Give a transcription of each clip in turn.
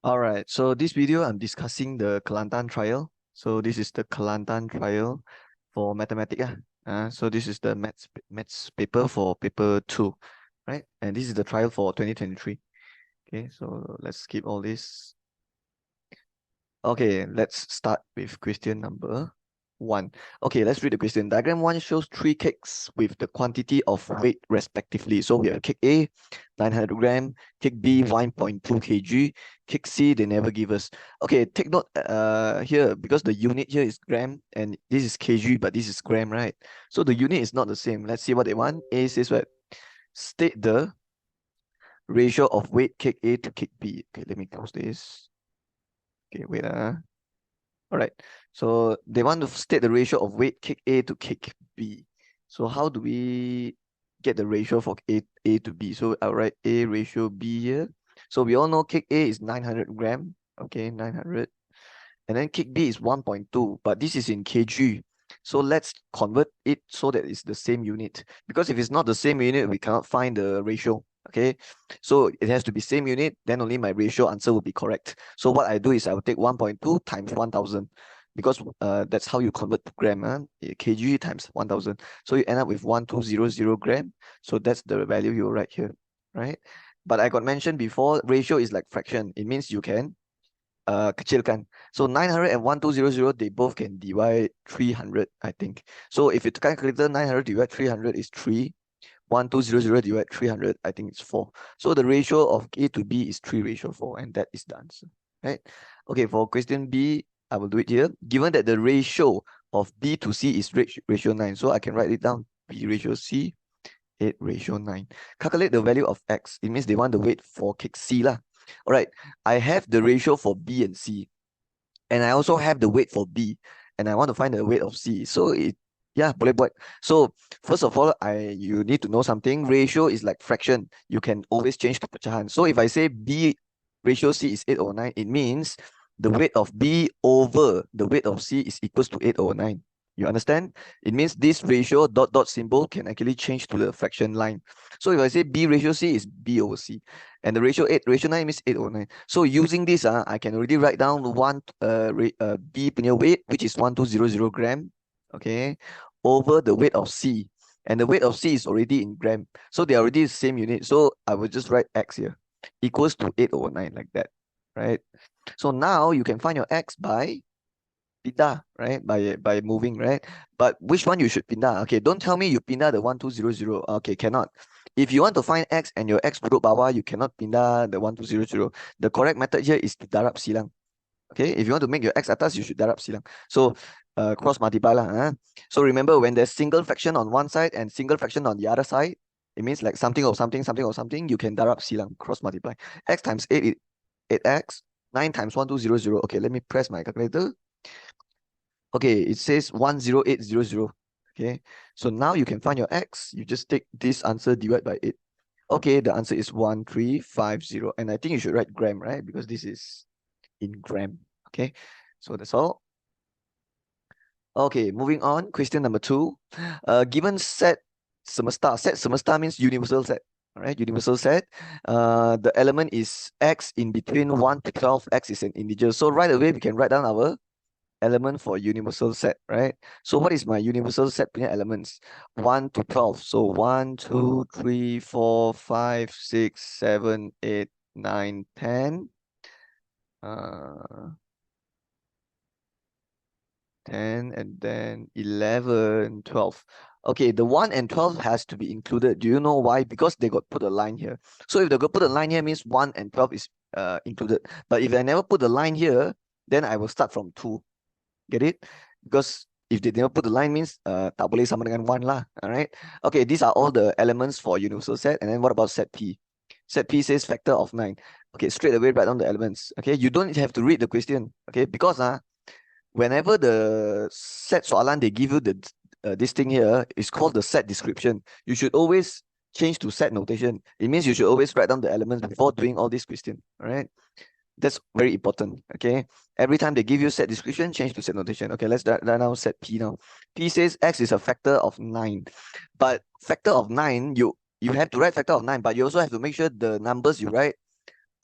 All right, so this video I'm discussing the Kelantan trial. So this is the Kelantan trial for Matematik. So this is the maths paper for paper 2, right? And this is the trial for 2023. Okay, so let's skip all this. Okay, let's start with question number 1. Okay, let's read the question. Diagram 1 shows 3 cakes with the quantity of weight respectively. So we have cake A, 900 gram, cake B, 1.2 kg, cake C, they never give us. Okay, take note here, because the unit here is gram and this is kg, but this is gram, right? So the unit is not the same. Let's see what they want. A says what? State the ratio of weight cake A to cake B. Okay, let me close this. Okay, wait. All right. So they want to state the ratio of weight cake A to cake B. So how do we get the ratio for A to B? So I'll write A ratio B here. So we all know cake A is 900 gram. Okay, 900. And then cake B is 1.2, but this is in kg. So let's convert it so that it's the same unit. Because if it's not the same unit, we cannot find the ratio. Okay, so it has to be same unit, then only my ratio answer will be correct. So what I do is I will take 1.2 times 1000, because that's how you convert to gram, kg times 1000. So you end up with 1200 gram. So that's the value you write here, right? But I got mentioned before, ratio is like fraction. It means you can kecilkan. So 900 and 1200, they both can divide 300, I think. So if you calculate 900 divide 300 is 3. 1200 divide 300, I think it's 4. So the ratio of A to B is 3:4, and that is the answer, right? Okay, for question B, I will do it here. Given that the ratio of B to C is ratio 9, so I can write it down. B ratio C, 8:9. Calculate the value of X. It means they want the weight for cake C lah. All right, I have the ratio for B and C, and I also have the weight for B, and I want to find the weight of C. So boleh buat. So first of all, you need to know something. Ratio is like fraction. You can always change to pecahan. So if I say B ratio C is 8/9, it means the weight of B over the weight of C is equals to 8/9. You understand? It means this ratio dot dot symbol can actually change to the fraction line. So if I say B ratio C is B over C, and the ratio 9 means 8/9. So using this, I can already write down B punya weight, which is 1200 gram, okay, over the weight of C. And the weight of C is already in gram. So they are already the same unit. So I will just write X here, equals to 8/9, like that, right? So now you can find your X by pindah, right? By moving, right? But which one you should pindah? Okay, don't tell me you pindah the 1200. Okay, cannot. If you want to find X and your X duduk bawah, you cannot pindah the 1200. The correct method here is to darab silang. Okay, if you want to make your X atas, you should darab silang. So cross multiply lah. So remember, when there's single fraction on one side and single fraction on the other side, it means like something of something, something of something, you can darab silang, cross multiply. X times 8 is 8x. 9 times 1200. Okay, let me press my calculator. Okay, it says 10800. Okay, so now you can find your X. You just take this answer divided by 8. Okay, the answer is 1350. And I think you should write gram, right? Because this is in gram. Okay, so that's all. Okay, moving on. Question number 2. Given set semesta means universal set. All right, universal set. The element is X in between 1 to 12. X is an integer. So right away, we can write down our element for universal set, right? So what is my universal set punya elements? 1 to 12. So 1, 2, 3, 4, 5, 6, 7, 8, 9, 10. 10 and then 11, 12. Okay, the 1 and 12 has to be included. Do you know why? Because they got put a line here. So if they got put a line here, means 1 and 12 is included. But if I never put the line here, then I will start from 2. Get it? Because if they never put the line, means tak boleh sama dengan 1 lah. All right. Okay, these are all the elements for universal set. And then what about set P? Set P says factor of 9. Okay, straight away write down the elements. Okay, you don't have to read the question. Okay, because whenever the set soalan they give you this thing here is called the set description. You should always change to set notation. It means you should always write down the elements before doing all this question. All right. That's very important. Okay. Every time they give you set description, change to set notation. Okay, let's write down set P now. P says X is a factor of 9. But factor of 9, you have to write factor of 9, but you also have to make sure the numbers you write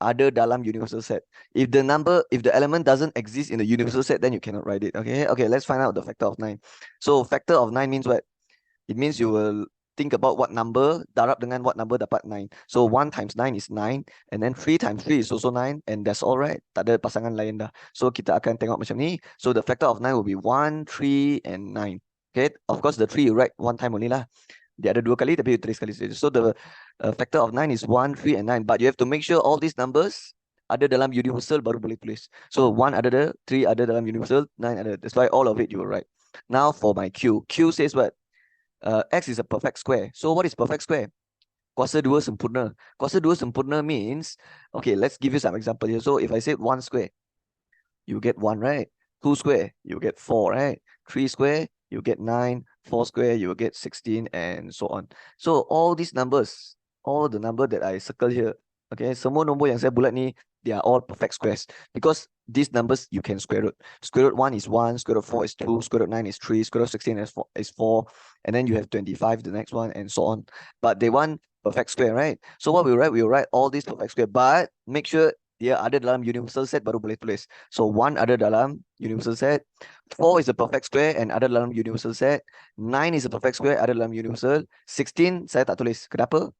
ada dalam universal set. If the element doesn't exist in the universal set, then you cannot write it. Okay, let's find out the factor of 9. So factor of 9 means what? It means you will think about what number darab dengan what number dapat 9. So 1 times 9 is 9, and then 3 times 3 is also 9, and that's all right. Tak ada pasangan lain dah. So kita akan tengok macam ni. So the factor of 9 will be 1, 3, and 9. Okay, of course the 3 you write one time only lah. Dia ada 2 kali tapi 3 sekali saja. So the factor of 9 is 1, 3, and 9. But you have to make sure all these numbers ada dalam universal baru boleh tulis. So 1 ada, 3 ada dalam universal, 9 ada. That's why all of it you will write. Now for my Q. Q says what? X is a perfect square. So what is perfect square? Kuasa 2 sempurna. Kuasa 2 sempurna means, okay, let's give you some example here. So if I say 1 square, you get 1, right? 2 square, you get 4, right? 3 square, you get 9. 4 square, you will get 16, and so on. So all these numbers, all the number that I circle here, okay, semua nombor yang saya bulat ni, they are all perfect squares because these numbers you can square root. Square root 1 is 1, square root 4 is 2, square root 9 is 3, square root 16 is 4, and then you have 25, the next one, and so on. But they want perfect square, right? So what we write all these perfect square, but make sure dia ada dalam universal set baru boleh tulis. So 1 ada dalam universal set, 4 is a perfect square and ada dalam universal set, 9 is a perfect square, ada dalam universal, 16 saya tak tulis. Kenapa?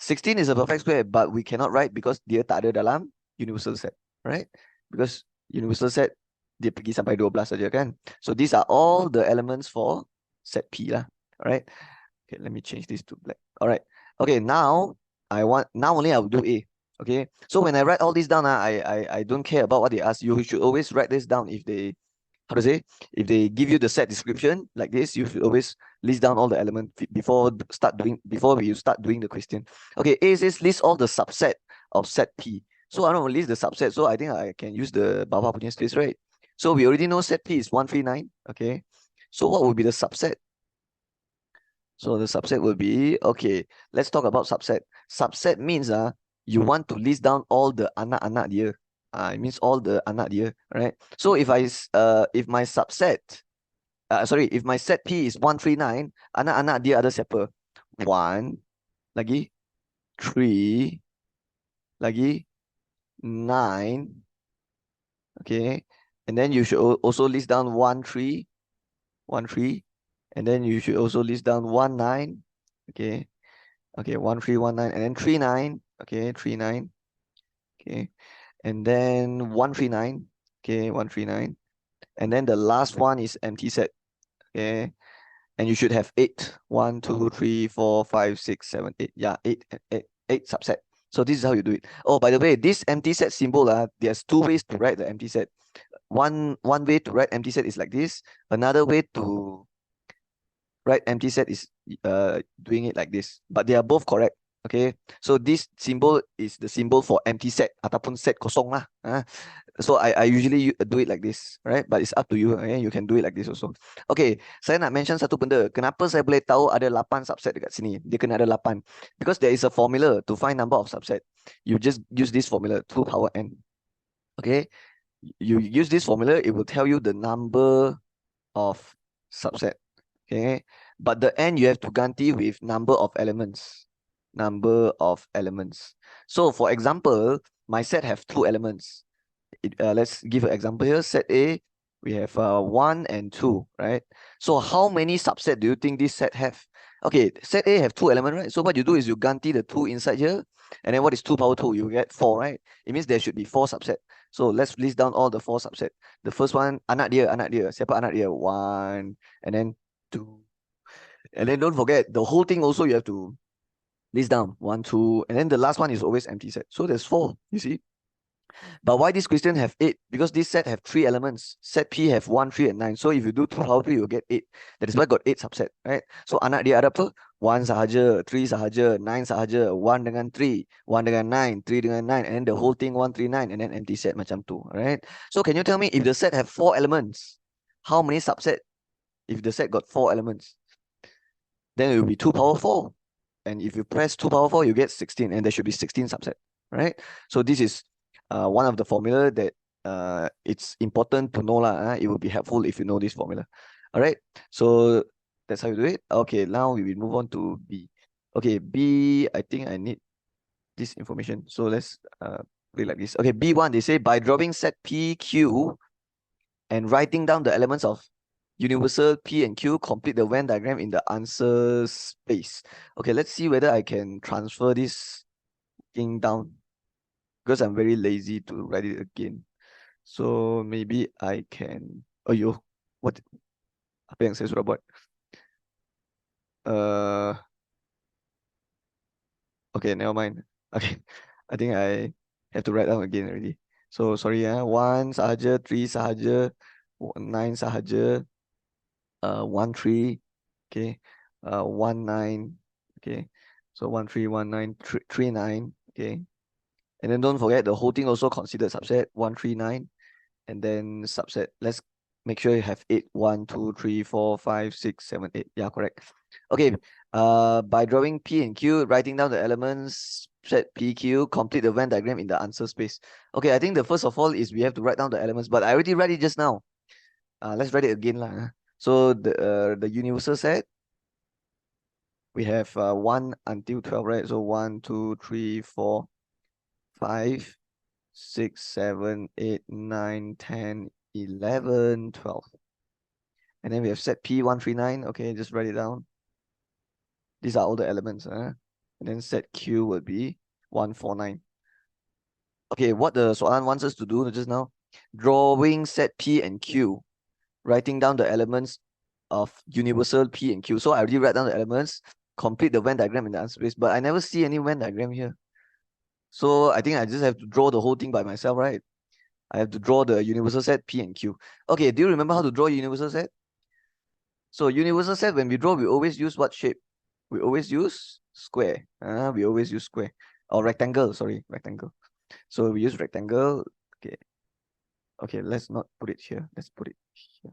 16 is a perfect square, but we cannot write because dia tak ada dalam universal set, right? Because universal set dia pergi sampai 12 saja kan. So these are all the elements for set P lah, alright? Okay, let me change this to black. Alright. Okay, now only I will do A. Okay, so when I write all this down, I don't care about what they ask. You should always write this down. If they, how to say, if they give you the set description like this, you should always list down all the elements before you start doing the question. Okay, A says list all the subset of set P. So I don't list the subset, so I think I can use the bawah punya space, right? So we already know set P is 139. Okay, so what would be the subset? So the subset will be, okay, let's talk about subset. Subset means you want to list down all the anak-anak dia. It means all the anak dia, right? So if if my subset, if my set P is 139, anak-anak dia ada siapa? 1, lagi, 3, lagi, 9, okay? And then you should also list down 1, 3, 1, 3, and then you should also list down 1, 9, okay? Okay, 1, 3, 1, 9, and then 3, 9. Okay, 3, 9. Okay, and then 1, 3, 9. Okay, 1, 3, 9. And then the last one is empty set. Okay, and you should have 8. 1, 2, 3, 4, 5, 6, 7, 8. Yeah, 8 subset. So this is how you do it. Oh, by the way, this empty set symbol, there's 2 ways to write the empty set. One way to write empty set is like this. Another way to write empty set is doing it like this. But they are both correct. Okay, so this symbol is the symbol for empty set ataupun set kosong lah. So I usually do it like this, right? But it's up to you. Okay? You can do it like this also. Okay, saya nak mention satu benda. Kenapa saya boleh tahu ada 8 subset dekat sini? Dia kena ada 8. Because there is a formula to find number of subset. You just use this formula, 2 power n. Okay, you use this formula, it will tell you the number of subset. Okay, but the n you have to ganti with number of elements. Number of elements. So for example, my set have 2 elements. Let's give an example here. Set A, we have 1 and 2, right? So how many subset do you think this set have? Okay, set A have 2 elements, right? So what you do is you ganti the 2 inside here, and then what is 2 power 2? You get 4, right? It means there should be 4 subset. So let's list down all the 4 subset. The first one, anak dia. Siapa anak dia? 1, and then 2. And then don't forget, the whole thing also you have to list down 1, 2, and then the last one is always empty set. So there's 4, you see. But why this question have 8? Because this set have 3 elements. Set P have 1, 3, and 9. So if you do 2 power 3, you'll get 8. That is why got 8 subset, right? So anak dia ada apa? 1 sahaja, 3 sahaja, 9 sahaja, 1 dengan 3, 1 dengan 9, 3 dengan 9, and then the whole thing 1, 3, 9, and then empty set macam tu, right? So can you tell me if the set have 4 elements, how many subset? If the set got 4 elements, then it will be 2 power 4. And if you press 2 power 4, you get 16, and there should be 16 subset, right? So this is one of the formula that it's important to know lah. It will be helpful if you know this formula. All right, so that's how you do it. Okay, now we will move on to B. Okay, B, I think I need this information. So let's put it like this. Okay, B1, they say by drawing set P, Q, and writing down the elements of universal P and Q, complete the Venn diagram in the answer space. Okay, let's see whether I can transfer this thing down, because I'm very lazy to write it again. So maybe I can. Oh, yo, what? Apa yang saya sudah buat? Okay, never mind. Okay, I think I have to write down again already. So sorry, 1 sahaja, 3 sahaja, 9 sahaja, 1 3, okay, 1 9, okay. So 1 3 1 9 3 9, okay. And then don't forget the whole thing also considered subset 1 3 9, and then subset. Let's make sure you have 8 1 2 3 4 5 6 7 8. Yeah, correct. Okay. By drawing P and Q, writing down the elements, set PQ, complete the Venn diagram in the answer space. Okay, I think the first of all is we have to write down the elements, but I already read it just now. Let's write it again lah. So the universal set, we have 1 until 12, right? So 1 2 3 4 5 6 7 8 9 10 11 12. And then we have set P139. Okay, just write it down. These are all the elements. And then set Q will be 149. Okay, what the soalan wants us to do just now, drawing set P and Q, writing down the elements of universal P and Q. So I already write down the elements, complete the Venn diagram in the answer space, but I never see any Venn diagram here. So I think I just have to draw the whole thing by myself, right? I have to draw the universal set P and Q. Okay, do you remember how to draw universal set? So universal set, when we draw, we always use what shape? We always use square. We always use square. Or rectangle, sorry, rectangle. So we use rectangle. Okay. Okay, let's not put it here. Let's put it here.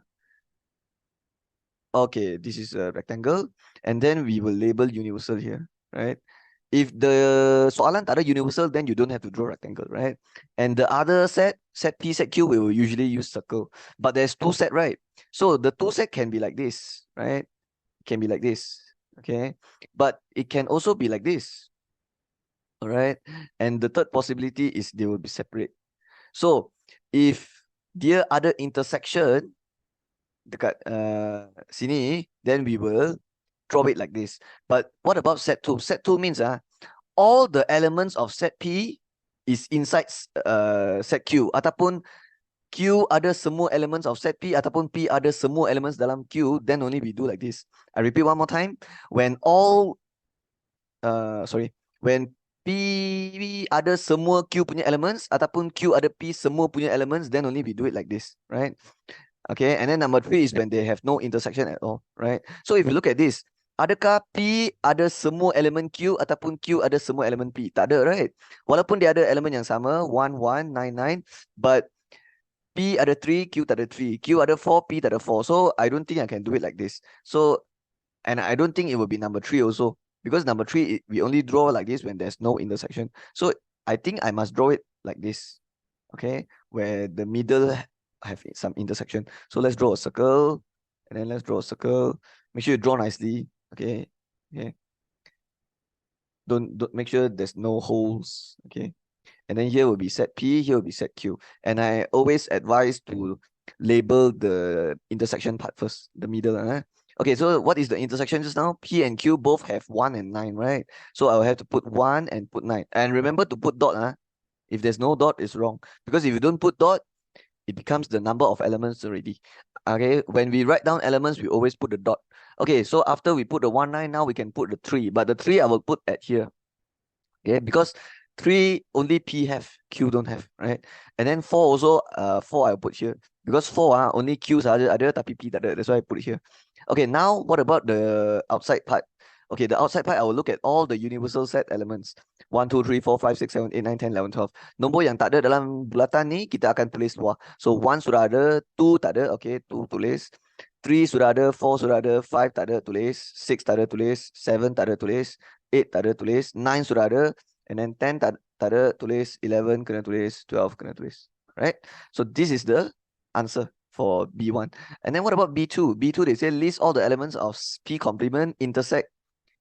Okay, this is a rectangle. And then we will label universal here, right? If the soalan tak ada universal, then you don't have to draw rectangle, right? And the other set P, set Q, we will usually use circle. But there's two set, right? So the two set can be like this, right? It can be like this, okay? But it can also be like this, all right? And the third possibility is they will be separate. So if dia ada intersection dekat sini, then we will draw it like this. But what about set 2? Set 2 means all the elements of set P is inside set Q, ataupun Q ada semua elements of set P, ataupun P ada semua elements dalam Q, then only we do like this. I repeat one more time. When all when P ada semua Q punya elements, ataupun Q ada P semua punya elements, then only we do it like this, right? Okay, and then number 3 is when they have no intersection at all, right? So if you look at this, adakah P ada semua elemen Q ataupun Q ada semua elemen P? Tak ada, right? Walaupun dia ada elemen yang sama, 1, 1, 9, 9, but P ada 3, Q tak ada 3. Q ada 4, P tak ada 4. So I don't think I can do it like this. So, and I don't think it will be number 3 also. Because number 3, we only draw like this when there's no intersection. So I think I must draw it like this. Okay, where the middle have some intersection. So let's draw a circle, and then let's draw a circle. Make sure you draw nicely. Okay, okay. Don't make sure there's no holes. Okay, and then here will be set P, here will be set Q. And I always advise to label the intersection part first, the middle. Okay, so what is the intersection just now? P and Q both have 1 and 9, right? So I'll have to put 1 and put 9. And remember to put dot. If there's no dot, it's wrong. Because if you don't put dot, it becomes the number of elements already. Okay, when we write down elements, we always put the dot. Okay, so after we put the 1 9, now we can put the 3. But the 3 I will put at here. Okay, because 3 only P have, Q don't have, right? And then 4 also, 4 I'll put here. Because 4 only Q sahaja ada, tapi P tak ada. That's why I put it here. Okay, now what about the outside part? Okay, the outside part, I will look at all the universal set elements. 1, 2, 3, 4, 5, 6, 7, 8, 9, 10, 11, 12. Nombor yang tak ada dalam bulatan ni, kita akan tulis luar. So 1 sudah ada, 2 tak ada, okay, 2 tulis. 3 sudah ada, 4 sudah ada, 5 tak ada, tulis. 6 tak ada, tulis. 7 tak ada, tulis. 8 tak ada, tulis. 9 sudah ada, and then 10 tak ada, tulis. 11 kena tulis. 12 kena tulis. Right? So this is the answer for B1. And then what about B2? B2, they say list all the elements of P complement intersect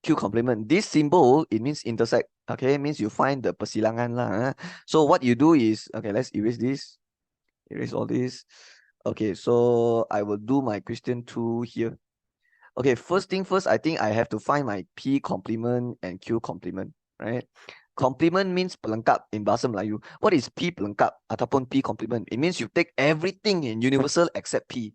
Q complement. This symbol, it means intersect. Okay, means you find the persilangan lah. So what you do is, okay, let's erase this. Erase all this. Okay, so I will do my question 2 here. Okay, first thing first, I think I have to find my P complement and Q complement, right? Complement means pelengkap in bahasa Melayu. What is P pelengkap ataupun P complement? It means you take everything in universal except P.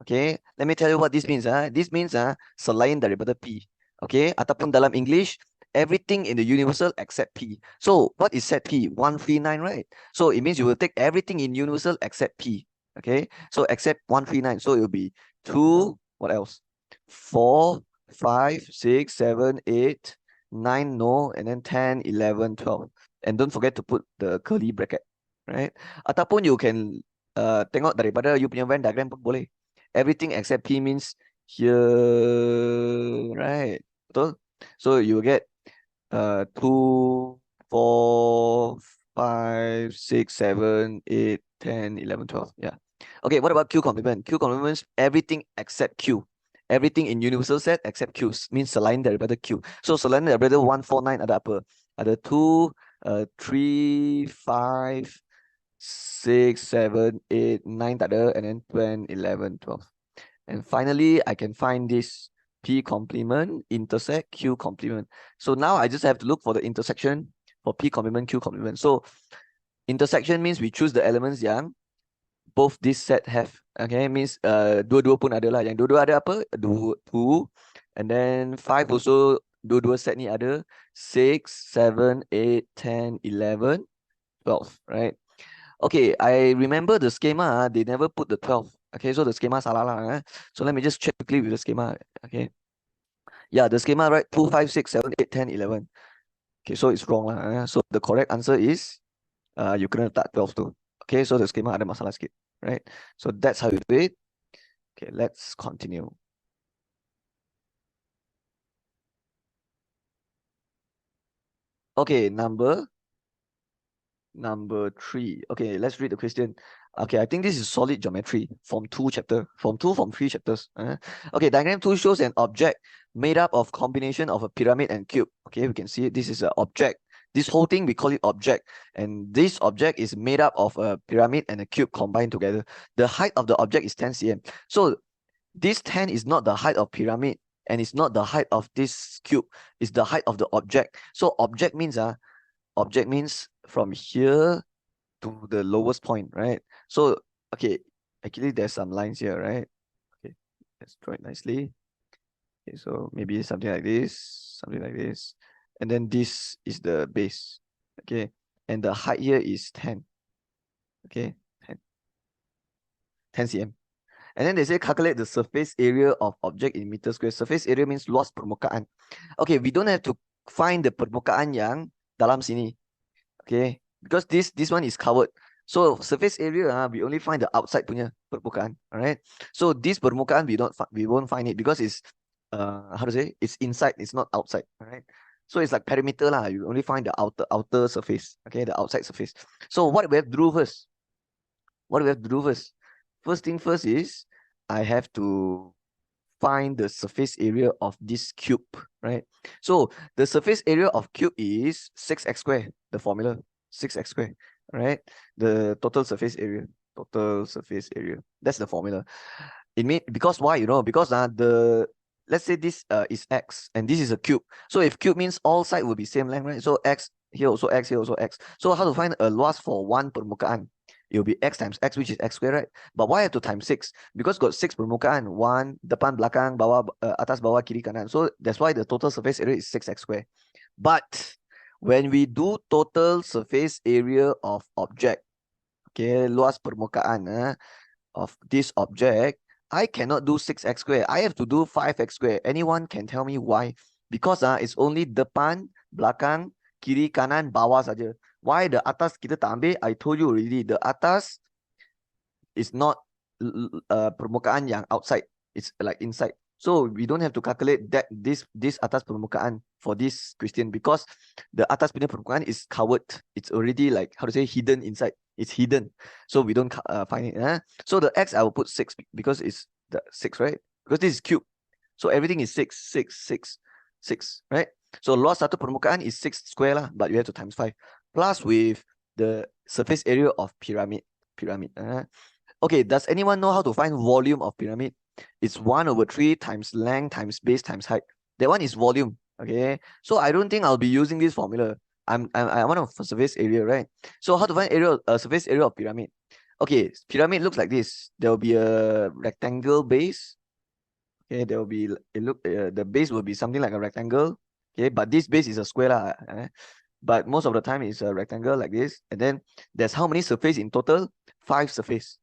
Okay, let me tell you what this means. This means selain daripada P. Okay, ataupun dalam English, everything in the universal except P. So what is set P? 139, right? So it means you will take everything in universal except P. Okay, so except 139. So it will be 2, what else? 4, 5, 6, 7, 8, 9, no, and then 10, 11, 12. And don't forget to put the curly bracket, right? Ataupun you can tengok daripada you punya Venn diagram pun boleh. Everything except P means here, right? Betul? So you get 2, 4, 5, 6, 7, 8, 10, 11, 12. Yeah. Okay, what about Q complement? Q complement means everything except Q. Everything in universal set except Q means selain daripada Q. So selain daripada 149 ada apa? Ada 2, 3, 5, 6, 7, 8, 9 tak ada, and then 10, 11, 12. And finally, I can find this P complement intersect Q complement. So now I just have to look for the intersection for P complement, Q complement. So intersection means we choose the elements yang both this set have. Okay, means dua-dua pun ada lah. Yang dua-dua ada apa? 2, and then 5 also dua-dua set ni ada. 6, 7, 8, 10, 11, 12, right? Okay, I remember the schema, they never put the 12. Okay, so the schema salah lah. So let me just check quickly with the schema. Okay. Yeah, the schema, right? 2, 5, 6, 7, 8, 10, 11. Okay, so it's wrong lah. So the correct answer is you kena letak 12 tu. Okay, so the schema ada masalah sikit, right? So that's how you do it. Okay, let's continue. Okay, number 3. Okay, let's read the question. Okay, I think this is solid geometry. Form 2 chapter. Form 2, Form 3 chapters. Okay, diagram 2 shows an object made up of combination of a pyramid and cube. Okay, we can see it. This is an object. This whole thing, we call it object. And this object is made up of a pyramid and a cube combined together. The height of the object is 10 cm. So this 10 is not the height of pyramid and it's not the height of this cube. It's the height of the object. So object means from here to the lowest point, right? So, okay, actually there's some lines here, right? Okay, let's draw it nicely. Okay, so maybe something like this, and then this is the base, okay? And the height here is 10, okay? 10 cm. And then they say calculate the surface area of object in meter square. Surface area means luas permukaan. Okay, we don't have to find the permukaan yang dalam sini. Okay, because this one is covered. So surface area, we only find the outside punya permukaan. Alright. So this permukaan we won't find it because it's how to say, it's inside, it's not outside. Alright. So it's like perimeter lah. You only find the outer surface. Okay, the outside surface. So what we have to do first? First thing first is I have to find the surface area of this cube, right? So the surface area of cube is 6x squared, the formula, 6x squared, right? The total surface area, that's the formula. It means, because why, because let's say this is x and this is a cube. So if cube means all sides will be same length, right? So x, here also x, here also x. So how to find a luas for one permukaan? It will be x times x, which is x squared, right? But why I have to times 6? Because got 6 permukaan, 1, depan, belakang, bawah, atas, bawah, kiri, kanan. So that's why the total surface area is 6x squared. But when we do total surface area of object, okay, luas permukaan of this object, I cannot do 6x squared. I have to do 5x squared. Anyone can tell me why? Because it's only depan, belakang, kiri, kanan, bawah saja. Why the atas kita tak ambil? I told you already. The atas is not permukaan yang outside. It's like inside. So we don't have to calculate that this atas permukaan for this question because the atas punya permukaan is covered. It's already like, how to say, hidden inside. It's hidden. So we don't find it. So the x I will put 6 because it's the 6, right? Because this is cube. So everything is 6, 6, 6, 6, right? So luas satu permukaan is 6 square lah, but you have to times 5. Plus with the surface area of pyramid. Okay, does anyone know how to find volume of pyramid? It's 1/3 times length times base times height. That one is volume. Okay, so I don't think I'll be using this formula. I want a surface area, right? So how to find surface area of pyramid? Okay, pyramid looks like this. There will be a rectangle base. Okay, there will be the base will be something like a rectangle. Okay, but this base is a square lah. But most of the time it's a rectangle like this. And then there's how many surface in total? 5 surface.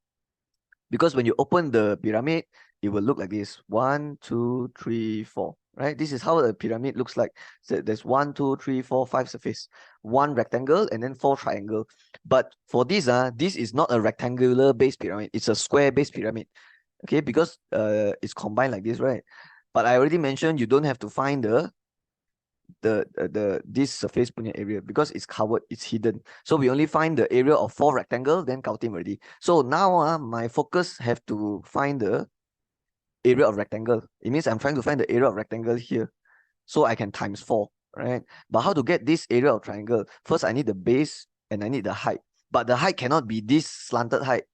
Because when you open the pyramid, it will look like this: 1, 2, 3, 4. Right? This is how a pyramid looks like. So there's 1, 2, 3, 4, 5 surface, 1 rectangle, and then 4 triangle. But for this, this is not a rectangular base pyramid. It's a square base pyramid. Okay, because it's combined like this, right? But I already mentioned you don't have to find this surface punya area because it's covered, it's hidden. So we only find the area of 4 rectangle, then count him already. So now my focus have to find the area of rectangle. It means I'm trying to find the area of rectangle here, so I can times 4, right? But how to get this area of triangle? First, I need the base and I need the height. But the height cannot be this slanted height,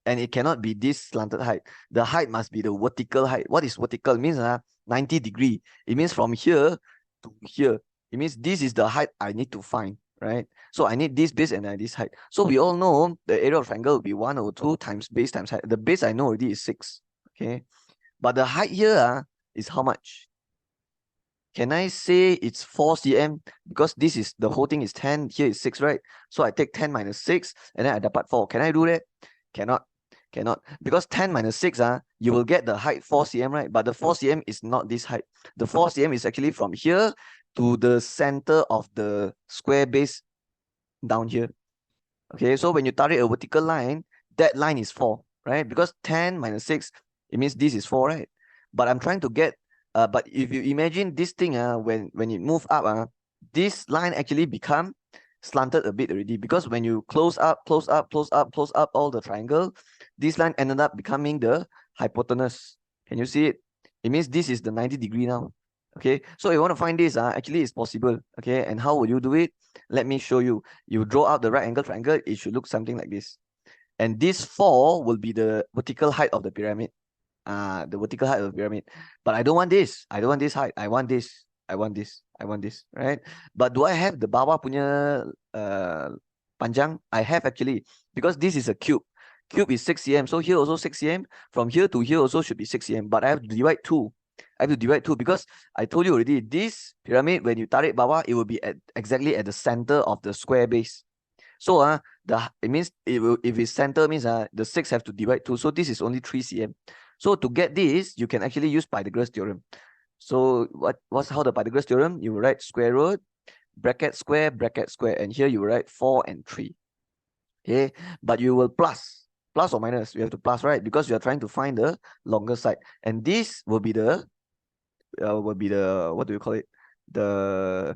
and it cannot be this slanted height. The height must be the vertical height. What is vertical? It means 90 degree. It means from here to here. It means this is the height I need to find, right? So I need this base and this height. So we all know the area of triangle will be 1/2 times base times height. The base I know already is 6, okay? But the height here is how much? Can I say it's 4 cm? Because this is, the whole thing is 10, here is 6, right? So I take 10 minus 6, and then I dapat 4. Can I do that? Cannot. Because 10 minus 6, you will get the height 4 cm, right? But the 4 cm is not this height. The 4 cm is actually from here to the center of the square base down here. Okay, so when you tarik a vertical line, that line is 4, right? Because 10 minus 6, it means this is 4, right? But I'm trying to get, but if you imagine this thing, when it move up, this line actually become slanted a bit already, because when you close up all the triangle, this line ended up becoming the hypotenuse. Can you see it? It means this is the 90 degree now. Okay, so if you want to find this, actually it's possible. Okay, and how will you do it? Let me show you. You draw out the right angle triangle, it should look something like this. And this 4 will be the vertical height of the pyramid. The vertical height of the pyramid. But I don't want this. I don't want this height. I want this. I want this, right? But do I have the bawah punya panjang? I have actually, because this is a cube. Cube is 6 cm. So here also 6 cm. From here to here also should be 6 cm. But I have to divide 2. I have to divide 2 because I told you already, this pyramid, when you tarik bawah, it will be exactly at the center of the square base. So it means if it's center means the 6 have to divide 2. So this is only 3 cm. So to get this, you can actually use Pythagoras theorem. So what's how the Pythagoras theorem? You will write square root, bracket square, and here you will write 4 and 3. Okay, but you will plus or minus. You have to plus, right? Because you are trying to find the longer side, and this will be the what do you call it? The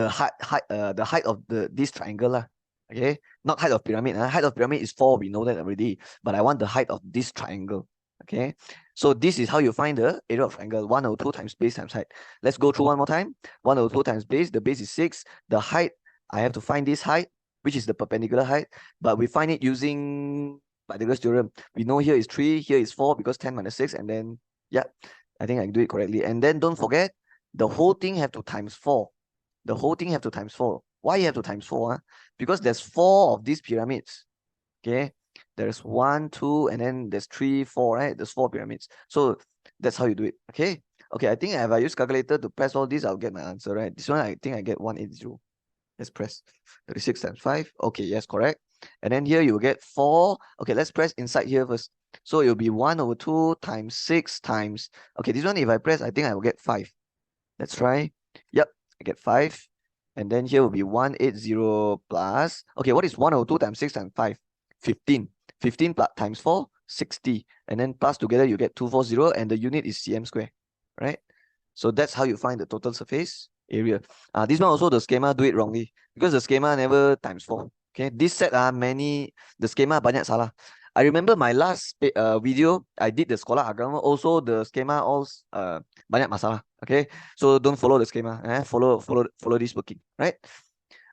height of this triangle lah. Okay, not height of pyramid. Height of pyramid is 4. We know that already. But I want the height of this triangle. Okay, so this is how you find the area of triangle: 1/2 times base times height. Let's go through one more time. 1/2 times base. The base is 6. The height, I have to find this height, which is the perpendicular height. But we find it using Pythagoras theorem. We know here is 3, here is 4, because 10 minus 6, and then yeah, I think I do it correctly. And then don't forget, the whole thing have to times 4. The whole thing have to times 4. Why you have to times 4? Because there's 4 of these pyramids. Okay, there's 1, 2, and then there's 3, 4, right? There's 4 pyramids. So that's how you do it. Okay, I think if I use calculator to press all these, I'll get my answer, right? This one I think I get 180. Let's press 36 times 5. Okay, yes, correct. And then here you will get 4. Okay, let's press inside here first. So it will be 1/2 times 6 times. Okay, this one if I press, I think I will get 5. Let's try. Yep, I get 5. And then here will be 180 plus. Okay, what is 1/2 times 6 times 5? 15. 15 plus times 4, 60. And then plus together you get 240, and the unit is cm square, right? So that's how you find the total surface area. This one also the schema do it wrongly, because the schema never times 4. Okay, this set the schema banyak salah. I remember my last video, I did the sekolah agama. Also, the schema all banyak masalah. Okay, so don't follow the schema. Follow this working, right?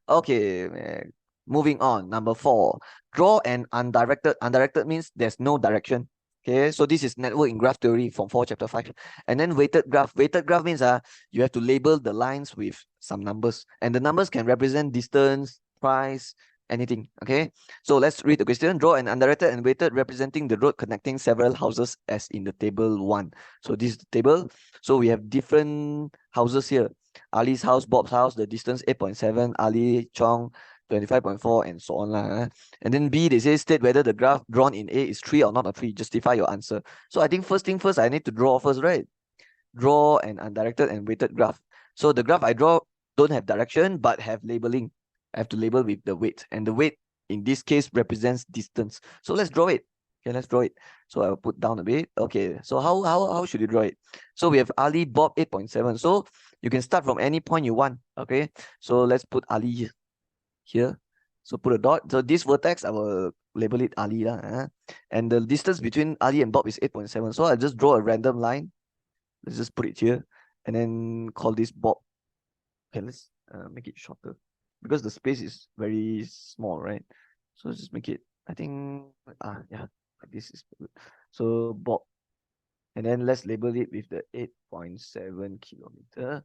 Okay, moving on. Number 4, draw an undirected. Undirected means there's no direction. Okay, so this is network in graph theory from 4 chapter 5. And then weighted graph. Weighted graph means you have to label the lines with some numbers, and the numbers can represent distance, price, anything. Okay, so let's read the question. Draw an undirected and weighted representing the road connecting several houses as in the table 1. So this is the table. So we have different houses here. Ali's house, Bob's house, the distance 8.7, Ali, Chong, 25.4, and so on. And then B, they say state whether the graph drawn in A is 3 or not a 3. Justify your answer. So I think first thing first, I need to draw first, right? Draw an undirected and weighted graph. So the graph I draw don't have direction, but have labeling. I have to label with the weight. And the weight in this case represents distance. So let's draw it. Okay, let's draw it. So I'll put down a bit. Okay, so how should you draw it? So we have Ali, Bob, 8.7. So you can start from any point you want. Okay, so let's put Ali here. So put a dot. So this vertex, I will label it Ali. And the distance between Ali and Bob is 8.7. So I'll just draw a random line. Let's just put it here. And then call this Bob. Okay, let's make it shorter. Because the space is very small, right? So let's just make it, I think, yeah, like this is good. So Bob. And then let's label it with the 8.7 kilometer.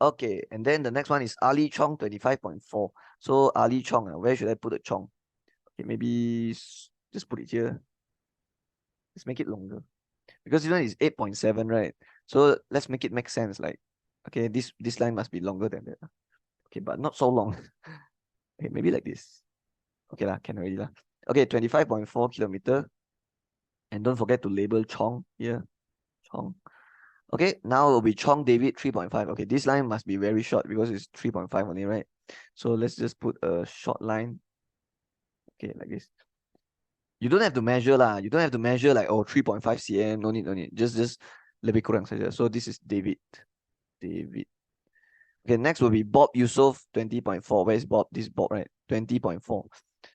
Okay, and then the next one is Ali Chong 25.4. So Ali Chong, where should I put the Chong? Okay, maybe just put it here. Let's make it longer. Because this one is 8.7, right? So let's make it make sense. Like, okay, this line must be longer than that. Okay, but not so long. Okay, maybe like this. Okay lah, can already lah. Okay, 25.4 kilometer. And don't forget to label Chong here. Chong. Okay, now it will be Chong David 3.5. Okay, this line must be very short because it's 3.5 only, right? So let's just put a short line. Okay, like this. You don't have to measure lah. You don't have to measure like 3.5 cm. No need. Just lebih kurang saja. So this is David. Okay, next will be Bob Yusuf 20.4. Where is Bob? This is Bob, right? 20.4.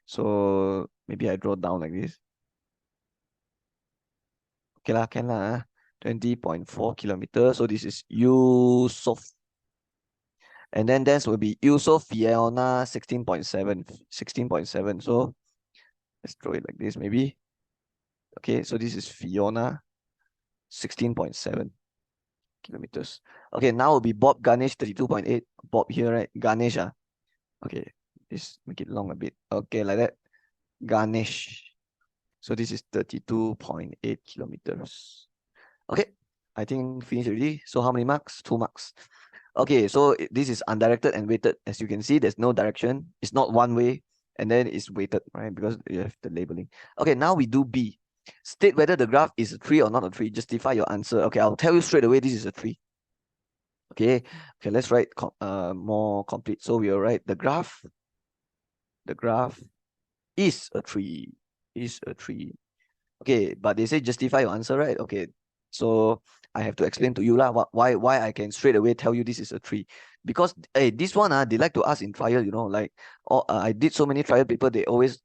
So maybe I draw down like this. Okay lah, can lah. 20.4 kilometers. So this is Yusuf. And then this will be Yusuf Fiona 16.7. 16.7. So let's draw it like this maybe. Okay, so this is Fiona 16.7 kilometers. Okay, now will be Bob Ganesh 32.8. Bob here, right? Ganesh. Okay, just make it long a bit. Okay, like that. Ganesh. So this is 32.8 kilometers. Okay, I think finished already. So how many marks? 2 marks. Okay, so this is undirected and weighted. As you can see, there's no direction. It's not one way. And then it's weighted, right? Because you have the labeling. Okay, now we do B. State whether the graph is a 3 or not a 3. Justify your answer. Okay, I'll tell you straight away this is a 3. Okay, let's write more complete. So we'll write the graph. The graph is a 3. Is a 3. Okay, but they say justify your answer, right? Okay, so I have to explain to you lah why I can straight away tell you this is a 3. Because this one they like to ask in trial, you know, like I did so many trial paper, they always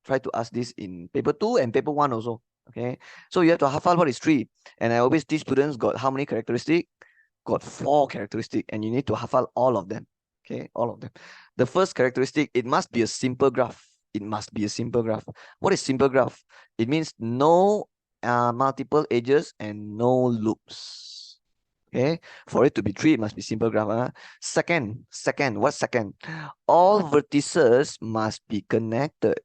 try to ask this in paper 2 and paper 1 also. Okay, so you have to hafal what is 3. And I always teach students got how many characteristics? Got 4 characteristics, and you need to hafal all of them. Okay, all of them. The first characteristic, it must be a simple graph. It must be a simple graph. What is simple graph? It means no multiple edges and no loops. Okay, for it to be 3, it must be simple graph. Second, what's second? All vertices must be connected.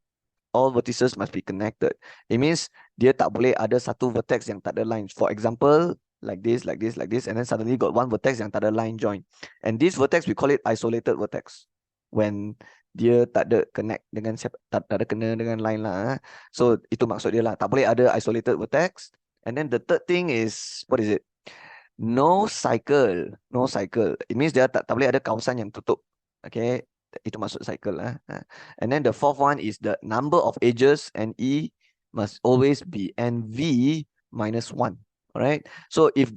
All vertices must be connected. It means dia tak boleh ada satu vertex yang tak ada line. For example, like this, and then suddenly got one vertex yang tak ada line join. And this vertex, we call it isolated vertex. When dia tak ada connect dengan tak ada kena dengan line lah. So itu maksud dia lah. Tak boleh ada isolated vertex. And then the third thing is, what is it? No cycle. No cycle. It means dia tak boleh ada kawasan yang tutup. Okay. Itu maksud cycle lah. And then the fourth one is the number of edges, and E must always be NV minus 1. Alright. So if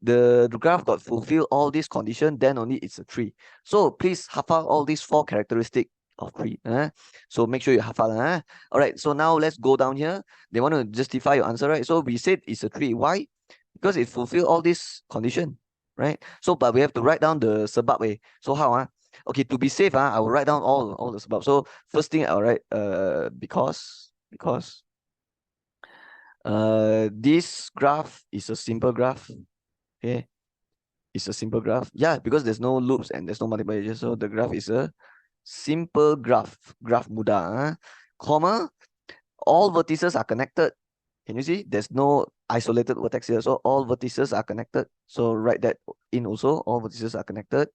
the graph got fulfill all these conditions, then only it's a 3. So please hafal all these 4 characteristics of 3. So make sure you hafal. All right, so now let's go down here. They want to justify your answer, right? So we said it's a 3. Why? Because it fulfill all this condition, right? So, but we have to write down the sebab. So how? Okay, to be safe, I will write down all the sebab. So first thing I'll write because this graph is a simple graph. Okay, it's a simple graph. Yeah, because there's no loops and there's no multiplication. So the graph is a simple graph mudah. Comma, all vertices are connected. Can you see? There's no isolated vertex here. So all vertices are connected. So write that in also. All vertices are connected.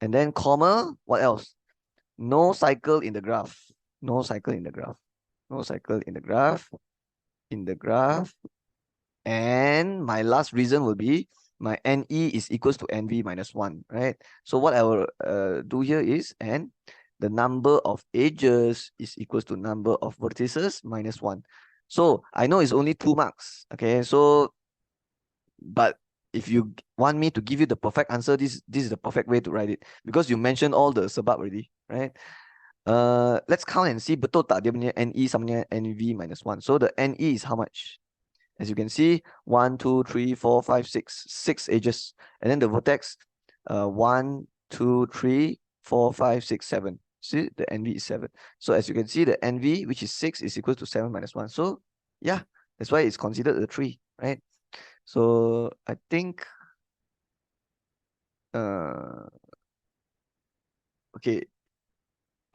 And then comma, what else? No cycle in the graph. No cycle in the graph. No cycle in the graph. In the graph. And my last reason will be my NE is equals to NV minus 1, right? So what I will do here is, and the number of edges is equals to number of vertices minus 1. So I know it's only 2 marks, okay? So, but if you want me to give you the perfect answer, this is the perfect way to write it, because you mentioned all the sebab already, right? Let's count and see betul tak dia punya NE sama dengan NV minus 1. So the NE is how much? As you can see, 1, 2, 3, 4, 5, 6, 6 edges. And then the vertex, 1, 2, 3, 4, 5, 6, 7. See, the NV is 7. So as you can see, the NV, which is 6, is equal to 7 minus 1. So yeah, that's why it's considered a 3, right? So I think, okay,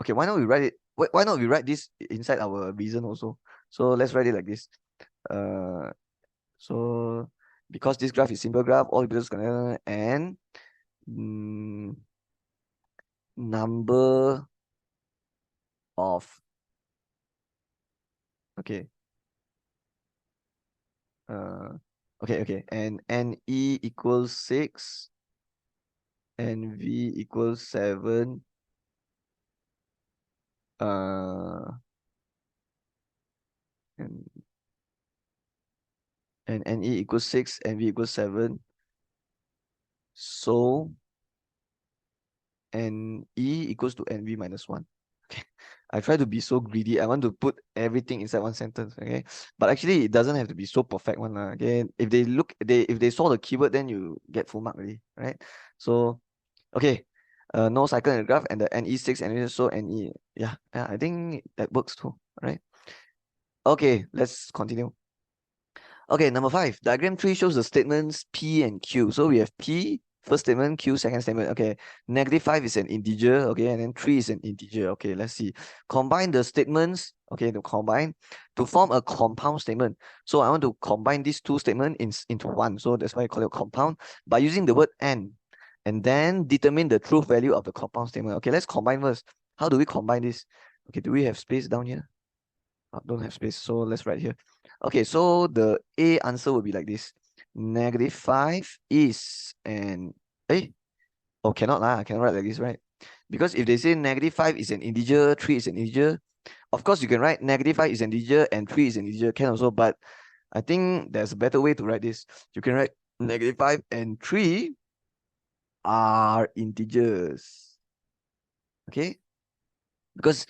why not we write it? Why not we write this inside our reason also? So let's write it like this. So because this graph is simple graph, all vertices connected, and number of and NE equals 6 and V equals 7, and NE equals 6 and V equals 7. So NE equals to NV minus 1. Okay, I try to be so greedy. I want to put everything inside one sentence. Okay, but actually it doesn't have to be so perfect one. Okay, if they saw the keyword, then you get full mark already, right? So okay, no cycle in the graph, and the NE6 and so NE. Yeah, I think that works too. Right? Okay, let's continue. Okay, number 5. Diagram 3 shows the statements P and Q. So we have P, first statement, Q, second statement. Okay, -5 is an integer. Okay, and then 3 is an integer. Okay, let's see. Combine the statements. Okay, to combine to form a compound statement. So I want to combine these two statements into one. So that's why I call it compound by using the word and. And then determine the truth value of the compound statement. Okay, let's combine first. How do we combine this? Okay, do we have space down here? Oh, don't have space, so let's write here. Okay, so the A answer will be like this. -5 is an oh, cannot lah, I cannot write like this, right? Because if they say -5 is an integer, 3 is an integer, of course you can write -5 is an integer and 3 is an integer, can also, but I think there's a better way to write this. You can write -5 and 3 are integers. Okay? Because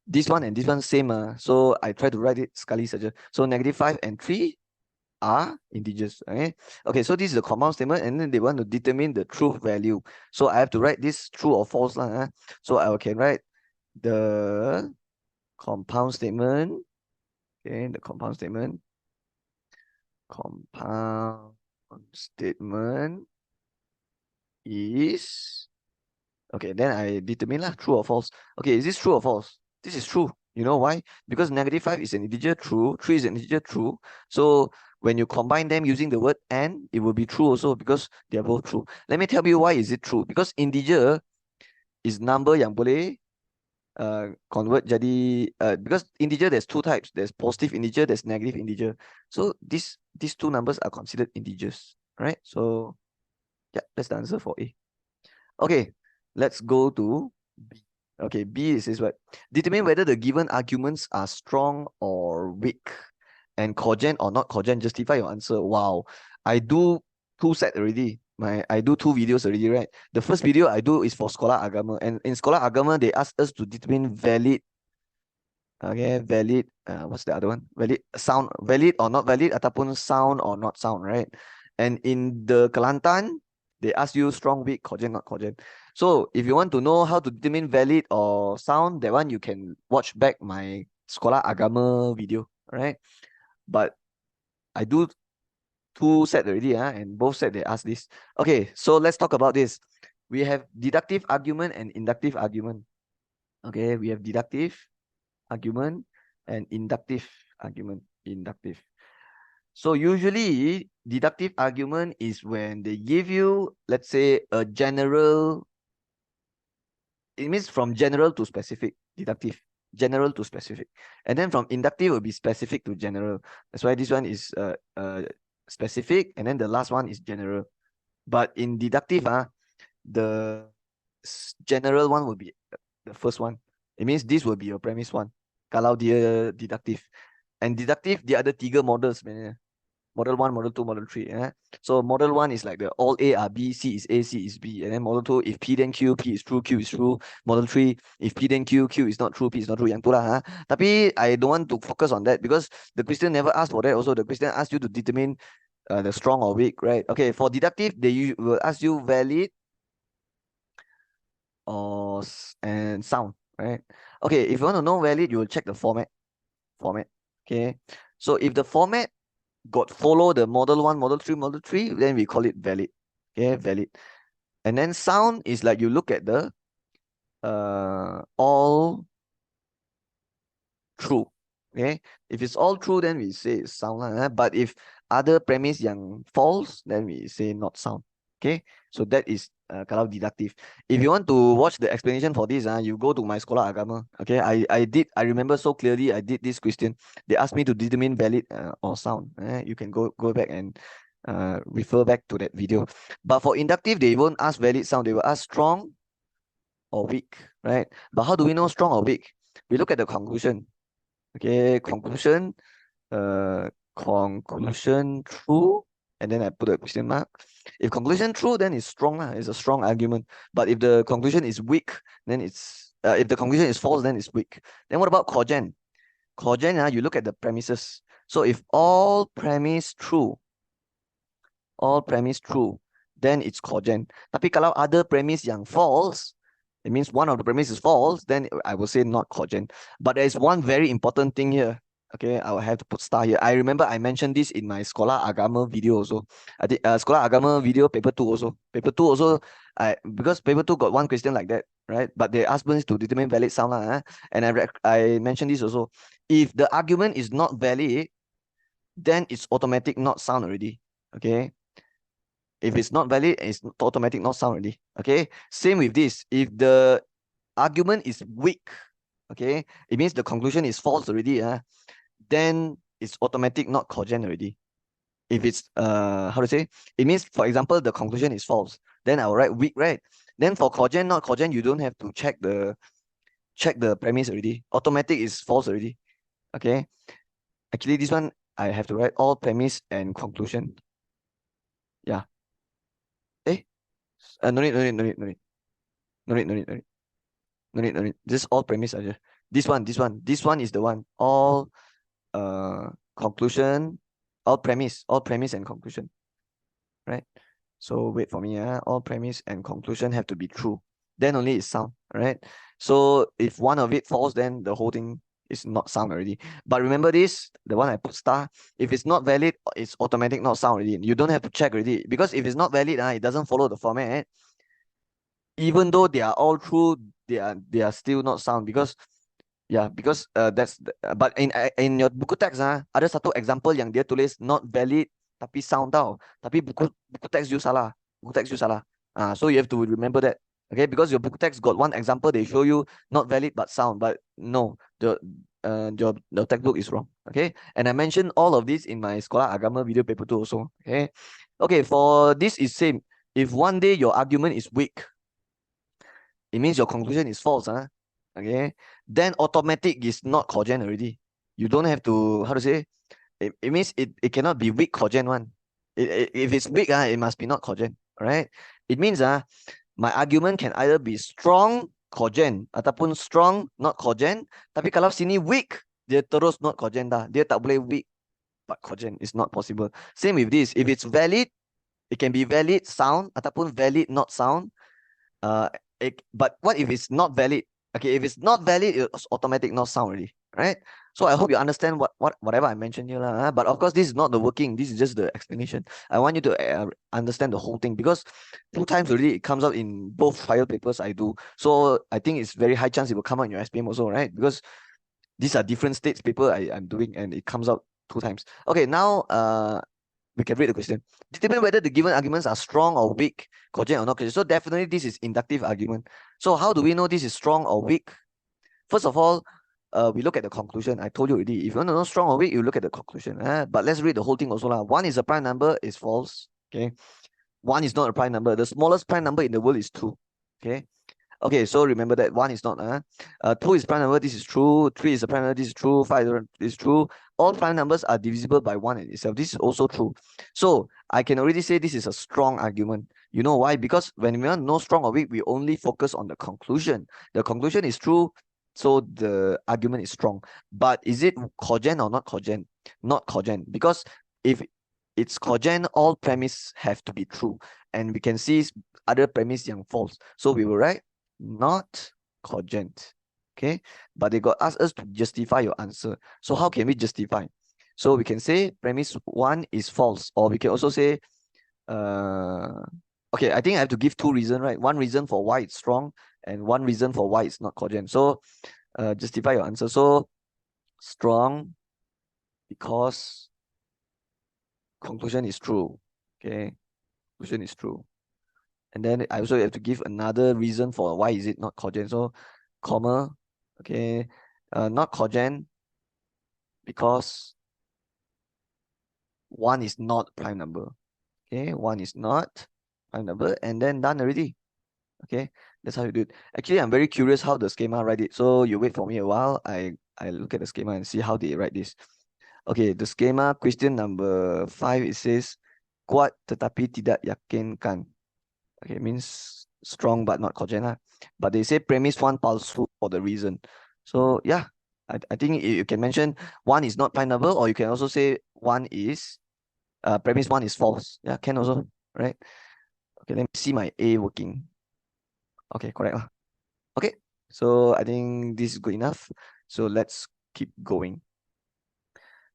this one and this one same, so I try to write it sekali saja. So -5 and 3 are integers. Okay, so this is the compound statement, and then they want to determine the truth value. So I have to write this true or false lah. So I can write the compound statement. Okay, the compound statement. Compound statement is, okay, then I determine lah, true or false. Okay, is this true or false? This is true. You know why? Because -5 is an integer, true. 3 is an integer, true. So when you combine them using the word and, it will be true also because they are both true. Let me tell you why is it true. Because integer is number yang boleh convert jadi, because integer there's two types. There's positive integer, there's negative integer. So these two numbers are considered integers, right? So yeah, that's the answer for A. Okay, let's go to B. Okay, B is what? Determine whether the given arguments are strong or weak, and cogent or not cogent. Justify your answer. Wow, I do 2 set already. I do 2 videos already, right? The first video I do is for Sekolah Agama, and in Sekolah Agama they ask us to determine valid. Okay, valid. What's the other one? Valid sound, valid or not valid, ataupun sound or not sound, right? And in the Kelantan, they ask you strong, weak, cogent, not cogent. So if you want to know how to determine valid or sound, that one you can watch back my Sekolah Agama video, right? But I do 2 set already, and both set they ask this. Okay, so let's talk about this. We have deductive argument and inductive argument. Okay, we have deductive argument and inductive argument. Inductive. So usually deductive argument is when they give you, let's say, a general. It means from general to specific. Deductive, general to specific, and then from inductive will be specific to general. That's why this one is specific, and then the last one is general. But in deductive, the general one will be the first one. It means this will be your premise one. Kalau dia deductive. And deductive, the other 3 models. Model 1, model 2, model 3. So model 1 is like the all A are B, C is A, C is B. And then model 2, if P then Q, P is true, Q is true. Model 3, if P then Q, Q is not true, P is not true. Yang tu lah. Tapi I don't want to focus on that because the question never asked for that also. The question asked you to determine the strong or weak, right? Okay, for deductive, they will ask you valid or and sound, right? Okay, if you want to know valid, you will check the format. Okay, so if the format got follow the model 1, model 3, model 3, then we call it valid. Okay, valid. And then sound is like you look at the all true. Okay, if it's all true, then we say it's sound lah. But if other premise yang false, then we say not sound. Okay, so that is kalau deductive. If you want to watch the explanation for this, you go to my Sekolah Agama. Okay, I remember so clearly. I did this question. They asked me to determine valid or sound. You can go back and refer back to that video. But for inductive, they won't ask valid sound. They will ask strong or weak, right? But how do we know strong or weak? We look at the conclusion. Okay, conclusion true, and then I put a question mark. If conclusion true, then it's strong, it's a strong argument. But if the conclusion is weak, then it's if the conclusion is false, then it's weak. Then what about cogent? Cogent, you look at the premises. So if all premise true, then it's cogent. Tapi kalau other premise yang false, it means one of the premise is false, then I will say not cogent. But there is one very important thing here. Okay, I will have to put star here. I remember I mentioned this in my Sekolah Agama video also. I think Sekolah Agama video paper 2 also. Paper 2 also, because paper 2 got one question like that, right? But they asked us to determine valid sound and I mentioned this also. If the argument is not valid, then it's automatic not sound already. Okay. If it's not valid, it's automatic not sound already. Okay. Same with this. If the argument is weak, okay, it means the conclusion is false already. Then it's automatic not cogent already. If it's how to say, it means, for example, the conclusion is false, then I'll write weak, right? Then for cogent, not cogent, you don't have to check the premise already. Automatic is false already. Okay. Actually, this one I have to write all premise and conclusion. Yeah. No need. This all premise. This one is the one. All conclusion, all premise and conclusion. Right? So wait for me. All premise and conclusion have to be true. Then only it's sound, right? So if one of it false, then the whole thing is not sound already. But remember this, the one I put star, if it's not valid, it's automatic not sound already. You don't have to check already, because if it's not valid, it doesn't follow the format. Even though they are all true, they are still not sound, because that's but in your buku teks ada satu example yang dia tulis not valid tapi sound tau. Tapi buku teks you salah. So you have to remember that. Okay, because your book text got one example, they show you not valid but sound, but no, the textbook is wrong. Okay, and I mentioned all of this in my Sekolah Agama video paper 2 also. Okay, for this is same. If one day your argument is weak, it means your conclusion is false. Okay, then automatic is not cogent already. You don't have to, how to say, it means it cannot be weak cogent one. If it's weak, it must be not cogent. Right? It means my argument can either be strong cogen ataupun strong not cogen. Tapi kalau sini weak, dia terus not cogen dah. Dia tak boleh weak but cogen. It's not possible. Same with this. If it's valid, it can be valid sound ataupun valid not sound. But what if it's not valid? Okay, if it's not valid, it's automatic not sound already, right? So I hope you understand whatever I mentioned here, but of course, this is not the working. This is just the explanation. I want you to understand the whole thing because 2 times already it comes out in both trial papers I do. So I think it's very high chance it will come out in your SPM also, right? Because these are different states paper I'm doing and it comes out 2 times. Okay, now we can read the question. Determine whether the given arguments are strong or weak, cogent or not cogent. So definitely this is inductive argument. So how do we know this is strong or weak? First of all, we look at the conclusion. I told you already. If you want to know strong or weak, you look at the conclusion. But let's read the whole thing also. 1 is a prime number, is false. Okay. 1 is not a prime number. The smallest prime number in the world is 2. Okay. Okay, so remember that 1 is not. 2 is prime number, this is true. 3 is a prime number, this is true. 5 is true. All prime numbers are divisible by 1 in itself. This is also true. So I can already say this is a strong argument. You know why? Because when we want to know strong or weak, we only focus on the conclusion. The conclusion is true, so the argument is strong. But is it cogent or not cogent? Not cogent. Because if it's cogent, all premise have to be true. And we can see other premise yang false. So we will write not cogent. Okay, but they got asked us to justify your answer. So how can we justify? So we can say premise 1 is false, or we can also say okay, I think I have to give 2 reasons, right? 1 reason for why it's strong and 1 reason for why it's not cogent. So justify your answer. So strong because conclusion is true. Okay, conclusion is true. And then I also have to give another reason for why is it not cogent. So, comma, okay, not cogent because 1 is not prime number. Okay, 1 is not prime number, and then done already. Okay, that's how you do it. Actually, I'm very curious how the schema write it. So you wait for me a while. I look at the schema and see how they write this. Okay, the schema question number 5, it says kuat tetapi tidak yakinkan. Okay, means strong but not cogent. But they say premise 1 palsu for the reason. So yeah, I think you can mention 1 is not prime number, or you can also say 1 is premise 1 is false. Yeah, can also, right? Okay, let me see my A working. Okay, correct. Okay, so I think this is good enough. So let's keep going.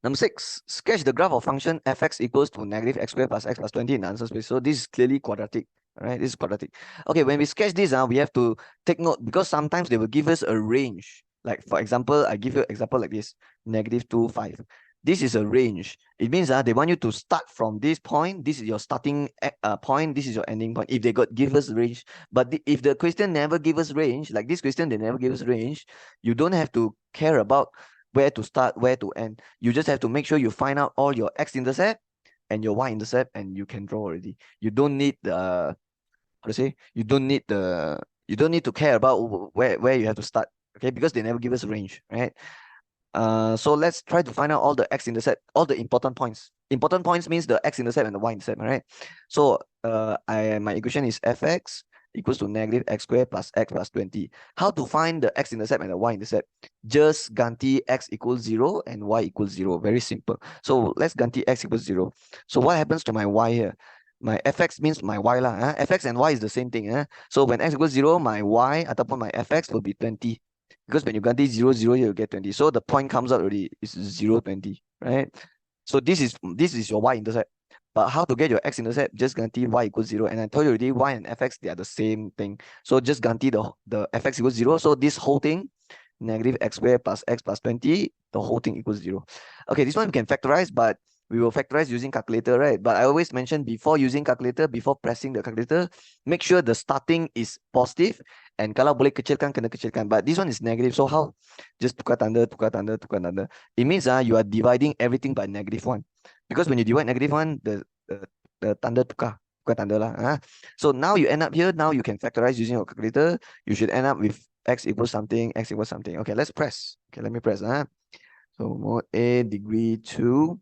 Number 6, sketch the graph of function fx equals to negative x squared plus x plus 20 in the answer space. So this is clearly quadratic, right? This is quadratic. Okay, when we sketch this, we have to take note because sometimes they will give us a range. Like for example, I give you an example like this, -2, 5. This is a range. It means they want you to start from this point. This is your starting point. This is your ending point. If they give us range, but if the question never give us range, like this question, they never give us range, you don't have to care about where to start, where to end. You just have to make sure you find out all your x-intercept and your y-intercept, and you can draw already. You don't need the you don't need to care about where you have to start. Okay, because they never give us a range, right? So let's try to find out all the x-intercept, all the important points. Important points means the x-intercept and the y-intercept, right? So my equation is fx equals to negative x squared plus x plus 20. How to find the x-intercept and the y-intercept? Just ganti x equals 0 and y equals 0. Very simple. So let's ganti x equals 0. So what happens to my y here? My fx means my y lah. Fx and y is the same thing. So when x equals 0, my y ataupun my fx will be 20. Because when you ganti 0, 0, you get 20. So the point comes out already. It's 0, 20, right? So this is your y-intercept. But how to get your x-intercept? Just ganti y equals 0. And I told you already, y and fx, they are the same thing. So just ganti the fx equals 0. So this whole thing, negative x squared plus x plus 20, the whole thing equals 0. Okay, this one we can factorize, but we will factorize using calculator, right? But I always mention before using calculator, before pressing the calculator, make sure the starting is positive. And kalau boleh kecilkan, kena kecilkan. But this one is negative. So how? Just tukar tanda, tukar tanda, tukar tanda. It means you are dividing everything by -1. Because when you divide -1, the tanda tukar tanda lah. So now you end up here. Now you can factorize using your calculator. You should end up with x equals something, x equals something. Okay, let's press. Okay, let me press. So mod A degree 2.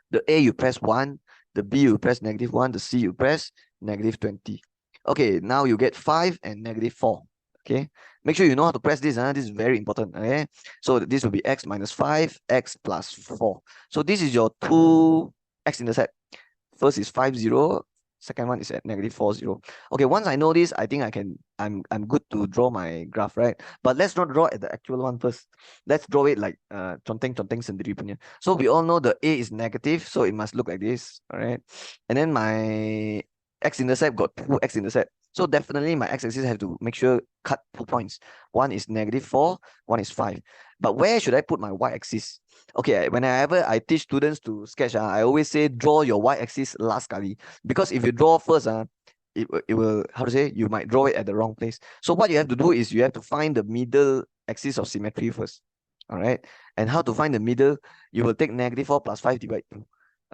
The A you press 1. The B you press -1. The C you press negative 20. Okay, now you get 5 and negative 4. Okay, make sure you know how to press this. This is very important. Okay, so this will be x minus 5, x plus 4. So this is your two x-intercept. First is 5, 0. Second one is at negative 4, 0. Okay, once I know this, I think I'm good to draw my graph, right? But let's not draw at the actual one first. Let's draw it like conteng sendiri punya. So we all know the A is negative, so it must look like this, all right? And then my x-intercept got two x-intercept. So definitely my x-axis have to make sure cut 2 points. One is negative 4, one is 5. But where should I put my y-axis? Okay, whenever I teach students to sketch, I always say draw your y-axis last kali. Because if you draw first, it will, how to say, you might draw it at the wrong place. So what you have to do is you have to find the middle axis of symmetry first. All right. And how to find the middle? You will take negative 4 plus 5 divided 2.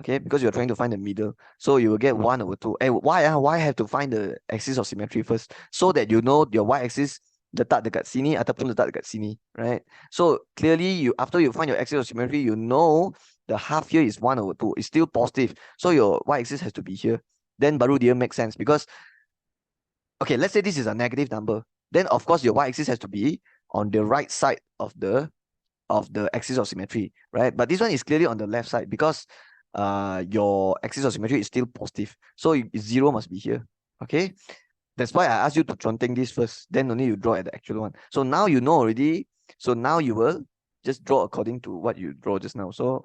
Okay, because you're trying to find the middle. So you will get 1 over 2. And why have to find the axis of symmetry first? So that you know your y-axis letak dekat sini ataupun letak dekat sini, right? So clearly, after you find your axis of symmetry, you know the half here is 1 over 2. It's still positive. So your y-axis has to be here. Then baru dia make sense because, okay, let's say this is a negative number. Then of course your y-axis has to be on the right side of the axis of symmetry, right? But this one is clearly on the left side because your axis of symmetry is still positive. So 0 must be here, okay? That's why I asked you to conteng this first. Then only you draw at the actual one. So now you know already. So now you will just draw according to what you draw just now. So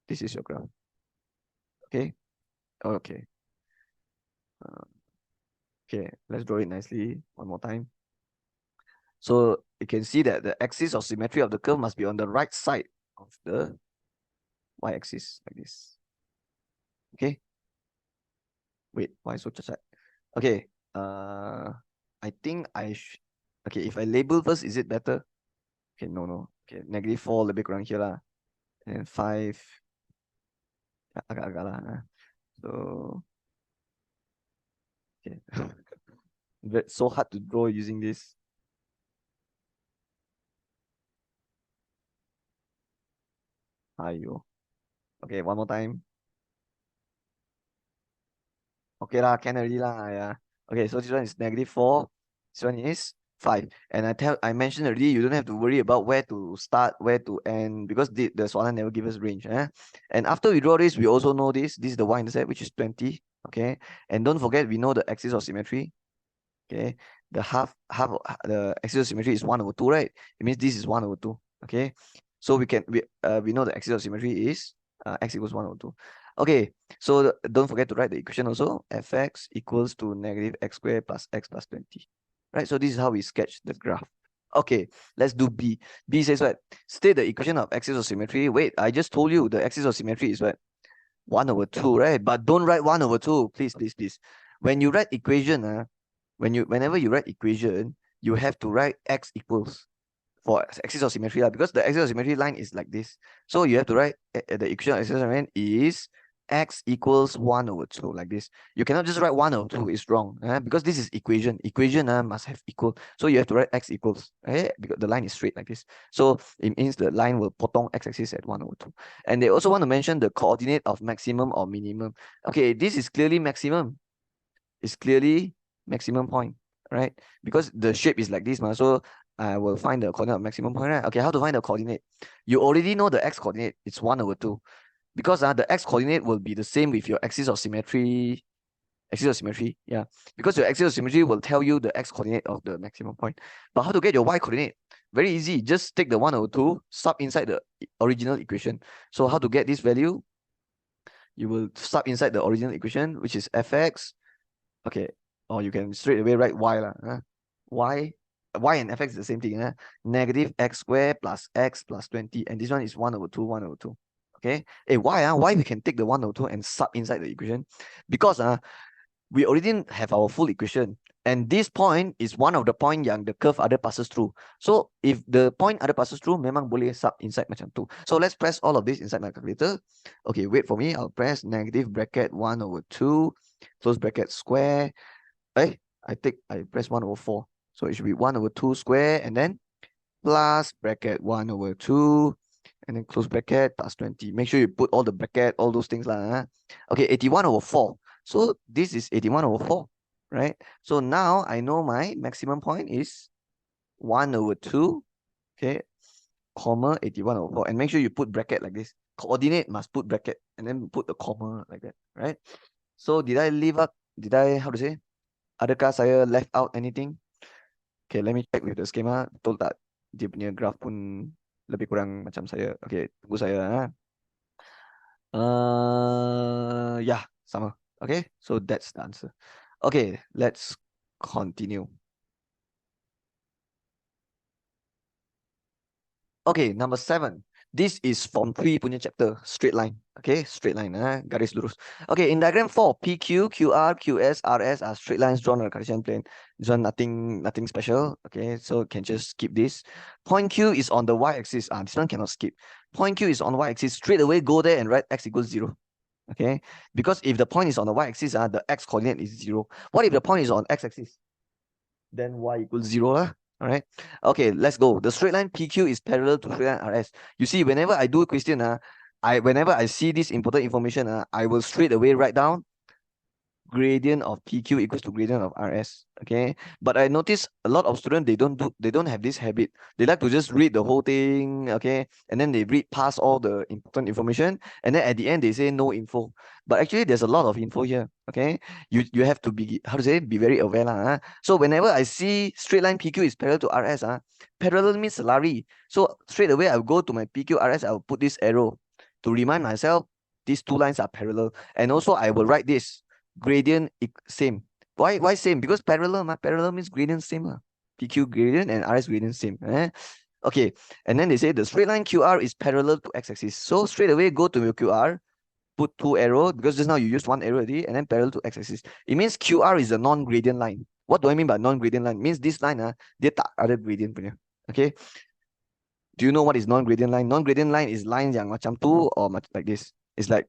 this is your graph. Okay. Okay. Okay. Let's draw it nicely one more time. So you can see that the axis of symmetry of the curve must be on the right side of the y-axis like this. Okay. Wait, why so cacat? Okay. I think okay, if I label first, is it better? Okay, no. Okay, negative 4 lebih kurang here lah. And 5 agak-agak lah. So okay. It's so hard to draw using this. Ayo. Okay, one more time. Okay lah, can already lah. Yeah. Okay, so this one is negative 4. This one is 5. And I mentioned already, you don't have to worry about where to start, where to end, because the soalan never give us range. And after we draw this, we also know this. This is the y-intercept, which is 20. Okay. And don't forget, we know the axis of symmetry. Okay. The half the axis of symmetry is 1 over 2, right? It means this is 1 over 2. Okay. So we know the axis of symmetry is x equals 1 over 2. Okay, so don't forget to write the equation also. Fx equals to negative x squared plus x plus 20. Right, so this is how we sketch the graph. Okay, let's do B. B says what? State the equation of axis of symmetry. Wait, I just told you the axis of symmetry is what? 1 over 2, right? But don't write 1 over 2. Please. When you write equation, whenever you write equation, you have to write x equals for axis of symmetry, because the axis of symmetry line is like this. So you have to write the equation of axis of symmetry is x equals 1 over 2 like this. You cannot just write 1 over 2, it's wrong, because this is equation. Equation must have equal. So you have to write x equals, because the line is straight like this. So it means the line will potong x-axis at 1 over 2. And they also want to mention the coordinate of maximum or minimum. Okay, this is clearly maximum. It's clearly maximum point, right? Because the shape is like this, so I will find the coordinate of maximum point, right? Okay, how to find the coordinate? You already know the x coordinate. It's 1 over 2. Because the x coordinate will be the same with your axis of symmetry. Yeah. Because your axis of symmetry will tell you the x coordinate of the maximum point. But how to get your y coordinate? Very easy. Just take the 1 over 2, sub inside the original equation. So how to get this value? You will sub inside the original equation, which is fx. Okay. Or you can straight away write y lah. Y and fx is the same thing. Negative x squared plus x plus 20. And this one is 1 over 2, 1 over 2. Okay. Why we can take the 1 over 2 and sub inside the equation? Because we already have our full equation. And this point is one of the point yang the curve ada passes through. So if the point ada passes through, memang boleh sub inside macam tu. So let's press all of this inside my calculator. Okay, wait for me. I'll press negative bracket 1 over 2, close bracket square. I press 1 over 4. So it should be 1 over 2 square and then plus bracket 1 over 2 and then close bracket plus 20. Make sure you put all the bracket, all those things lah. Okay, 81 over 4. So this is 81/4, right? So now I know my maximum point is 1/2, okay, comma 81/4. And make sure you put bracket like this. Coordinate must put bracket and then put the comma like that, right? So did I leave out, how to say? Adakah saya left out anything? Okay, let me check with the schema. Betul tak? Dia punya graph pun lebih kurang macam saya. Okay, tunggu saya. Yeah, sama. Okay, so that's the answer. Okay, let's continue. Okay, number 7. This is Form 3 punya chapter, straight line. Okay, straight line, garis lurus. Okay, in diagram 4, PQ, QR, QS, RS are straight lines drawn on a Cartesian plane. This one nothing special. Okay, so can just skip this. Point Q is on the y-axis. This one cannot skip. Point Q is on y-axis. Straight away go there and write x equals 0. Okay, because if the point is on the y-axis, the x coordinate is 0. What if the point is on x-axis? Then y equals 0. All right. Okay, let's go. The straight line PQ is parallel to straight line RS. You see, whenever I do a question, whenever I see this important information, I will straight away write down gradient of PQ equals to gradient of RS. Okay, but I notice a lot of students, they don't have this habit. They like to just read the whole thing, okay, and then they read past all the important information, and then at the end they say no info. But actually there's a lot of info here. Okay, you have to be, how to say, be very aware lah. So whenever I see straight line PQ is parallel to RS, parallel means lari. So straight away I'll go to my PQ RS, I'll put this arrow to remind myself these two lines are parallel, and also I will write this gradient same. Why same? Because parallel, parallel means gradient same. PQ gradient and RS gradient same. Okay, and then they say the straight line QR is parallel to x-axis. So straight away go to your QR, put two arrow, because just now you used one arrow already, and then parallel to x-axis. It means QR is a non-gradient line. What do I mean by non-gradient line? It means this line, dia tak ada gradient punya. Okay. Do you know what is non-gradient line? Non-gradient line is line yang macam tu or like this. It's like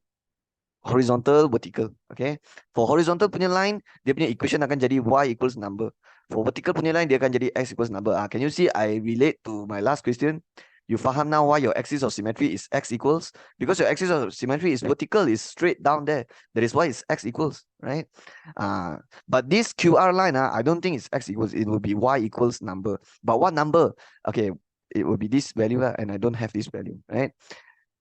horizontal, vertical. Okay. For horizontal punya line, dia punya equation akan jadi y equals number. For vertical punya line, dia akan jadi x equals number. Can you see I relate to my last question? You faham now why your axis of symmetry is x equals? Because your axis of symmetry is vertical, is straight down there. That is why it's x equals, right? But this QR line, I don't think it's x equals. It will be y equals number. But what number? Okay, it will be this value, and I don't have this value, right?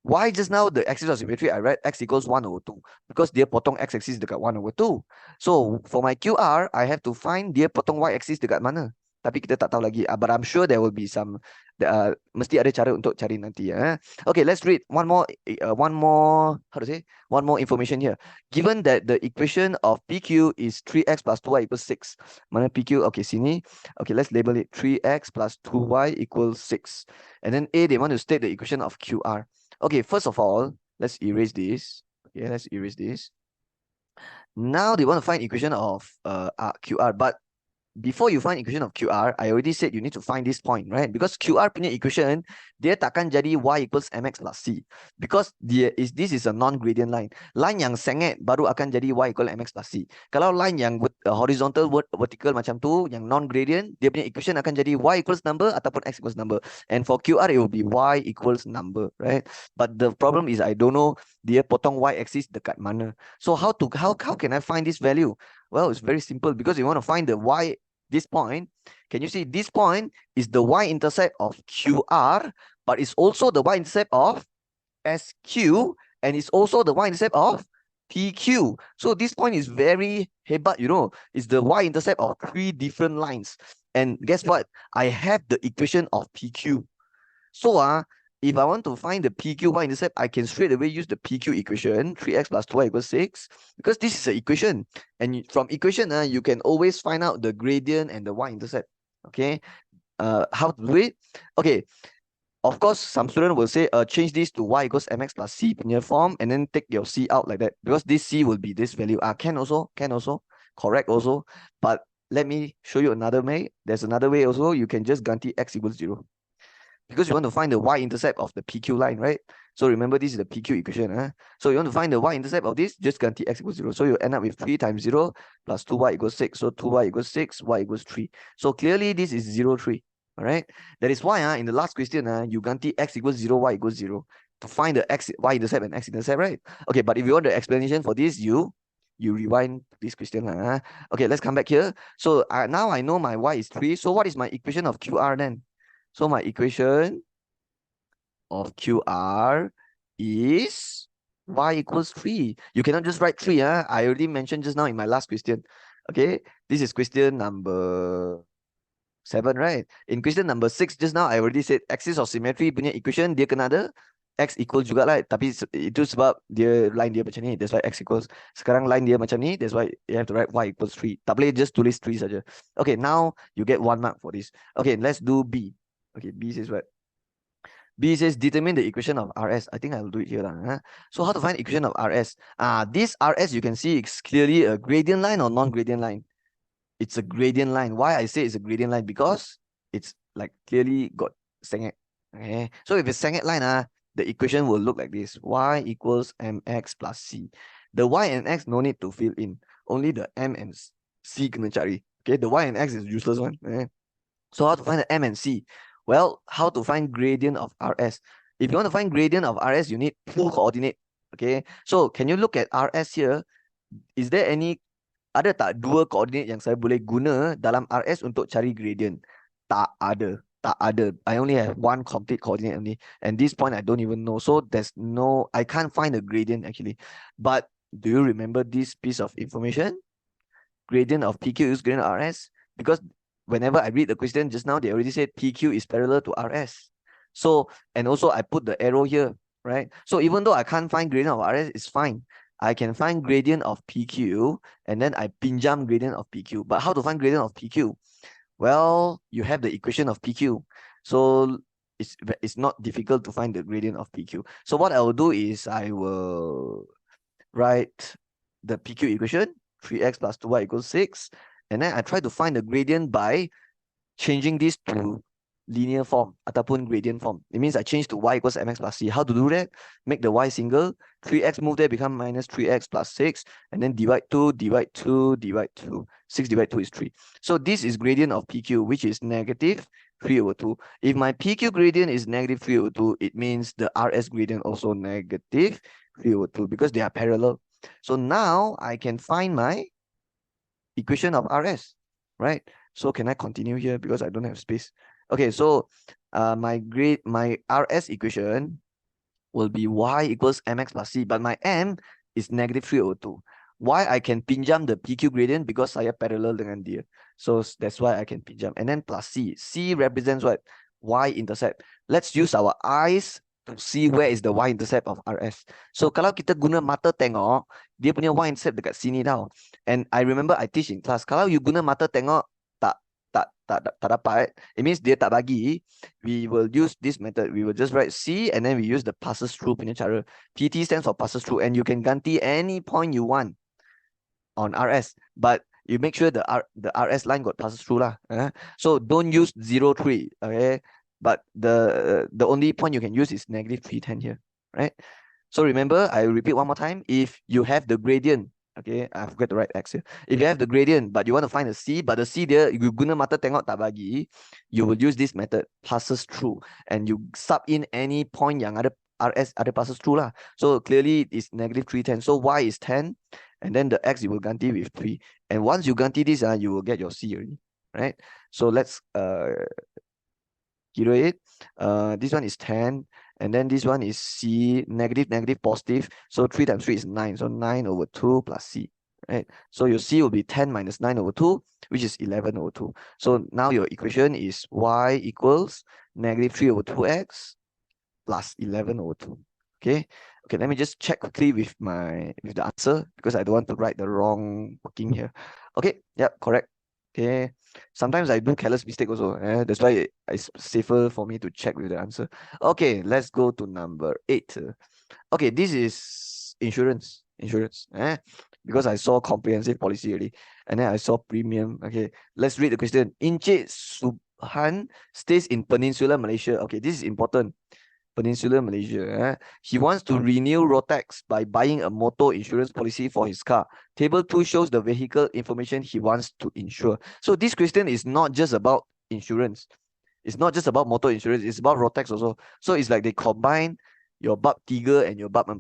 Why just now the axis of symmetry I write x equals 1/2? Because dia potong x-axis dekat 1/2. So for my QR, I have to find dia potong y-axis dekat mana. Tapi kita tak tahu lagi. But I'm sure there will be some, mesti ada cara untuk cari nanti. Okay, let's read one more, how to say? One more information here. Given that the equation of PQ is 3x plus 2y equals 6. Mana PQ? Okay, sini. Okay, let's label it 3x plus 2y equals 6. And then A, they want to state the equation of QR. Okay, first of all, let's erase this. Okay, let's erase this. Now they want to find equation of QR, but before you find equation of QR, I already said you need to find this point, right? Because QR punya equation, dia takkan jadi y equals mx plus c. Because this is a non-gradient line. Line yang sengit baru akan jadi y equal mx plus c. Kalau line yang horizontal, vertical macam tu, yang non-gradient, dia punya equation akan jadi y equals number ataupun x equals number. And for QR, it will be y equals number, right? But the problem is I don't know dia potong y-axis dekat mana. So how can I find this value? Well, it's very simple, because you want to find the y, this point. Can you see this point is the y-intercept of QR, but it's also the y-intercept of SQ, and it's also the y-intercept of PQ. So this point is very hebat, it's the y-intercept of 3 different lines. And guess what? I have the equation of PQ. So if I want to find the PQ y-intercept, I can straight away use the PQ equation, 3x plus 2y equals 6, because this is an equation. And from equation, you can always find out the gradient and the y-intercept. Okay, how to do it? Okay, of course, some student will say, change this to y equals mx plus c punya form, and then take your c out like that, because this c will be this value. Can also, correct also. But let me show you another way. There's another way also. You can just ganti x equals 0. Because you want to find the y-intercept of the PQ line, right? So remember, this is the PQ equation. So you want to find the y-intercept of this, just ganti x equals 0. So you end up with 3 times 0 plus 2y equals 6. So 2y equals 6, y equals 3. So clearly this is 0, 3. All right. That is why in the last question, you ganti x equals 0, y equals 0 to find the y-intercept and x-intercept, right? Okay, but if you want the explanation for this, you you rewind this question. Okay, let's come back here. So now I know my y is 3. So what is my equation of QR then? So my equation of QR is y equals 3. You cannot just write 3. I already mentioned just now in my last question. Okay, this is question number 7, right? In question number 6, just now I already said axis of symmetry punya equation dia kena ada x equal juga lah. Tapi itu sebab dia line dia macam ni. That's why x equals. Sekarang line dia macam ni. That's why you have to write y equals 3. Tak boleh just tulis 3 saja. Okay, now you get 1 mark for this. Okay, let's do B. Okay, B says what? B says determine the equation of RS. I think I'll do it here. So how to find equation of RS? This RS you can see is clearly a gradient line or non-gradient line. It's a gradient line. Why I say it's a gradient line? Because it's like clearly got sengit. Okay. So if it's sengit line, the equation will look like this. Y equals mx plus c. The y and x no need to fill in. Only the m and c kena cari. Okay. The y and x is useless one. Okay. So how to find the m and c? Well, how to find gradient of RS? If you want to find gradient of RS, you need full coordinate. Okay. So can you look at RS here? Is there any ada tak dua koordinat yang saya boleh guna dalam RS untuk cari gradient? Tak ada. Tak ada. I only have one complete coordinate only. And this point I don't even know. So there's no, I can't find a gradient actually. But do you remember this piece of information? Gradient of PQ is gradient of RS? Because whenever I read the question just now, they already said PQ is parallel to RS. So, and also I put the arrow here, right? So even though I can't find gradient of RS, it's fine. I can find gradient of PQ and then I pinjam gradient of PQ. But how to find gradient of PQ? Well, you have the equation of PQ. So it's not difficult to find the gradient of PQ. So what I will do is I will write the PQ equation, 3x plus 2y equals 6. And then I try to find the gradient by changing this to linear form ataupun gradient form. It means I change to y equals mx plus c. How to do that? Make the y single. 3x move there become minus 3x plus 6. And then divide 2, divide 2, divide 2. 6 divided 2 is 3. So this is gradient of PQ, which is negative 3 over 2. If my PQ gradient is negative 3 over 2, it means the RS gradient also negative 3 over 2 because they are parallel. So now I can find my equation of RS, right? So can I continue here because I don't have space? Okay, so my RS equation will be y equals mx plus c, but my m is negative 3 over 2. Why I can pinjam the PQ gradient? Because saya parallel dengan dia. So that's why I can pinjam. And then plus c. C represents what? Y-intercept. Let's use our eyes to see where is the y-intercept of RS. So kalau kita guna mata tengok, dia punya y-intercept dekat sini tau. And I remember I teach in class, kalau you guna mata tengok, tak dapat, it means dia tak bagi. We will use this method. We will just write C and then we use the passes through punya cara. PT stands for passes through and you can ganti any point you want on RS, but you make sure the RS line got passes through lah. So don't use 0, 3, okay? But the only point you can use is negative 310 here, right? So remember, I repeat one more time. If you have the gradient, okay, I forgot to write x here. If you have the gradient, but you want to find the C, but the C there, you guna mata tengok tak bagi, you will use this method, passes through, and you sub in any point yang ada RS ada passes through lah. So clearly it's negative 310. So y is 10, and then the x you will ganti with 3. And once you ganti this, you will get your C already, right? So let's hero it. This one is 10. And then this one is C, negative, negative, positive. So 3 times 3 is 9. So 9 over 2 plus C, right? So your C will be 10 minus 9 over 2, which is 11 over 2. So now your equation is y equals negative 3 over 2x plus 11 over 2. Okay. Okay, let me just check quickly with the answer because I don't want to write the wrong working here. Okay, yeah, correct. Okay, sometimes I do careless mistake also. That's why it's safer for me to check with the answer. Okay, let's go to number 8. Okay, this is insurance. Because I saw comprehensive policy already, and then I saw premium. Okay, let's read the question. Encik Subhan stays in Peninsular Malaysia. Okay, this is important. Peninsular Malaysia. He wants to renew Rotax by buying a motor insurance policy for his car. Table 2 shows the vehicle information he wants to insure. So this question is not just about insurance. It's not just about motor insurance. It's about Rotax also. So it's like they combine your bab 3 and your bab 4.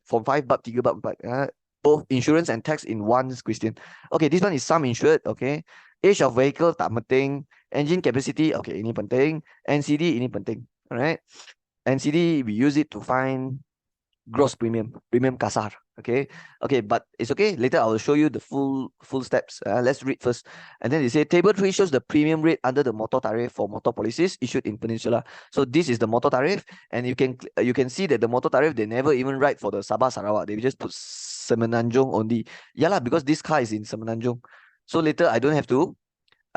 Form 5, bab 3, bab 4. both insurance and tax in one question. Okay, this one is sum insured. Okay, age of vehicle tak penting, engine capacity. Okay, ini penting, NCD ini penting. Alright, NCD we use it to find gross premium, premium kasar. Okay, but it's okay. Later I will show you the full steps. Let's read first. And then they say table 3 shows the premium rate under the motor tariff for motor policies issued in Peninsula. So this is the motor tariff, and you can see that the motor tariff, they never even write for the Sabah Sarawak. They just put Semenanjung only. Yeah lah, because this car is in Semenanjung. So later I don't have to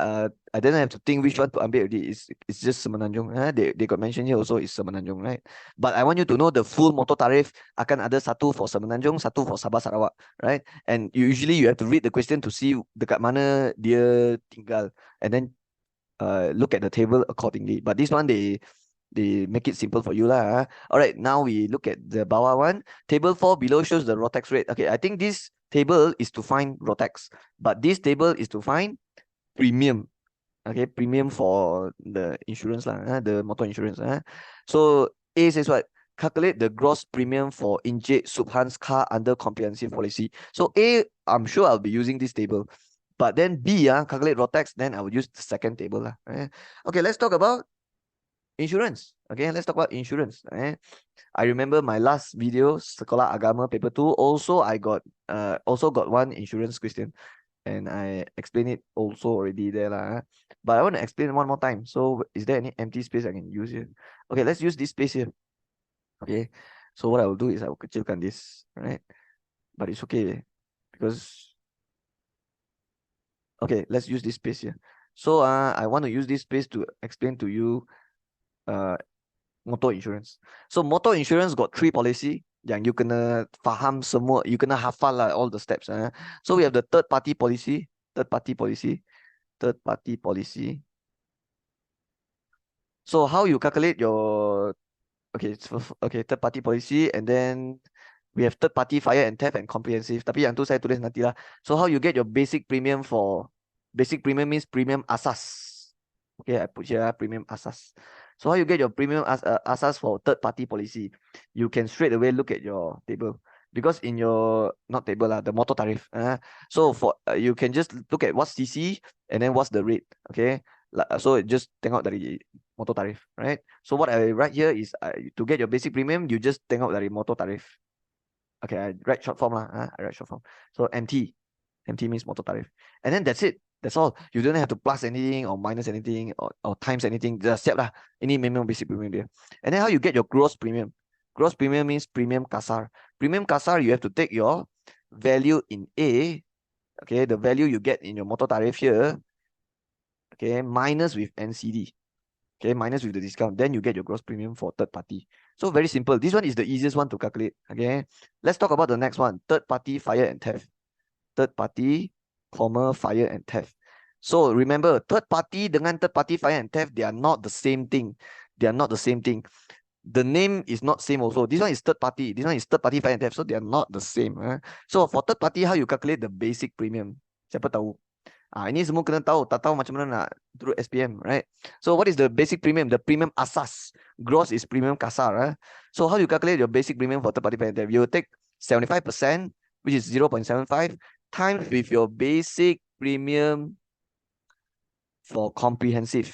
I didn't have to think which one to ambil already. It's just Semenanjung. They got mentioned here also is Semenanjung, right? But I want you to know the full motor tarif akan ada satu for Semenanjung, satu for Sabah Sarawak, right? And usually you have to read the question to see dekat mana dia tinggal, and then look at the table accordingly. But this one they make it simple for you lah. All right, now we look at the bawah one. Table 4 below shows the Rotax rate. Okay, I think this table is to find Rotax, but this table is to find premium. Okay, premium for the insurance lah, the motor insurance. So A says what? Calculate the gross premium for Encik Subhan's car under comprehensive policy. So A, I'm sure I'll be using this table. But then B, calculate Rotax, then I will use the second table lah. Okay, let's talk about insurance. Okay, let's talk about insurance. I remember my last video, Sekolah Agama paper 2, also I got one insurance question. And I explained it also already there lah. But I want to explain one more time. So is there any empty space I can use here? Okay, let's use this space here. Okay, so what I will do is I will kecilkan this, right? But it's okay because okay, let's use this space here. So I want to use this space to explain to you motor insurance. So motor insurance got 3 policy yang you kena faham semua, you kena hafal lah all the steps. So we have the third party policy. So how you calculate your third party policy, and then we have third party fire and theft and comprehensive. Tapi yang tu saya tulis nanti lah. So how you get your basic premium means premium asas. Okay, I put here premium asas. So how you get your premium asas for third party policy? You can straight away look at your table, because in your not table lah, the motor tariff. So for you can just look at what's CC and then what's the rate. Okay, so just tengok dari motor tariff, right? So what I write here is to get your basic premium, you just tengok dari motor tariff. Okay, I write short form lah. I write short form. So MT means motor tariff, and then that's it. That's all. You don't have to plus anything or minus anything or times anything. Just siap lah. Ini minimum basic premium dia. And then how you get your gross premium? Gross premium means premium kasar. Premium kasar, you have to take your value in A. Okay, the value you get in your motor tariff here. Okay, minus with NCD. Okay, minus with the discount. Then you get your gross premium for third party. So very simple. This one is the easiest one to calculate. Okay, let's talk about the next one. Third party fire and theft. Third party, fire and theft. So remember, third party dengan third party fire and theft, they are not the same thing. The name is not same also. This one is third party. This one is third party fire and theft. So they are not the same. So for third party, how you calculate the basic premium? Siapa tahu? Ini semua kena tahu. Tak tahu macam mana nak through SPM, right? So what is the basic premium? The premium asas. Gross is premium kasar. So how you calculate your basic premium for third party fire and theft? You will take 75%, which is 0.75, times with your basic premium for comprehensive.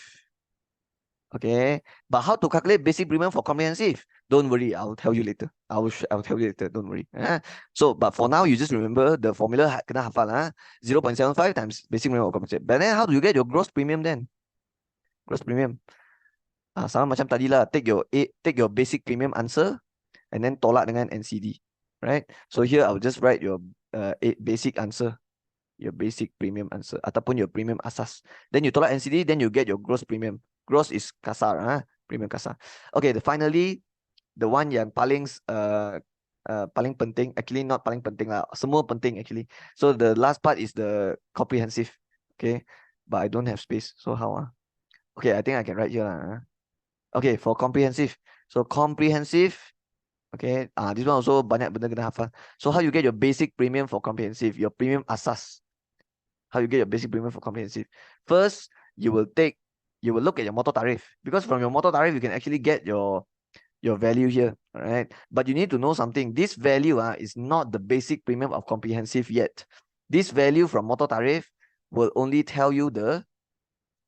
Okay, but how to calculate basic premium for comprehensive? Don't worry, I'll tell you later. I'll tell you later. Don't worry. So, but for now, you just remember the formula. Kena hafal 0.75 times basic premium for comprehensive. But then, how do you get your gross premium then? Gross premium. Sama macam tadi lah. Take your basic premium answer, and then tolak dengan NCD. Right? So here I'll just write your basic answer, your basic premium answer, ataupun your premium asas. Then you tolak NCD, then you get your gross premium. Gross is kasar, premium kasar. Okay, finally, the one yang paling penting, actually not paling penting lah, semua penting actually. So the last part is the comprehensive. Okay, but I don't have space. So how? Okay, I think I can write here lah. Okay, for comprehensive. So comprehensive. Okay, this one also banyak benda kena hafal. So how you get your basic premium for comprehensive? Your premium asas. How you get your basic premium for comprehensive? First, you will look at your motor tariff, because from your motor tariff you can actually get your your value here, all right? But you need to know something. This value is not the basic premium of comprehensive yet. This value from motor tariff will only tell you the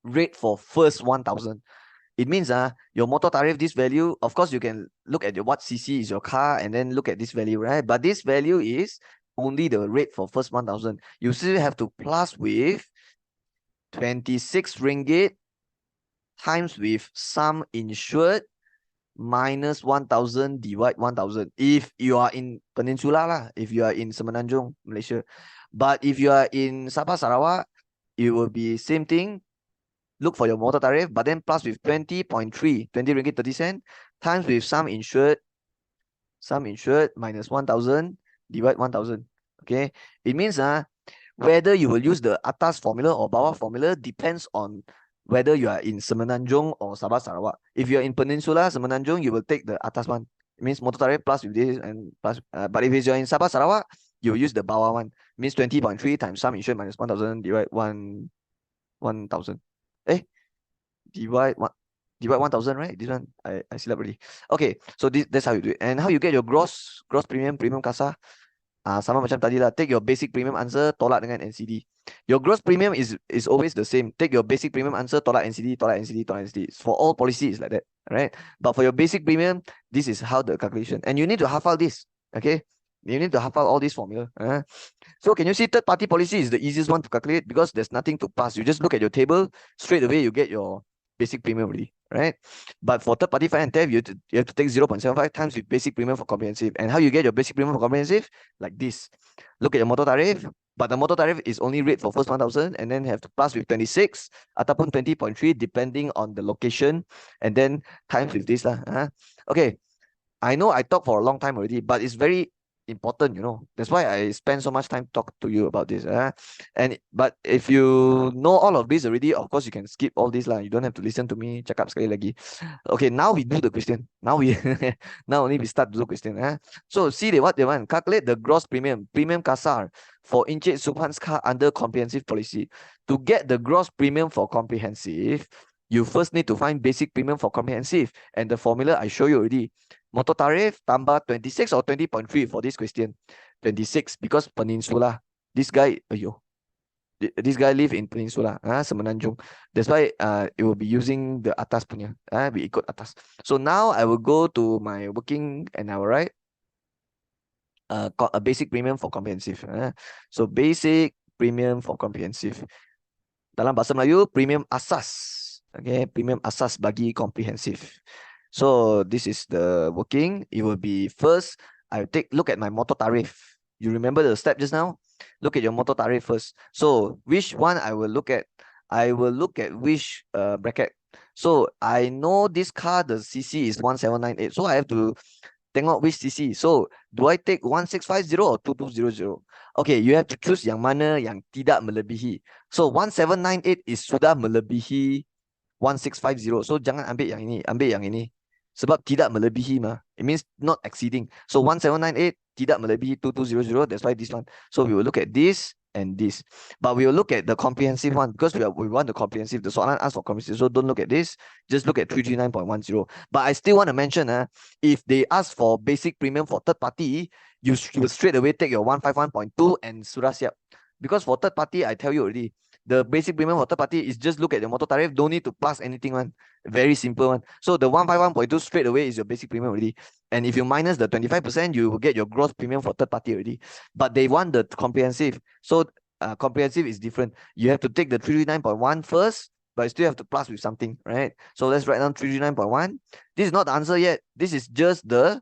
rate for first 1,000. It means your motor tariff, this value, of course, you can look at what cc is your car and then look at this value, right? But this value is only the rate for first 1,000. You still have to plus with 26 ringgit times with sum insured minus 1,000 divide 1,000. If you are in Peninsula lah, if you are in Semenanjung, Malaysia. But if you are in Sabah, Sarawak, it will be same thing. Look for your motor tariff, but then plus with 20.3, 20 ringgit 30 cent, times with sum insured minus 1,000 divide 1,000. Okay, it means whether you will use the atas formula or bawah formula depends on whether you are in Semenanjung or Sabah Sarawak. If you are in Peninsula Semenanjung, you will take the atas one. It means motor tariff plus with this and plus. But if you're in Sabah Sarawak, you will use the bawah one. It means 20.3 times sum insured minus 1,000 divide 1,000. Divide 1,000, right? This one I still up already. Okay, so that's how you do it. And how you get your gross premium kasa? Sama macam tadi lah. Take your basic premium answer, tolak dengan NCD. Your gross premium is always the same. Take your basic premium answer, tolak NCD, tolak NCD, tolak NCD. For all policies like that, right? But for your basic premium, this is how the calculation. And you need to hafal this, okay? You need to hafal all these formula. So can you see third party policy is the easiest one to calculate because there's nothing to pass. You just look at your table, straight away you get your basic premium already, right? But for third party fire and theft, you have to take 0.75 times with basic premium for comprehensive. And how you get your basic premium for comprehensive? Like this. Look at your motor tariff, but the motor tariff is only rate for first 1,000 and then have to plus with 26 ataupun 20.3 depending on the location and then times with this lah. Okay, I know I talked for a long time already, but it's very important, you know. That's why I spend so much time talk to you about this. But if you know all of this already, of course you can skip all this lah. You don't have to listen to me cakap sekali lagi. Okay, now we do the question. Now only we start to do question. So see what they want. Calculate the gross premium kasar for Encik Subhan's car under comprehensive policy. To get the gross premium for comprehensive, you first need to find basic premium for comprehensive, and the formula I show you already. Motor tarif tambah 26 or 20.3 for this question. 26 because Peninsula. This guy live in Peninsula, Semenanjung. That's why it will be using the atas punya. We ikut atas. So now I will go to my working and I will write a basic premium for comprehensive. So basic premium for comprehensive. Dalam bahasa Melayu, premium asas. Okay, premium asas bagi comprehensive. So this is the working. It will be first, I look at my motor tariff. You remember the step just now? Look at your motor tariff first. So which one I will look at? I will look at which bracket. So I know this car, the CC is 1798. So I have to tengok which CC. So do I take 1650 or 2200? Okay, you have to choose yang mana yang tidak melebihi. So 1798 is sudah melebihi 1650. So jangan ambil yang ini, ambil yang ini. Sebab tidak melebihi mah. It means not exceeding. So 1798 tidak melebihi 2200. That's why this one. So we will look at this and this. But we will look at the comprehensive one because we want the comprehensive. The soalan ask for comprehensive. So don't look at this. Just look at 339.10. But I still want to mention, if they ask for basic premium for third party, you will straight away take your 151.2 and sudah siap. Because for third party, I tell you already, the basic premium for third party is just look at your motor tariff. Don't need to plus anything one. Very simple one. So the 151.2 straight away is your basic premium already. And if you minus the 25%, you will get your gross premium for third party already. But they want the comprehensive. So comprehensive is different. You have to take the 339.1 first, but you still have to plus with something, right? So let's write down 339.1. This is not the answer yet. This is just the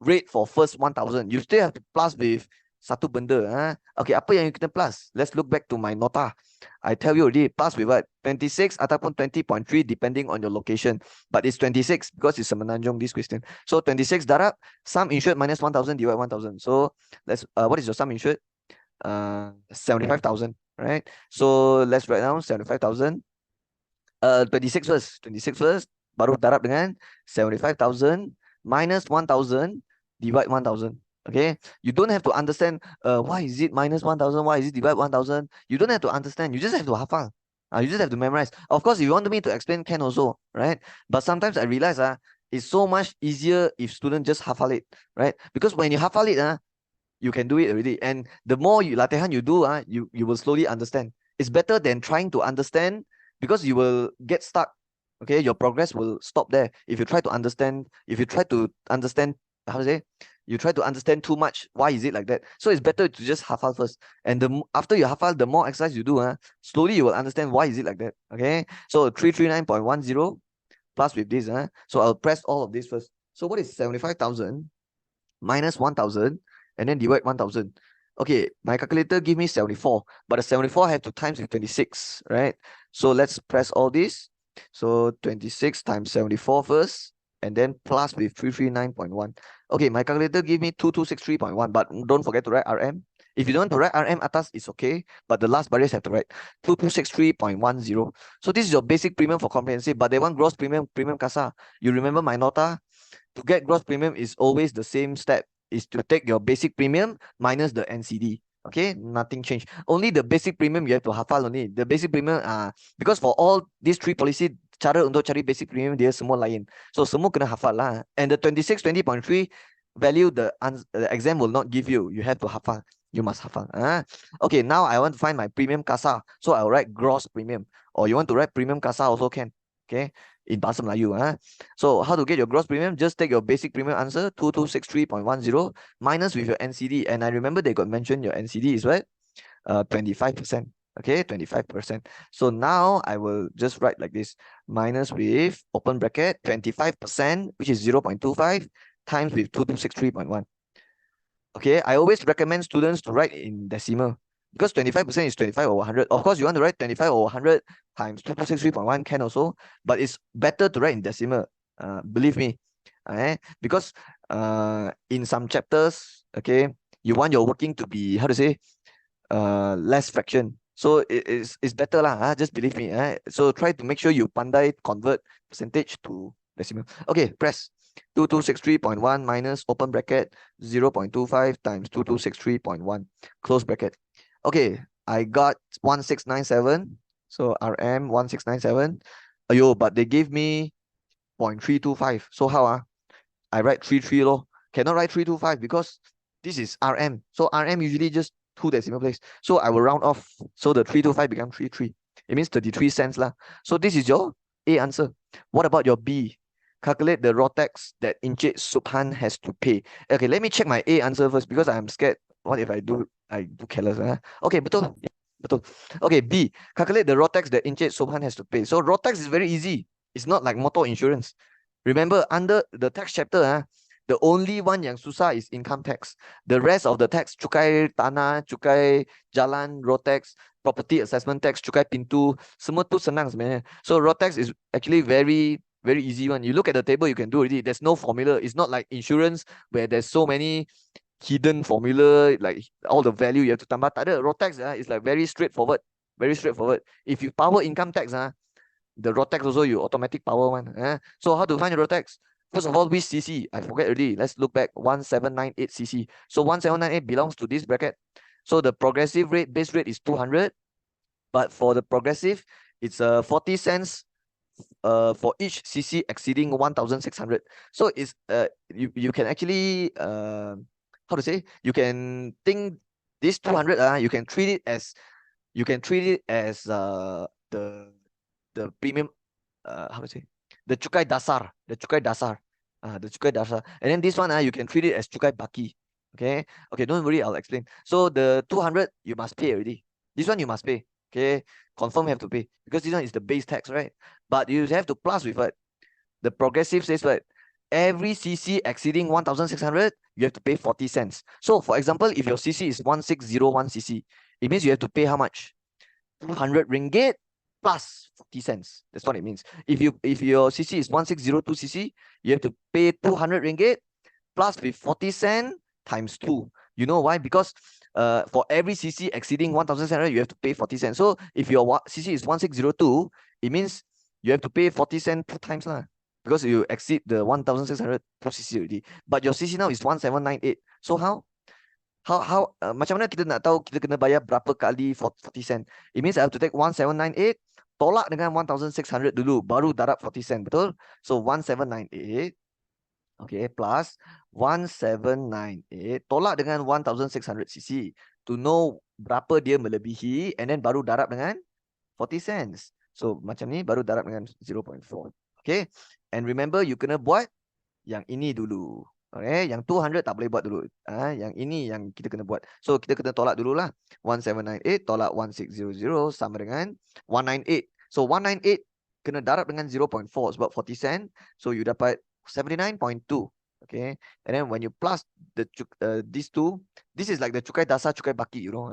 rate for first 1,000. You still have to plus with satu benda. Okay, apa yang kita plus? Let's look back to my nota. I tell you already, plus with what? 26 ataupun 20.3 depending on your location. But it's 26 because it's Semenanjung, this question. So 26 darab, sum insured minus 1,000 divide 1,000. So let's, what is your sum insured? 75,000, right? So let's write down 75,000. 26 first. 26 first, baru darab dengan 75,000 minus 1,000 divide 1,000. Okay, you don't have to understand why is it minus 1,000, why is it divide 1,000. You don't have to understand. You just have to hafal. You just have to memorize. Of course, if you want me to explain, can also, right? But sometimes I realize It's so much easier if students just hafal it, right? Because when you hafal it, you can do it already. And the more you latihan you do, you will slowly understand. It's better than trying to understand, because you will get stuck. Okay, your progress will stop there. If you try to understand, how to say, you try to understand too much, why is it like that? So it's better to just hafal first. And after you hafal, the more exercise you do, slowly you will understand why is it like that. Okay, so 339.10 plus with this. So I'll press all of this first. So what is 75,000 minus 1,000 and then divide 1,000? Okay, my calculator give me 74, but the 74 I have to times with 26, right? So let's press all this. So 26 times 74 first, and then plus with 339.1. Okay, my calculator give me 2263.1, but don't forget to write RM. If you don't want to write RM atas, it's okay, but the last barriers have to write 2263.10. So this is your basic premium for comprehensive, but they want gross premium, premium kasa. You remember my nota? To get gross premium is always the same step, is to take your basic premium minus the NCD. Okay, nothing changed. Only the basic premium you have to hafal only. The basic premium, because for all these three policy, cara untuk cari basic premium dia semua lain. So semua kena hafal lah. And the 2620.3 value, the exam will not give you. You have to hafal. You must hafal. Okay, now I want to find my premium kasa. So I'll write gross premium. Or you want to write premium kasa also can. Okay, in Bahasa Melayu. So how to get your gross premium? Just take your basic premium answer, 2263.10, minus with your NCD. And I remember they got mentioned your NCD is what? 25%. Okay, 25%. So now I will just write like this, minus with open bracket 25%, which is 0.25, times with 2263.1. Okay, I always recommend students to write in decimal, because 25% is 25 over 100. Of course, you want to write 25 over 100 times 2263.1 can also, but it's better to write in decimal. Believe me. Because in some chapters, okay, you want your working to be, how to say, less fraction. So it's better lah. Just believe me. So try to make sure you pandai convert percentage to decimal. Okay, press 2263.1 minus open bracket 0.25 times 2263.1 close bracket. Okay, I got 1697. So RM 1697. Ayo, but they gave me 0.325. So how I write 33 lor. Cannot write 325 because this is RM. So RM usually just 2 decimal place. So I will round off. So the 325 become 33. It means 33 cents lah. So this is your A answer. What about your B? Calculate the raw tax that Encik Subhan has to pay. Okay, let me check my A answer first, because I'm scared. What if I do careless? Okay, betul. Yeah, betul. Okay, B. Calculate the raw tax that Encik Subhan has to pay. So raw tax is very easy. It's not like motor insurance. Remember, under the tax chapter, the only one yang susah is income tax. The rest of the tax, cukai tanah, cukai jalan, road tax, property assessment tax, cukai pintu, semua tu senang sebenarnya. So road tax is actually very, very easy one. You look at the table, you can do already. There's no formula. It's not like insurance where there's so many hidden formula, like all the value you have to tambah. Tak ada. Road tax is like very straightforward. Very straightforward. If you power income tax, the road tax also you automatic power one. So how to find the road tax? First of all, which CC? I forget already. Let's look back. 1798 CC. So 1798 belongs to this bracket. So the progressive rate, base rate is 200. But for the progressive, it's 40 cents for each CC exceeding 1,600. So it's you can actually how to say? You can think this 200 you can treat it as the premium, how to say, the cukai dasar, the cukai dasar, and then this one you can treat it as cukai baki. Okay, don't worry, I'll explain. So the 200 you must pay already. This one you must pay. Okay, confirm have to pay, because this one is the base tax, right? But you have to plus with what the progressive says, what every CC exceeding 1,600 you have to pay 40 cents. So for example, if your CC is 1601 CC, it means you have to pay how much? 200 ringgit plus 40 cents. That's what it means. If your CC is 1602 CC, you have to pay 200 ringgit plus with 40 cents times 2. You know why? Because for every CC exceeding 1,600, you have to pay 40 cents. So if your CC is 1602, it means you have to pay 40 cents 2 times lah, because you exceed the 1,600 CC already. But your CC now is 1798. So how macam mana kita nak tahu kita kena bayar berapa kali 40 cent? It means I have to take 1798 tolak dengan 1600 dulu, baru darab 40 sen, betul? So 1798, okay, plus 1798 tolak dengan 1600 cc to know berapa dia melebihi, and then baru darab dengan 40 cents. So macam ni baru darab dengan 0.4. Okay, and remember you kena buat yang ini dulu. Okay, yang 200 tak boleh buat dulu. Yang ini yang kita kena buat. So kita kena tolak dululah. 1798 tolak 1600 sama dengan 198. So 198 kena darab dengan 0.4 sebab 40 cent. So you dapat 79.2. Okay, and then when you plus these two, this is like the cukai dasar, cukai baki, you know.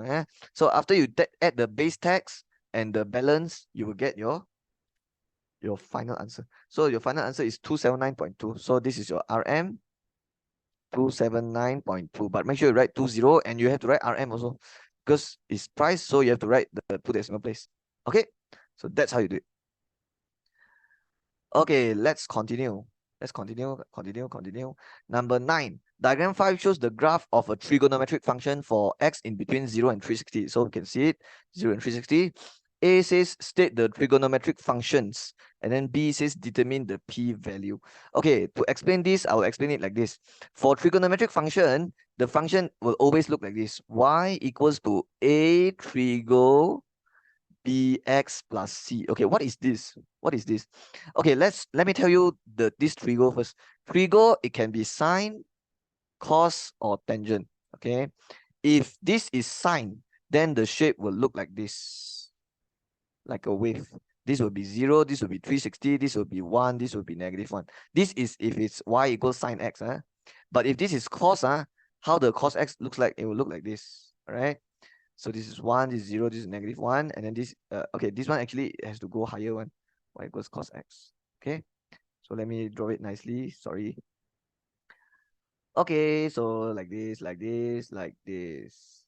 So after you add the base tax and the balance, you will get your final answer. So your final answer is 279.2. So this is your RM 279.2. But make sure you write 20 and you have to write RM also because it's price. So you have to write the 2 decimal place. Okay. So that's how you do it. Okay, let's continue. Let's continue. Number 9. Diagram 5 shows the graph of a trigonometric function for x in between 0 and 360. So we can see it, 0 and 360. A says state the trigonometric functions, and then B says determine the p-value. Okay, to explain this, I will explain it like this. For trigonometric function, the function will always look like this. Y equals to A trigo bx plus c. Okay, what is this? What is this? Okay, let me tell you this trigo first. Trigo, it can be sine, cos, or tangent. Okay, if this is sine, then the shape will look like this, like a wave. This will be 0, this will be 360, this will be 1, this will be -1. This is if it's y equals sine x. But if this is cos, how the cos x looks like, it will look like this. All right. So this is 1, this is 0, this is -1, and then this, okay, this one actually has to go higher one. Y equals cos x. Okay. So let me draw it nicely. Sorry. Okay, so like this, like this, like this.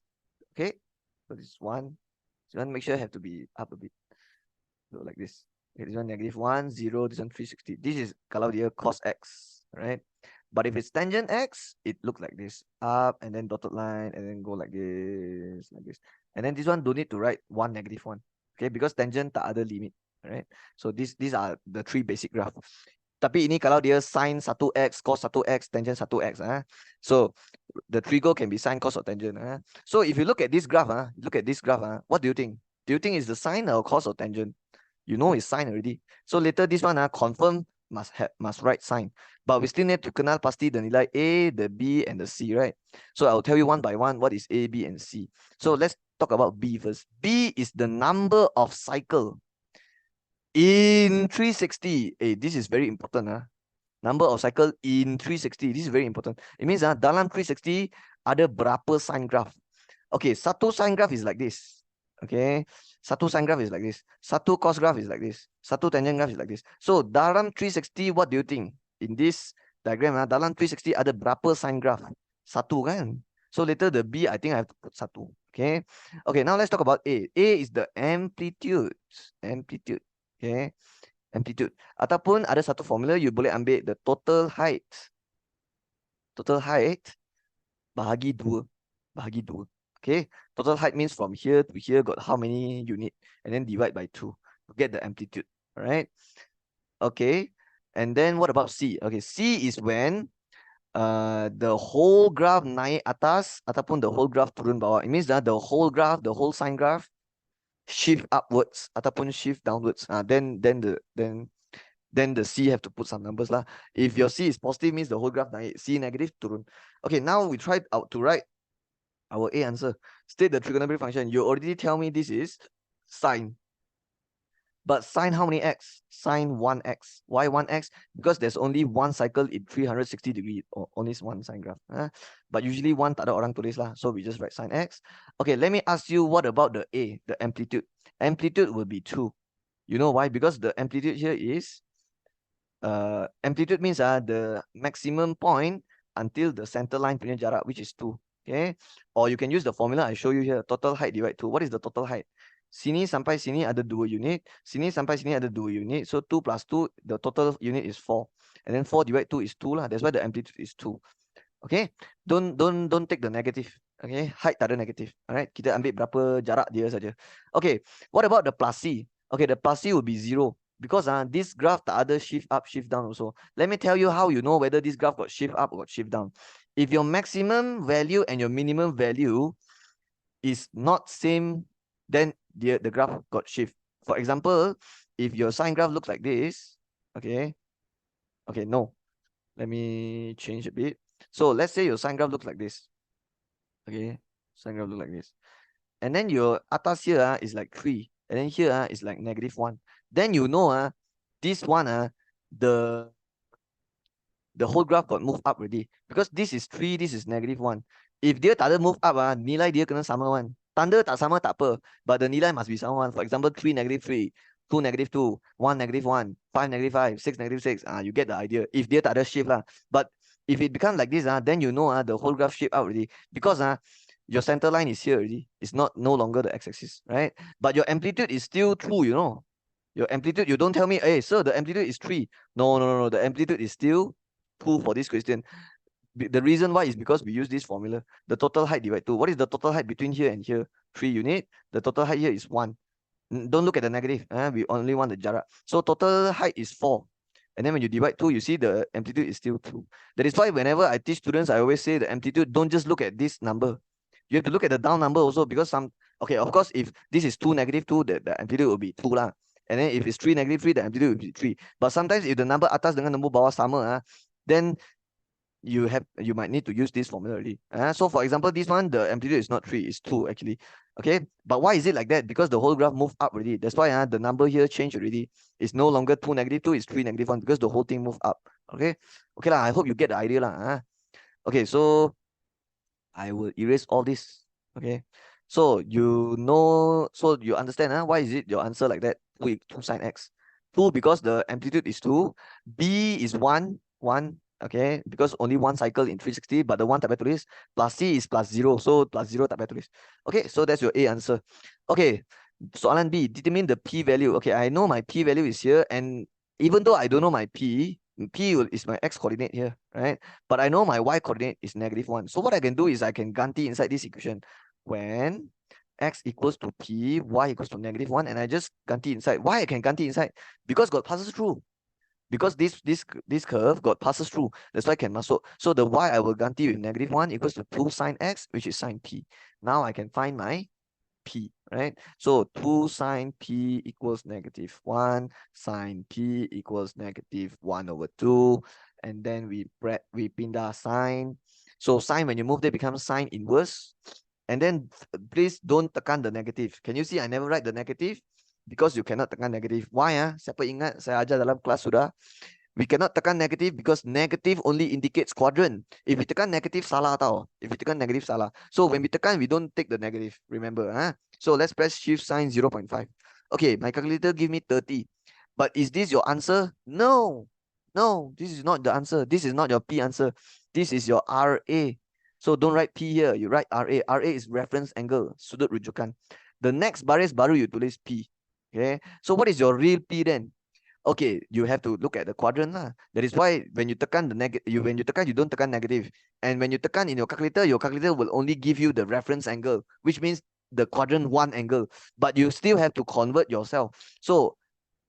Okay. So this is 1. So make sure I have to be up a bit. So like this. Okay, this one -1, 0, this one 360. This is kalau dia cos x, right? But if it's tangent x, it looks like this. Up and then dotted line and then go like this, like this. And then this one don't need to write 1, -1. Okay, because tangent tak ada limit, right? So these are the 3 basic graph. Tapi ini kalau dia sin 1x, cos 1x, tangent 1x. So the trigo can be sin, cos, or tangent. So if you look at this graph, what do you think? Do you think it's the sine or cos or tangent? You know it's sine already. So later this one confirm must write sine. But we still need to kenal pasti the nilai A, the B, and the C, right? So I'll tell you one by one what is A, B, and C. So let's talk about B first. B is the number of cycle in 360. This is very important. Number of cycle in 360. This is very important. It means dalam 360 ada berapa sine graph. Okay, satu sine graph is like this. Okay, satu sine graph is like this. Satu cos graph is like this. Satu tangent graph is like this. So dalam 360, what do you think? In this diagram, dalam 360 ada berapa sine graph? Satu kan? So later the B, I think I have to put satu. Okay. Okay, now let's talk about A. A is the amplitude. Amplitude. Okay. Amplitude. Ataupun ada satu formula, you boleh ambil the total height. Total height bahagi 2. Bahagi 2. Okay, total height means from here to here got how many unit, and then divide by 2 to get the amplitude. All right. Okay, and then what about C? Okay, C is when the whole graph naik atas ataupun the whole graph turun bawah. It means that the whole graph, the whole sine graph shift upwards ataupun shift downwards. Then the C have to put some numbers lah. If your C is positive, means the whole graph naik. C negative, turun. Okay, now we try out to write our A answer. State the trigonometric function. You already tell me this is sine. But sine how many x? Sine 1x. Why 1x? Because there's only one cycle in 360 degrees, or only one sine graph. But usually one tak ada orang tulis lah. So we just write sine x. Okay, let me ask you, what about the A, the amplitude? Amplitude will be 2. You know why? Because the amplitude here is, amplitude means the maximum point until the center line punya jarak, which is 2. Okay, or you can use the formula I show you here. Total height divide 2. What is the total height? Sini sampai sini ada 2 unit. Sini sampai sini ada 2 unit. So 2 plus 2, the total unit is 4. And then 4 divide 2 is 2 lah. That's why the amplitude is 2. Okay, don't take the negative. Okay, height tak ada negative. Alright, kita ambil berapa jarak dia saja. Okay, what about the plus C? Okay, the plus C will be 0 because this graph the other shift up, shift down also. Let me tell you how you know whether this graph got shift up or got shift down. If your maximum value and your minimum value is not same, then the graph got shift. For example, if your sine graph looks like this, okay, no, let me change a bit. So let's say your sine graph looks like this, okay, sine graph look like this, and then your atas here is like 3, and then here is like -1. Then you know this one the whole graph got move up already because this is 3, this is -1. If dia tak ada move up nilai dia kena sama one. Tanda tak sama tak apa, but the nilai must be sama one. For example, 3 -3, 2 -2, 1 -1, 5 -5, 6 -6. You get the idea. If dia tak ada shift lah, but if it becomes like this then you know the whole graph shift out already because your center line is here already. It's no longer the x-axis, right? But your amplitude is still 2, you know. Your amplitude, you don't tell me, hey, sir, the amplitude is 3. No. The amplitude is still 2 for this question. The reason why is because we use this formula. The total height divided 2. What is the total height between here and here? 3 unit. The total height here is 1. Don't look at the negative. We only want the jarak. So total height is 4. And then when you divide 2, you see the amplitude is still 2. That is why whenever I teach students, I always say the amplitude, don't just look at this number. You have to look at the down number also because okay, of course, if this is 2 -2, the amplitude will be 2 lah. And then if it's 3 -3, the amplitude will be 3. But sometimes if the number atas dengan number bawah sama, then you might need to use this formula already. So for example, this one, the amplitude is not 3, it's 2 actually. Okay, but why is it like that? Because the whole graph moved up already. That's why the number here changed already. It's no longer 2 -2, it's 3 -1 because the whole thing moved up. Okay, lah. I hope you get the idea lah. Okay, so I will erase all this. Okay, so you know, so you understand why is it your answer like that? 2 sine x. 2 because the amplitude is 2. B is 1. Okay, because only one cycle in 360, but the one tak payah tulis. Plus C is +0, so +0 tak payah tulis. Okay, so that's your A answer. Okay, soalan B, determine the P value. Okay, I know my P value is here, and even though I don't know my P is my X coordinate here, right? But I know my Y coordinate is -1. So what I can do is I can ganti inside this equation. When X equals to P, Y equals to -1, and I just ganti inside. Why I can ganti inside? Because got passes through. Because this curve got passes through. That's why I can masuk. So the Y I will ganti with -1 equals to 2 sine X, which is sine P. Now I can find my P, right? So 2 sine P equals -1, sine P equals -1/2, and then we pindah sine. So sine, when you move, they become sine inverse. And then please don't tekan the negative. Can you see I never write the negative? Because you cannot tekan negative. Why? Siapa ingat saya ajar dalam kelas sudah? We cannot tekan negative because negative only indicates quadrant. If we tekan negative, salah tau. If we tekan negative, salah. So when we tekan, we don't take the negative. Remember, So let's press shift sign 0.5. Okay, my calculator give me 30. But is this your answer? No. No, this is not the answer. This is not your P answer. This is your RA. So don't write P here. You write RA. RA is reference angle. Sudut rujukan. The next baris baru you tulis P. Okay. So what is your real P then? Okay, you have to look at the quadrant lah. That is why when you tekan the when you tekan, you don't tekan negative. And when you tekan in your calculator will only give you the reference angle, which means the quadrant 1 angle. But you still have to convert yourself. So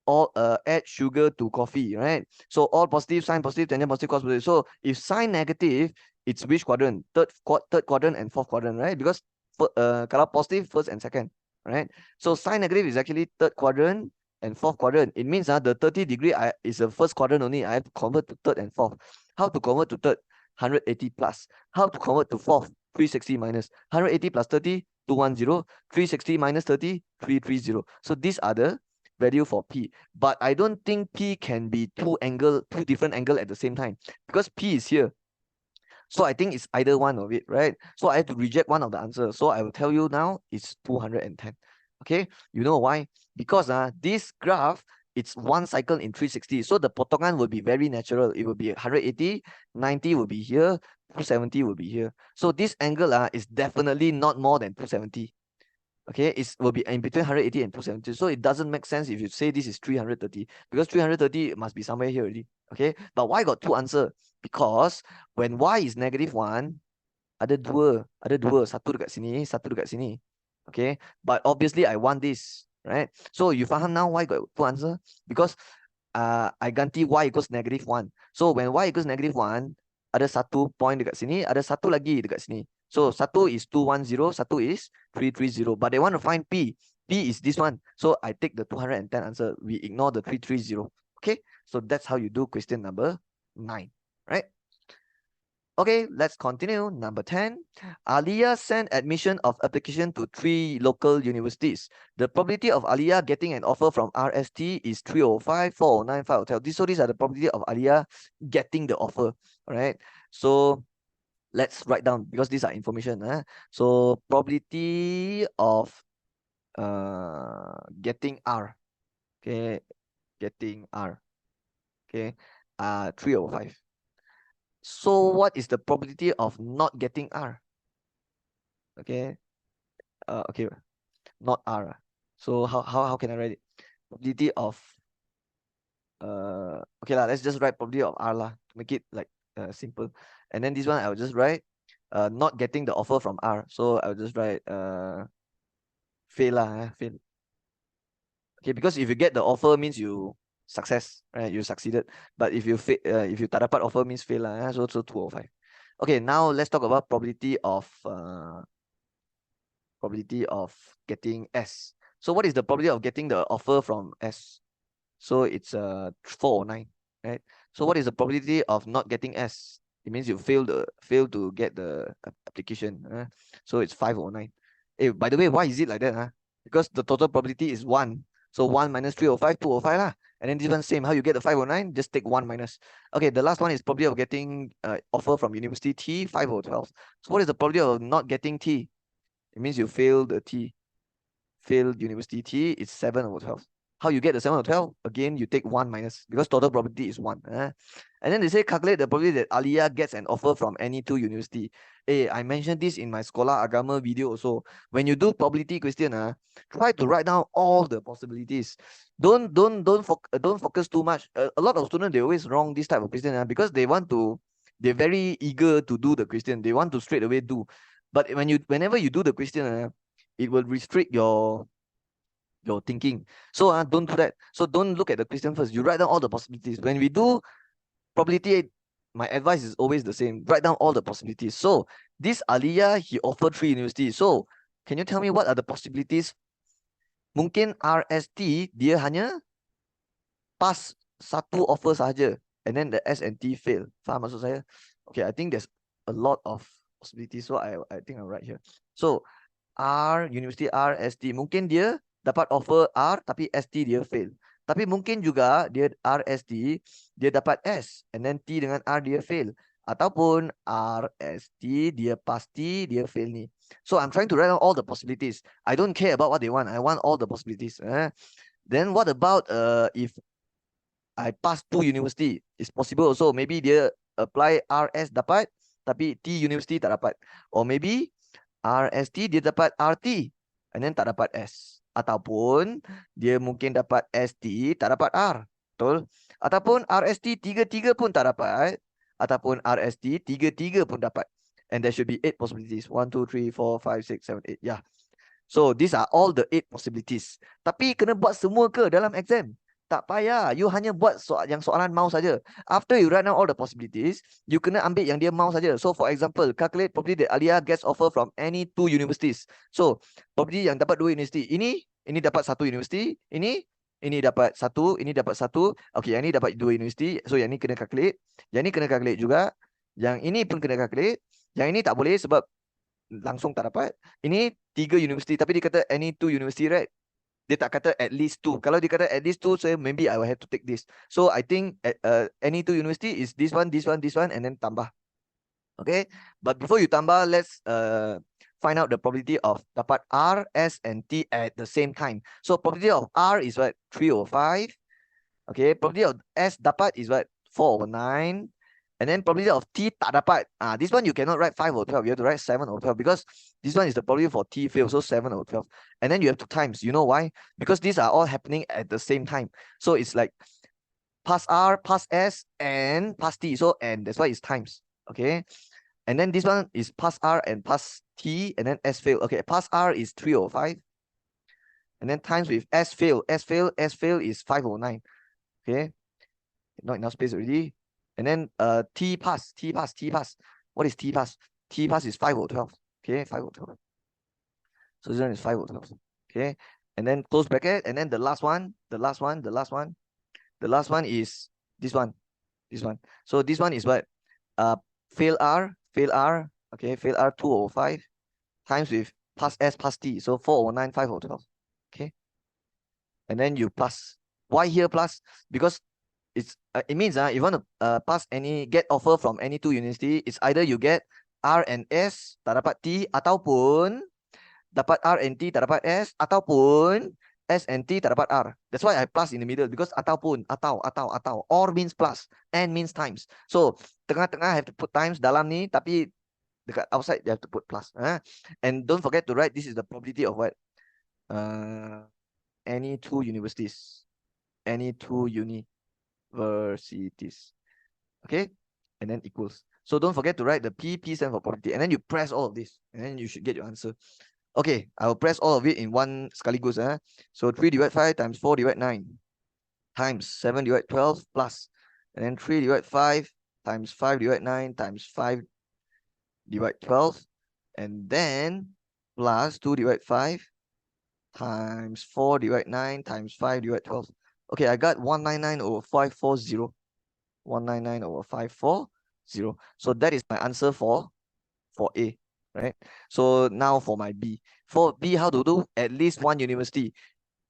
all add sugar to coffee, right? So all positive, sign positive, tangent positive, cos positive. So if sign negative, it's which quadrant? Third quadrant and fourth quadrant, right? Because kalau positive, first and second, right? So sign negative is actually third quadrant and fourth quadrant. It means the 30 degree is the first quadrant only. I have to convert to third and fourth. How to convert to third? 180 plus. How to convert to fourth? 360 minus. 180 plus 30, 210. 360 minus 30, 330. So these are the value for P. But I don't think P can be two different angle at the same time because P is here. So I think it's either one of it, right? So I have to reject one of the answers. So I will tell you now it's 210. Okay, you know why? Because this graph, it's one cycle in 360. So the potongan will be very natural. It will be 180, 90 will be here, 270 will be here. So this angle is definitely not more than 270. Okay, it will be in between 180 and 270. So it doesn't make sense if you say this is 330 because 330 must be somewhere here already. Okay, but why got two answer? Because when y is -1, ada dua, satu dekat sini, satu dekat sini. Okay, but obviously I want this. right? So you faham now why got two answer? Because I ganti y equals -1. So when y equals -1, ada satu point dekat sini, ada satu lagi dekat sini. So satu is 210, satu is 330. But they want to find p. P is this one. So I take the 210 answer. We ignore the 330. Okay, so that's how you do question number 9, right? Okay, let's continue. Number 10. Aliyah sent admission of application to 3 local universities. The probability of Aliyah getting an offer from RST is 305, 409, 512. So these are the probability of Aliyah getting the offer. All right. So let's write down because these are information. So probability of getting R. Okay, getting R. Okay, 305. So what is the probability of not getting R? Okay, okay, not R. So how can I write it? Probability of okay lah. Let's just write probability of R lah to make it like simple. And then this one I'll just write not getting the offer from R. So I'll just write fail lah, fail. Okay, because if you get the offer means you success, right? You succeeded. But if you fail, if you tak dapat offer means fail lah. So 205. Okay, now let's talk about probability of getting S. So what is the probability of getting the offer from S? So it's 409, right? So what is the probability of not getting S? It means you fail to get the application. So it's 509. Hey, by the way, why is it like that? Because the total probability is 1. So 1 minus 305, 205 lah. And then this one same. How you get the 509? Just take 1 minus. Okay, the last one is probability of getting offer from University T, 512. So what is the probability of not getting T? It means you failed the T. Failed University T, it's 7/12. How you get the 7/12? Again, you take 1 minus, because total probability is 1. And then they say calculate the probability that Aliyah gets an offer from any 2 university. Hey, I mentioned this in my Sekolah Agama video also. When you do probability question, try to write down all the possibilities. Don't focus too much. A lot of students, they always wrong this type of question because they're very eager to do the question. They want to straight away do. But whenever you do the question, it will restrict your thinking. So don't do that. So don't look at the question first. You write down all the possibilities. When we do probability, my advice is always the same. Write down all the possibilities. So this Aliyah, he offered 3 universities. So can you tell me what are the possibilities? Mungkin RST dia hanya pass satu offer saja, and then the S and T fail. Faham maksud saya? Okay, I think there's a lot of possibilities. So I think I'll write here. So R, University R, ST. Mungkin dia dapat offer R tapi ST dia fail. Tapi mungkin juga dia RST, dia dapat S. And then T dengan R dia fail. Ataupun RST, dia pasti dia fail ni. So I'm trying to write down all the possibilities. I don't care about what they want. I want all the possibilities. Then what about if I pass 2 university? It's possible also. Maybe dia apply RS dapat, tapi T University tak dapat. Or maybe RST dia dapat RT and then tak dapat S. Ataupun dia mungkin dapat ST tak dapat R. Betul? Ataupun RST 3-3 pun tak dapat. Ataupun RST 3-3 pun dapat. And there should be 8 possibilities. 1, 2, 3, 4, 5, 6, 7, 8. Yeah. So these are all the 8 possibilities. Tapi kena buat semua ke dalam exam? Tak payah. You hanya buat yang soalan mau saja. After you write down all the possibilities, you kena ambil yang dia mau saja. So for example, calculate probability that Aliyah gets offer from any 2 universities. So probability yang dapat 2 university. Ini dapat 1 university. Ini dapat 1. Ini dapat 1. Okay, yang ini dapat 2 university. So yang ini kena calculate. Yang ini kena calculate juga. Yang ini pun kena calculate. Yang ini tak boleh sebab langsung tak dapat. Ini 3 university. Tapi dia kata any 2 university, right? Dia tak kata at least 2. Kalau dia kata at least 2, so maybe I will have to take this. So I think any 2 university is this one, and then tambah. Okay. But before you tambah, let's find out the probability of dapat R, S, and T at the same time. So probability of R is what? 3/5. Okay. Probability of S dapat is what? 4/9. And then probability of T tak dapat. This one you cannot write 5/12. You have to write 7/12 because this one is the probability for T fail. So 7/12. And then you have to times. You know why? Because these are all happening at the same time. So it's like pass R, pass S, and pass T. So and that's why it's times. Okay. And then this one is pass R and pass T, and then S fail. Okay. Pass R is 3/5. and then times with S fail. S fail is 509. Okay, not enough space already. And then T pass. What is T pass? T pass is 5012. Okay, 5012. So this one is 5012. Okay, and then close bracket, and then the last one is this one. So this one is what? Fail R. Okay, fail R 205 times with plus S plus T. So 409, 5012. Okay, and then you plus. Why here plus? Because it means if you want to get offer from any two university, it's either you get R and S tak dapat T, ataupun dapat R and T tak dapat S, ataupun S and T tak dapat R. That's why I plus in the middle, because ataupun, atau, or means plus, and means times. So tengah-tengah have to put times dalam ni, tapi dekat outside you have to put plus. And don't forget to write, this is the probability of what? Any two universities. Okay, and then equals. So don't forget to write the P stands for probability, and then you press all of this, and then you should get your answer. Okay, I will press all of it in one sekaligus. So 3 divided 5 times 4 divided 9 times 7 divided 12 plus, and then 3 divided 5 times 5 divided 9 times 5 divided 12, and then plus 2 divided 5 times 4 divided 9 times 5 divided 12. Okay, I got 199 over 540. 199 over 540. So that is my answer for A, right? So now for my B. For B, how to do? At least one university.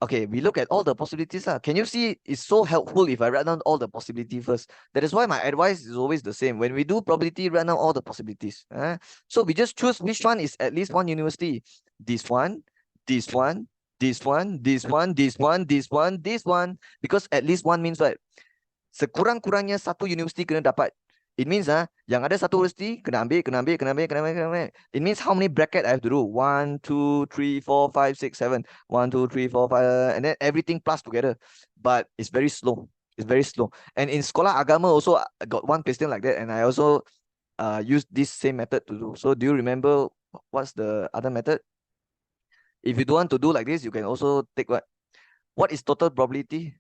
Okay, we look at all the possibilities. Can you see it's so helpful if I write down all the possibilities first? That is why my advice is always the same. When we do probability, write down all the possibilities. So we just choose which one is at least one university. This one, this one, this one, this one, this one, this one, this one. Because at least one means what? Sekurang-kurangnya satu universiti kena dapat. It means yang ada satu universiti kena ambil. It means how many bracket I have to do? 1, 2, 3, 4, 5, 6, 7. 1, 2, 3, 4, 5, and then everything plus together. But it's very slow. And in sekolah agama also I got one question like that, and I also use this same method to do. So do you remember what's the other method? If you don't want to do like this, you can also take what? What is total probability?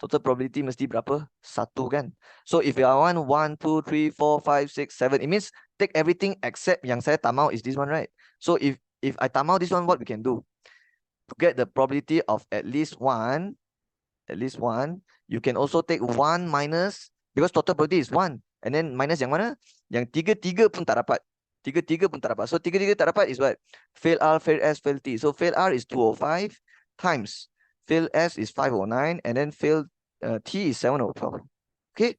Total probability mesti berapa? 1 kan? So if you want 1, 2, 3, 4, 5, 6, 7, it means take everything except yang saya tamau is this one, right? So if I tamau this one, what we can do? To get the probability of at least one, you can also take 1 minus, because total probability is 1. And then minus yang mana? Yang 3 pun tak dapat. 3 pun tak dapat. So 3 tak dapat is what? Fail R, fail S, fail T. So fail R is 205 times fail S is 509, and then fail T is 712. Okay.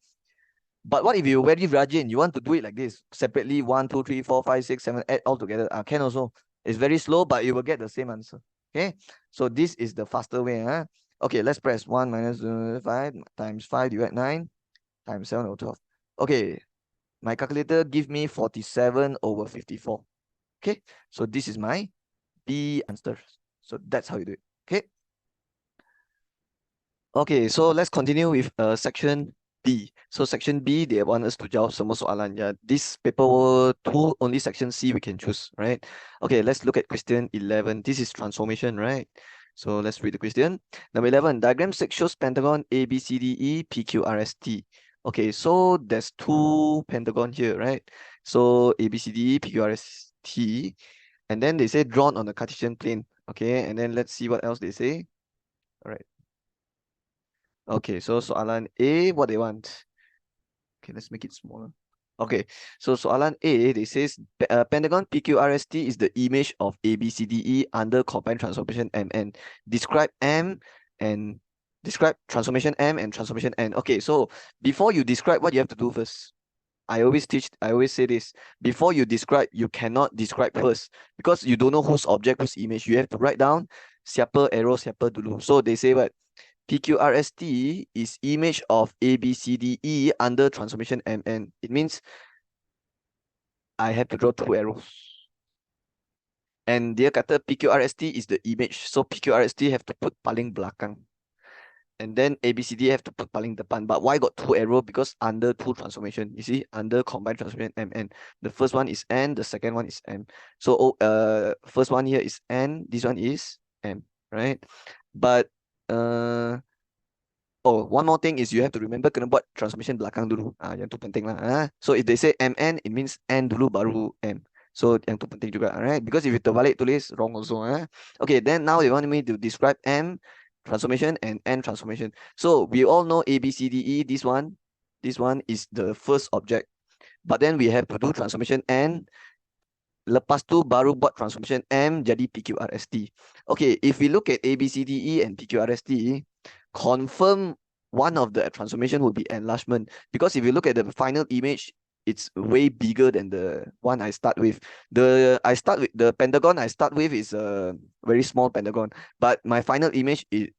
But what if you very rajin? You want to do it like this separately, 1, 2, 3, 4, 5, 6, 7, add all together. Can also. It's very slow, but you will get the same answer. Okay. So this is the faster way. Okay, let's press 1 minus 5 times 5 divided 9 times 712. Okay. My calculator give me 47 over 54. Okay. So this is my B answer. So that's how you do it. Okay. Okay, so let's continue with section B. So section B, they want us to jawab semua soalan. Yeah, this paper 2, only section C we can choose, right? Okay, let's look at question 11. This is transformation, right? So let's read the question. Number 11, diagram 6 shows pentagon A, B, C, D, E, P, Q, R, S, T. Okay, so there's 2 pentagon here, right? So A, B, C, D, E, P, Q, R, S, T. And then they say drawn on the Cartesian plane. Okay, and then let's see what else they say. All right. Okay, so soalan A, what they want? Okay, let's make it smaller. Okay, so soalan A, they says pentagon PQRST is the image of ABCDE under combined transformation MN. Describe M and describe transformation M and transformation N. Okay, so before you describe, what you have to do first? I always say this. Before you describe, you cannot describe first, because you don't know whose object, whose image. You have to write down siapa arrow siapa dulu. So they say what? PQRST is image of ABCDE under transformation MN. It means I have to draw 2 arrows. And dia kata PQRST is the image. So PQRST have to put paling belakang. And then ABCD have to put paling depan. But why got 2 arrows? Because under 2 transformation. You see, under combined transformation MN. The first one is N, the second one is M. So first one here is N, this one is M, right? But oh, one more thing is you have to remember kena buat transformation belakang dulu. Yang tu penting lah. So if they say mn, it means n dulu baru m. So yang tu penting juga, alright? Because if you terbalik tulis, wrong also. Okay, then now they want me to describe m transformation and n transformation. So we all know A, B, C, D, E. This one is the first object. But then we have to do transformation n. Lepas tu baru buat transformation M jadi PQRST. Okay, if we look at A, B, C, D, E and PQRST, confirm one of the transformation will be enlargement. Because if you look at the final image, it's way bigger than the one I start with. The pentagon I start with is a very small pentagon, but my final image is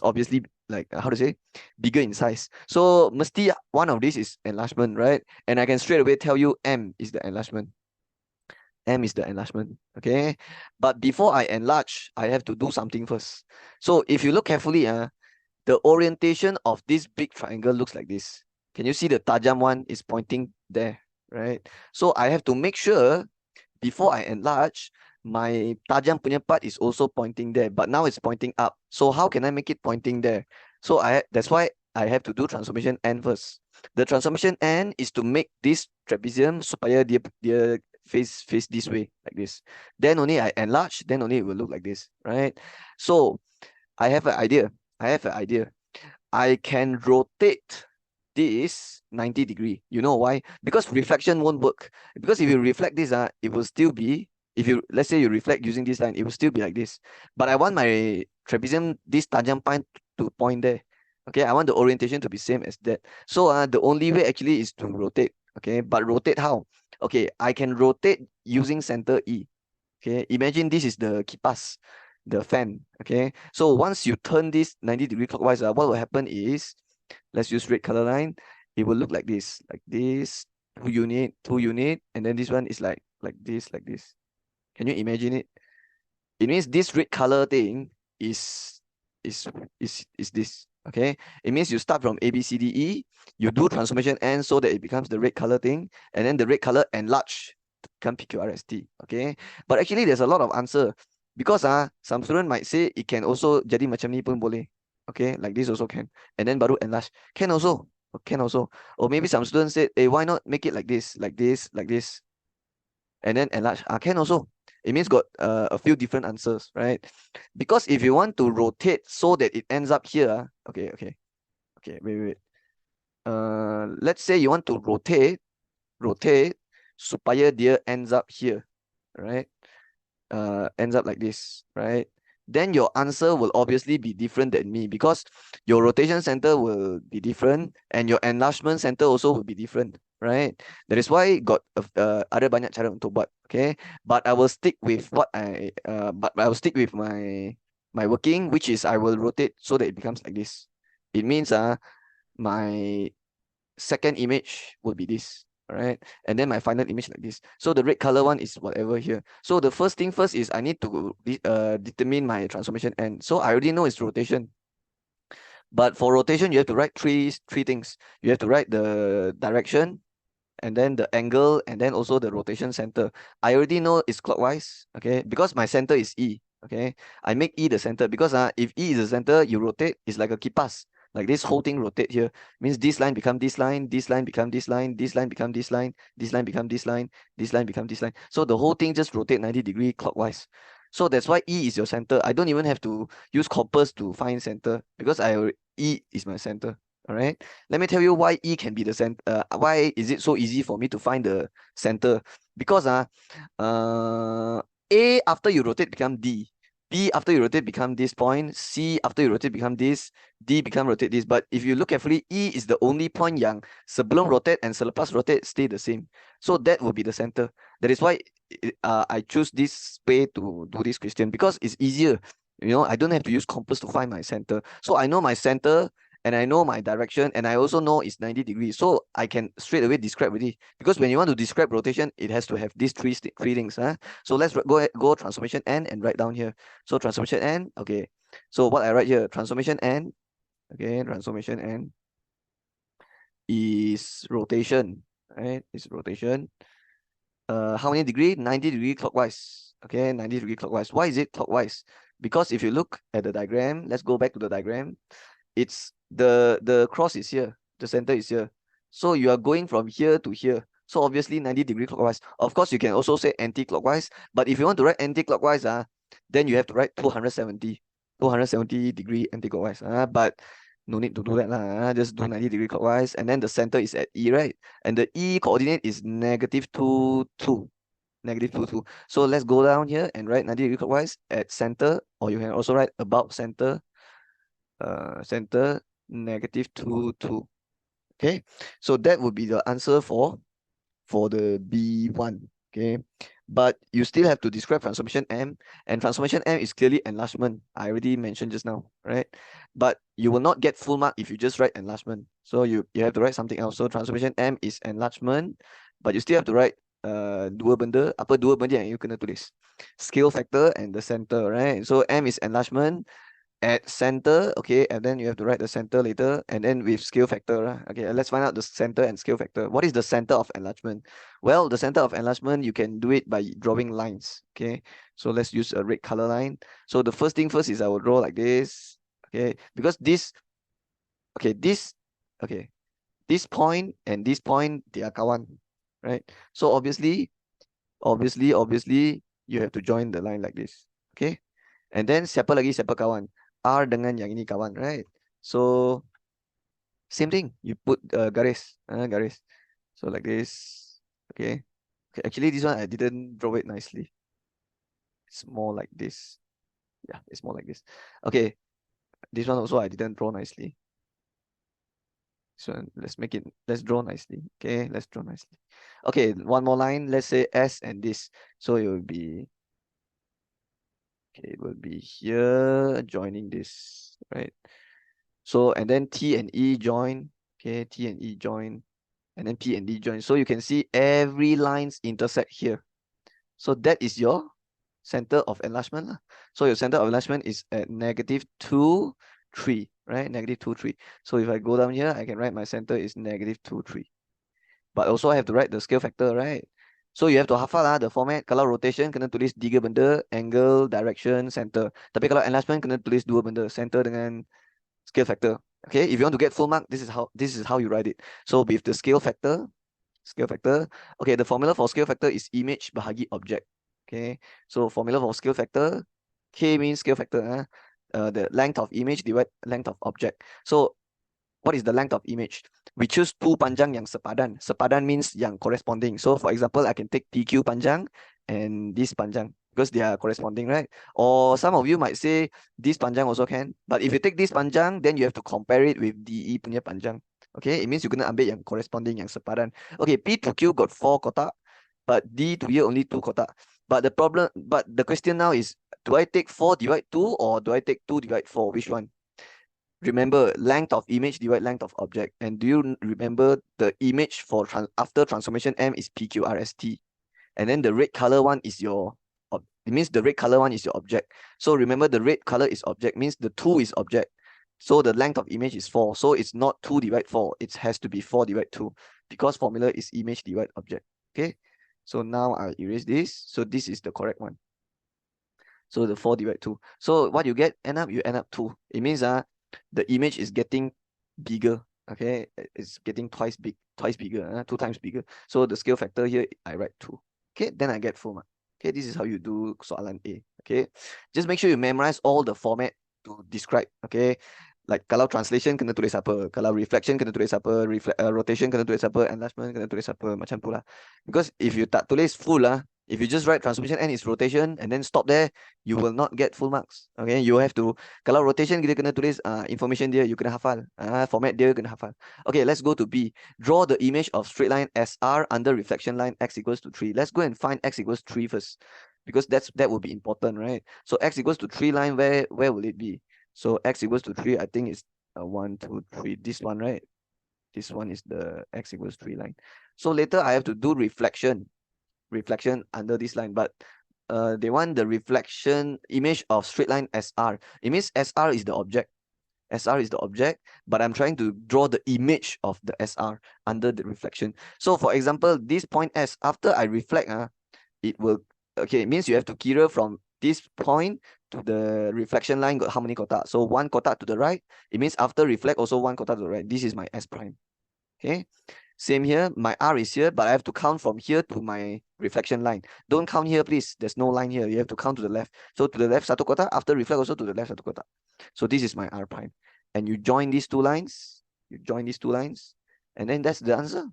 obviously like how to say bigger in size. So mesti one of these is enlargement, right? And I can straight away tell you M is the enlargement. M is the enlargement, okay? But before I enlarge, I have to do something first. So if you look carefully, the orientation of this big triangle looks like this. Can you see the tajam one is pointing there, right? So I have to make sure before I enlarge, my tajam punya part is also pointing there, but now it's pointing up. So how can I make it pointing there? So that's why I have to do transformation N first. The transformation N is to make this trapezium supaya dia face this way like this. Then only I enlarge, then only it will look like this, right? So I have an idea. I can rotate this 90 degree. You know why? Because reflection won't work. Because if you reflect this, it will still be, if you, let's say you reflect using this line, it will still be like this. But I want my trapezium, this tajam point to point there. Okay, I want the orientation to be same as that. So the only way actually is to rotate. Okay, but rotate how? Okay, I can rotate using center E. Okay, imagine this is the kipas, the fan. Okay, so once you turn this 90 degree clockwise, what will happen is, let's use red color line. It will look like this, two unit, and then this one is like this. Can you imagine it? It means this red color thing is this. Okay, it means you start from A, B, C, D, E, you do transformation N so that it becomes the red color thing, and then the red color enlarge to become PQRST. Okay, but actually there's a lot of answer, because some student might say it can also jadi macam ni pun boleh. Okay, like this also can, and then baru enlarge can also. Or maybe some students said, hey, why not make it like this, and then enlarge? Can also. It means got a few different answers, right? Because if you want to rotate so that it ends up here, okay, wait. Let's say you want to rotate supaya dia ends up here, right? Ends up like this, right? Then your answer will obviously be different than me, because your rotation center will be different and your enlargement center also will be different, right? That is why got ada banyak cara untuk buat, okay? But I will stick with my working, which is I will rotate so that it becomes like this. It means my second image will be this. All right, and then my final image like this. So the red color one is whatever here. So the first thing first is I need to determine my transformation N. So I already know it's rotation. But for rotation, you have to write three things. You have to write the direction, and then the angle, and then also the rotation center. I already know it's clockwise, okay, because my center is E. Okay, I make E the center, because if E is the center, you rotate, it's like a kipas. Like this whole thing rotate here. Means this line become this line, this line become this line, this line become this line, this line become this line, this line become this line. So the whole thing just rotate 90 degree clockwise. So that's why E is your center. I don't even have to use compass to find center, because E is my center. All right. Let me tell you why E can be the center. Why is it so easy for me to find the center? Because A after you rotate become D. B after you rotate become this point, C after you rotate become this, D become rotate this. But if you look carefully, E is the only point yang sebelum rotate and selepas rotate stay the same. So that will be the center. That is why I choose this way to do this question, because it's easier. You know, I don't have to use compass to find my center. So I know my center, and I know my direction, and I also know it's 90 degrees. So I can straight away describe already. Because when you want to describe rotation, it has to have these three things. So let's go transformation N and write down here. So transformation N, okay. So what I write here, transformation N, okay, transformation N is rotation, right? It's rotation. How many degree? 90 degree clockwise. Okay, 90 degree clockwise. Why is it clockwise? Because if you look at the diagram, let's go back to the diagram. It's the cross is here, the center is here. So you are going from here to here. So obviously 90-degree clockwise. Of course, you can also say anti-clockwise, but if you want to write anti-clockwise, then you have to write 270-degree anti-clockwise. But no need to do that. Just do 90-degree clockwise, and then the center is at E, right? And the E coordinate is -2, 2. -2, 2. So let's go down here and write 90-degree clockwise at center, or you can also write about center, center -2, 2. Okay, so that would be the answer for the B1. Okay, but you still have to describe transformation M, and transformation M is clearly enlargement. I already mentioned just now, right? But you will not get full mark if you just write enlargement. So you have to write something else. So transformation M is enlargement, but you still have to write dua benda. Apa dua benda yang you kena tulis? Scale factor and the center, right? So M is enlargement at center, okay, and then you have to write the center later, and then with scale factor. Okay, let's find out the center and scale factor. What is the center of enlargement? Well, the center of enlargement, you can do it by drawing lines. Okay, so let's use a red color line. So the first thing first is I will draw like this. Okay, because this, okay, this point and this point, they are kawan, right? So obviously you have to join the line like this. Okay, and then siapa kawan? R dengan yang ini kawan, right? So same thing, you put garis, garis. So like this. Okay. Okay, actually this one I didn't draw it nicely. It's more like this. Yeah, it's more like this. Okay, this one also I didn't draw nicely. So let's draw nicely. Okay, let's draw nicely. Okay, one more line. Let's say S and this. So it will be, okay, it will be here joining this, right? So, and then T and E join. Okay, T and E join, and then P and D join. So you can see every lines intersect here. So that is your center of enlargement. So your center of enlargement is at -2, 3, right? -2, 3. So if I go down here, I can write my center is -2, 3. But also I have to write the scale factor, right? So you have to hafal the format. Kalau rotation kena tulis 3 benda, angle, direction, center. Tapi kalau enlargement kena tulis 2 benda, center dengan scale factor. Okay, if you want to get full mark, this is how you write it. So with the scale factor, okay, the formula for scale factor is image bahagi object. Okay, so formula for scale factor, K means scale factor, the length of image divide length of object. So what is the length of image? We choose two panjang yang sepadan. Sepadan means yang corresponding. So for example, I can take PQ panjang and this panjang because they are corresponding, right? Or some of you might say this panjang also can. But if you take this panjang, then you have to compare it with DE punya panjang. Okay, it means you kena ambil yang corresponding, yang sepadan. Okay, P to Q got 4 kotak, but D to E only 2 kotak. But the question now is, do I take 4 divide 2 or do I take 2 divide 4? Which one? Remember, length of image divide length of object. And do you remember the image for after transformation M is PQRST? And then the red color one is your, it means the red color one is your object. So remember, the red color is object, means the 2 is object. So the length of image is 4. So it's not 2 divide 4. It has to be 4 divide 2 because formula is image divide object. Okay. So now I'll erase this. So this is the correct one. So the 4 divide 2. So what you get, you end up 2. It means the image is getting bigger. Okay, it's getting twice bigger, 2 times bigger. So the scale factor here, I write 2. Okay, then I get full mark. Okay, this is how you do soalan A. Okay, just make sure you memorize all the format to describe. Okay, like kalau translation kena tulis apa, kalau reflection kena tulis apa, rotation kena tulis apa, enlargement kena tulis apa, macam tu lah. Because if you tak tulis full if you just write transformation N is rotation and then stop there, you will not get full marks. Okay, you have to, kalau rotation kita kena tulis information dia, you kena hafal. Format dia kena hafal. Okay, let's go to B. Draw the image of straight line SR under reflection line x equals to 3. Let's go and find x equals 3 first, because that will be important, right? So x equals to 3 line, where will it be? So x equals to 3, I think it's 1, 2, 3. This one, right? This one is the x equals 3 line. So later I have to do reflection under this line, but they want the reflection image of straight line SR. It means SR is the object. SR is the object, but I'm trying to draw the image of the SR under the reflection. So for example, this point S, after I reflect, it will, okay, it means you have to kira from this point to the reflection line got how many kotak? So one kotak to the right. It means after reflect also one kotak to the right. This is my S prime. Okay. Same here. My R is here, but I have to count from here to my reflection line. Don't count here, please. There's no line here. You have to count to the left. So to the left satu kotak. After reflect also to the left satu kotak. So this is my R prime. And you join these two lines. You join these two lines. And then that's the answer.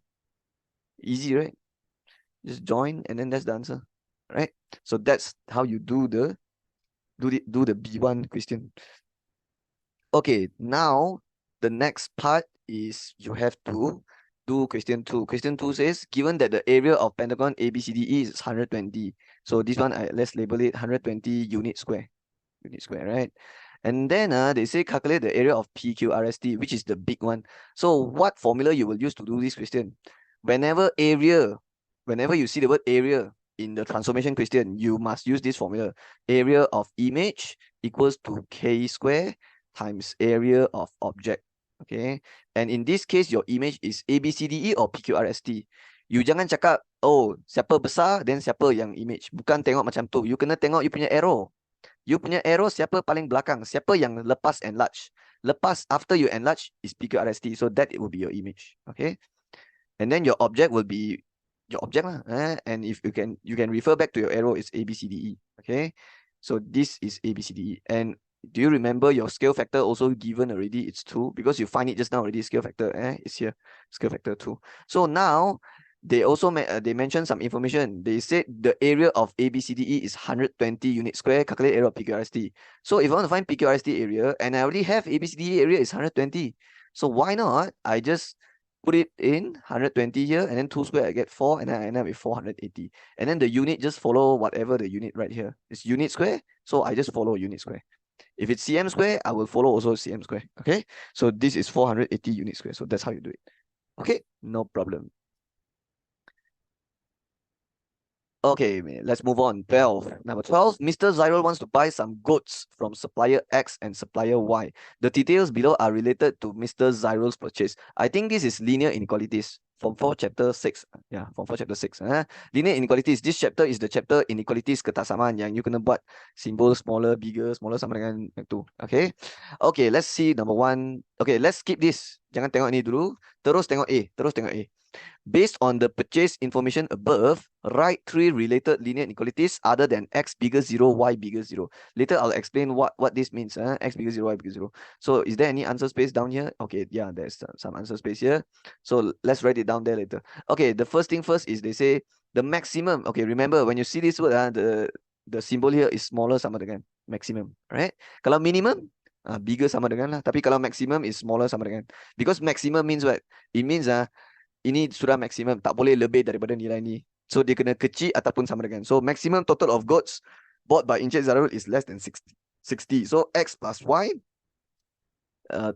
Easy, right? Just join and then that's the answer. Right? So that's how you do the B1 question. Okay, now the next part is you have to do question 2. Question 2 says, given that the area of pentagon ABCDE is 120. So this one, let's label it 120 unit square. Unit square, right? And then they say calculate the area of PQRST, which is the big one. So what formula you will use to do this question? Whenever you see the word area in the transformation question, you must use this formula. Area of image equals to K square times area of object. Okay. And in this case, your image is ABCDE or PQRST. You jangan cakap, oh, siapa besar, then siapa yang image. Bukan tengok macam tu. You kena tengok you punya arrow. You punya arrow siapa paling belakang. Siapa yang lepas enlarge. Lepas after you enlarge is PQRST. So that it will be your image. Okay. And then your object will be your object lah. And if you can refer back to your arrow, it's ABCDE. Okay. So this is ABCDE. And do you remember your scale factor also given already? It's 2 because you find it just now already. Scale factor, it's here. Scale factor 2. So now they also they mentioned some information. They said the area of ABCDE is 120 unit square. Calculate area of PQRST. So if I want to find PQRST area and I already have ABCDE area is 120. So why not? I just put it in 120 here and then 2 square I get 4 and then I end up with 480. And then the unit just follow whatever the unit right here. It's unit square. So I just follow unit square. If it's cm square, I will follow also cm square. Okay. So this is 480 unit square. So that's how you do it. Okay. No problem. Okay, let's move on. 12. Number 12, Mr. Zyril wants to buy some goods from supplier X and supplier Y. The details below are related to Mr. Zyril's purchase. I think this is linear inequalities. Form 4 chapter 6. Yeah, Form 4 chapter 6. Linear inequalities. This chapter is the chapter inequalities ketaksamaan yang you kena buat simbol smaller, bigger, smaller sama dengan itu. Okay. Okay, let's see number 1. Okay, let's skip this. Jangan tengok ini dulu. Terus tengok A. Terus tengok A. Based on the purchase information above, write 3 related linear inequalities other than x bigger 0, y bigger 0. Later, I'll explain what this means. X bigger 0, y bigger 0. So is there any answer space down here? Okay, yeah, there's some answer space here. So let's write it down there later. Okay, the first thing first is they say the maximum. Okay, remember when you see this word, the symbol here is smaller sama dengan maximum, right? Kalau minimum, bigger sama dengan lah. Tapi kalau maximum is smaller sama dengan. Because maximum means what? It means ini sudah maksimum, tak boleh lebih daripada nilai ni. So dia kena kecil ataupun sama dengan. So maximum total of goods bought by Encik Zyril is less than 60. So x plus y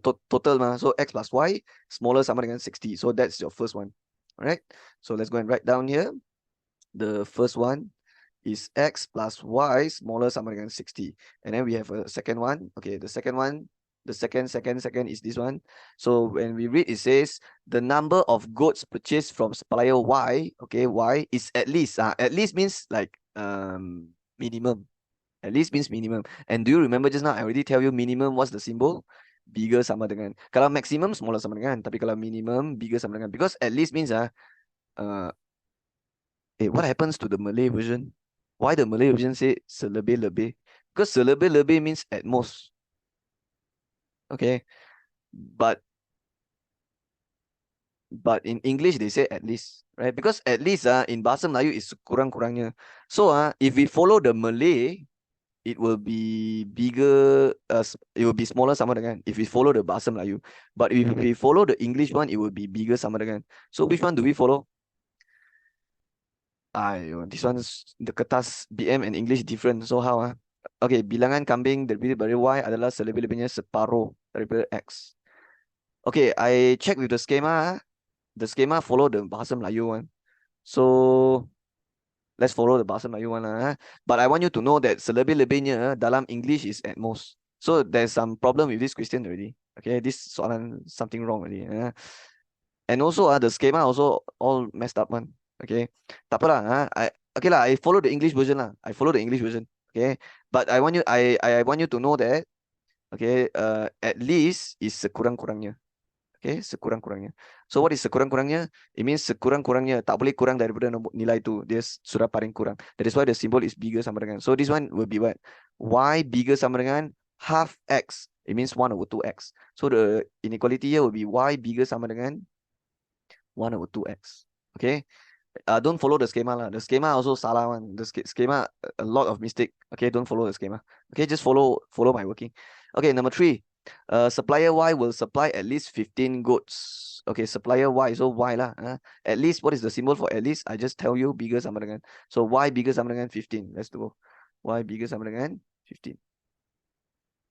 total mah. So x plus y smaller sama dengan 60. So that's your first one. Alright. So let's go and write down here. The first one is x plus y smaller sama dengan 60. And then we have a second one. Okay, the second one. The second is this one. So when we read, it says the number of goods purchased from supplier Y, okay, Y is at least. At least means like minimum. At least means minimum. And do you remember just now I already tell you minimum what's the symbol? Bigger sama dengan. Kalau maximum smaller sama dengan. Tapi kalau minimum bigger sama dengan. Because at least means what happens to the Malay version? Why the Malay version say selebih-lebih? Because selebih-lebih means at most. Okay, but in English they say at least, right? Because at least in Bahasa Melayu is kurang-kurangnya. So if we follow the Malay, it will be bigger. It will be smaller sama dengan. If we follow the Bahasa Melayu, but if we follow the English one, it will be bigger sama dengan. So which one do we follow? This one's the Kertas BM and English different. So how? Okay, bilangan kambing divided by Y adalah selebih-lebihnya separuh daripada X. Okay, I check with the schema. The schema follow the Bahasa Melayu one. So let's follow the Bahasa Melayu one. But I want you to know that selebih-lebihnya dalam English is at most. So there's some problem with this question already. Okay, this soalan something wrong already. And also the schema also all messed up one. Okay, tak apa lah. Okay lah, I follow the English version lah. I follow the English version. Okay, but I want you to know that, okay, at least is sekurang-kurangnya. Okay, sekurang-kurangnya. So what is sekurang-kurangnya? It means sekurang-kurangnya tak boleh kurang daripada nilai tu. Dia sudah paling kurang. That is why the symbol is bigger sama dengan. So this one will be what? Y bigger sama dengan half x. It means 1/2x. So the inequality here will be y bigger sama dengan 1/2x. Okay. Don't follow the schema lah. The schema also salah one. The schema a lot of mistake. Okay, don't follow the schema. Okay, just follow my working. Okay, number 3. Supplier Y will supply at least 15 goods. Okay, supplier Y, so Y lah. At least, what is the symbol for at least? I just tell you, bigger sama dengan. So Y bigger sama dengan 15. Let's do. Y bigger sama dengan 15.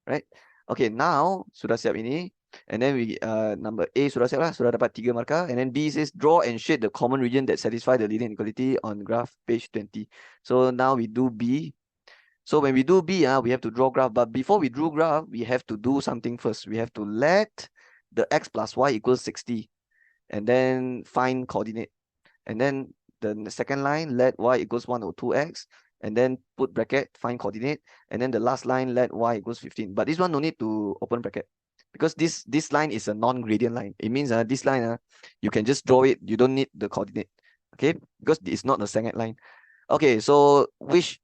Right? Okay, now sudah siap ini. And then we number A sudah siap lah, sudah dapat 3 markah. And then B says draw and shade the common region that satisfy the linear inequality on graph page 20. So now we do B. So when we do B, we have to draw graph. But before we draw graph, we have to do something first. We have to let the x plus y equals 60. And then find coordinate. And then the second line, let y equals 1/2x. And then put bracket, find coordinate. And then the last line, let y equals 15. But this one no need to open bracket. Because this line is a non-gradient line. It means this line, you can just draw it. You don't need the coordinate. Okay? Because it's not a second line. Okay, so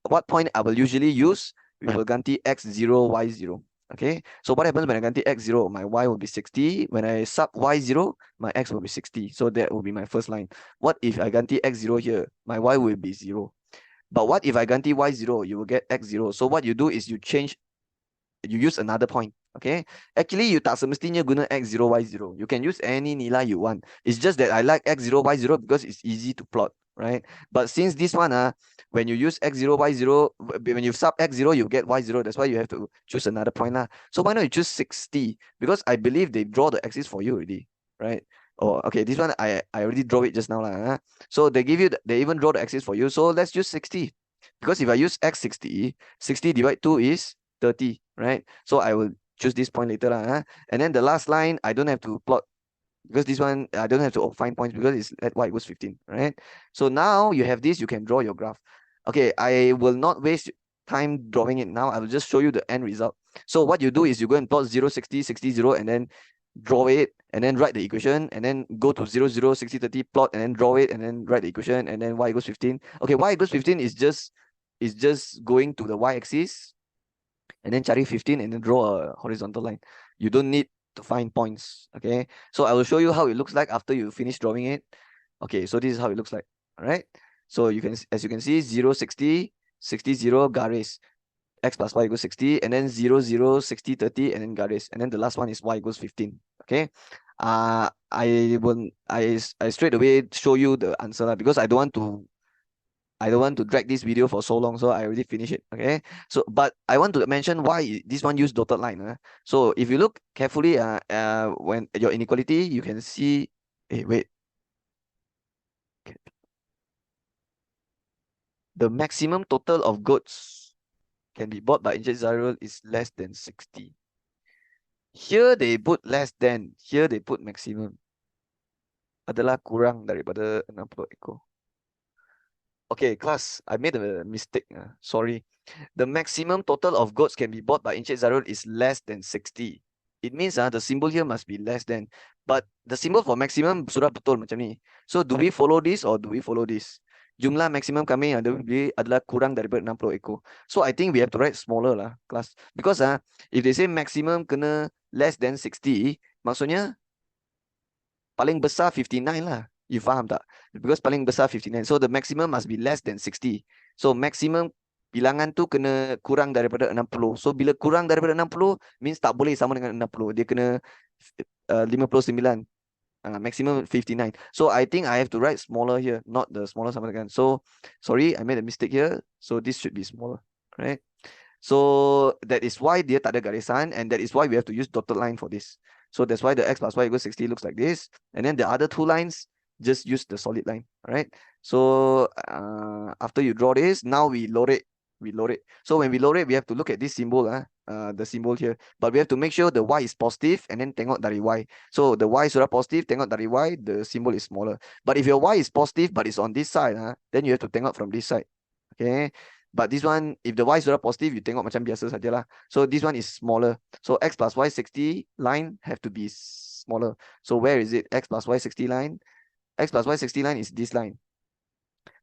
what point I will usually use? We will ganti x0, y0. Okay, so what happens when I ganti x0? My y will be 60. When I sub y0, my x will be 60. So that will be my first line. What if I ganti x0 here? My y will be 0. But what if I ganti y0? You will get x0. So what you do is you use another point. Okay, actually you tak semestinya guna x0, y0. You can use any nilai you want. It's just that I like x0, y0 because it's easy to plot, right? But since this one, when you use x0, y0, when you sub x0, you get y0. That's why you have to choose another point lah. So why not you choose 60? Because I believe they draw the axis for you already, right? Oh, okay, this one I already draw it just now lah. So they even draw the axis for you. So let's use 60. Because if I use x60, 60 divided 2 is 30, right? So I will choose this point later lah. And then the last line, I don't have to plot because this one, I don't have to find points because it's at y equals 15, right? So now you have this, you can draw your graph. Okay, I will not waste time drawing it now. I will just show you the end result. So what you do is you go and plot 0, 60, 60, 0, and then draw it, and then write the equation, and then go to 0, 0, 60, 30, plot, and then draw it, and then write the equation, and then y equals 15. Okay, y equals 15 is just going to the y-axis, and then cari 15 and then draw a horizontal line. You don't need to find points. Okay, so I will show you how it looks like after you finish drawing it. Okay, so this is how it looks like. All right, so as you can see, 0, 60, 60, 0, garis. X plus y equals 60, and then 0, 0, 60, 30, and then garis. And then the last one is y equals 15. Okay, I straight away show you the answer because I don't want to drag this video for so long, so I already finished it. Okay, so but I want to mention why this one use dotted line. So if you look carefully, when your inequality, you can see. Hey, wait. Okay. The maximum total of goods can be bought by integral is less than 60. Here they put less than. Here they put maximum. Adalah kurang daripada 60 ekor. Okay, class, I made a mistake. Sorry. The maximum total of goods can be bought by Encik Zarul is less than 60. It means the symbol here must be less than. But the symbol for maximum sudah betul macam ni. So do we follow this or do we follow this? Jumlah maksimum kami adalah kurang daripada 60 ekor. So I think we have to write smaller lah, class. Because if they say maximum kena less than 60, maksudnya paling besar 59 lah. You faham tak? Because paling besar 59. So the maximum must be less than 60. So maximum bilangan tu kena kurang daripada 60. So bila kurang daripada 60 means tak boleh sama dengan 60. Dia kena 59. Maximum 59. So I think I have to write smaller here, not the smaller sama dengan. So sorry, I made a mistake here. So this should be smaller, right? So that is why dia tak ada garisan, and that is why we have to use dotted line for this. So that's why the x plus y equals 60 looks like this. And then the other two lines, just use the solid line. All right. So after you draw this, now we load it. So when we load it, we have to look at this symbol, the symbol here. But we have to make sure the y is positive and then tengok dari y. So the y sudah positive, tengok dari y, the symbol is smaller. But if your y is positive but it's on this side, then you have to tengok from this side. Okay. But this one, if the y sudah positive, you tengok macam biasa saja lah. So this one is smaller. So x plus y 60 line have to be smaller. So where is it? X plus y 60 line. X plus y 60 line is this line.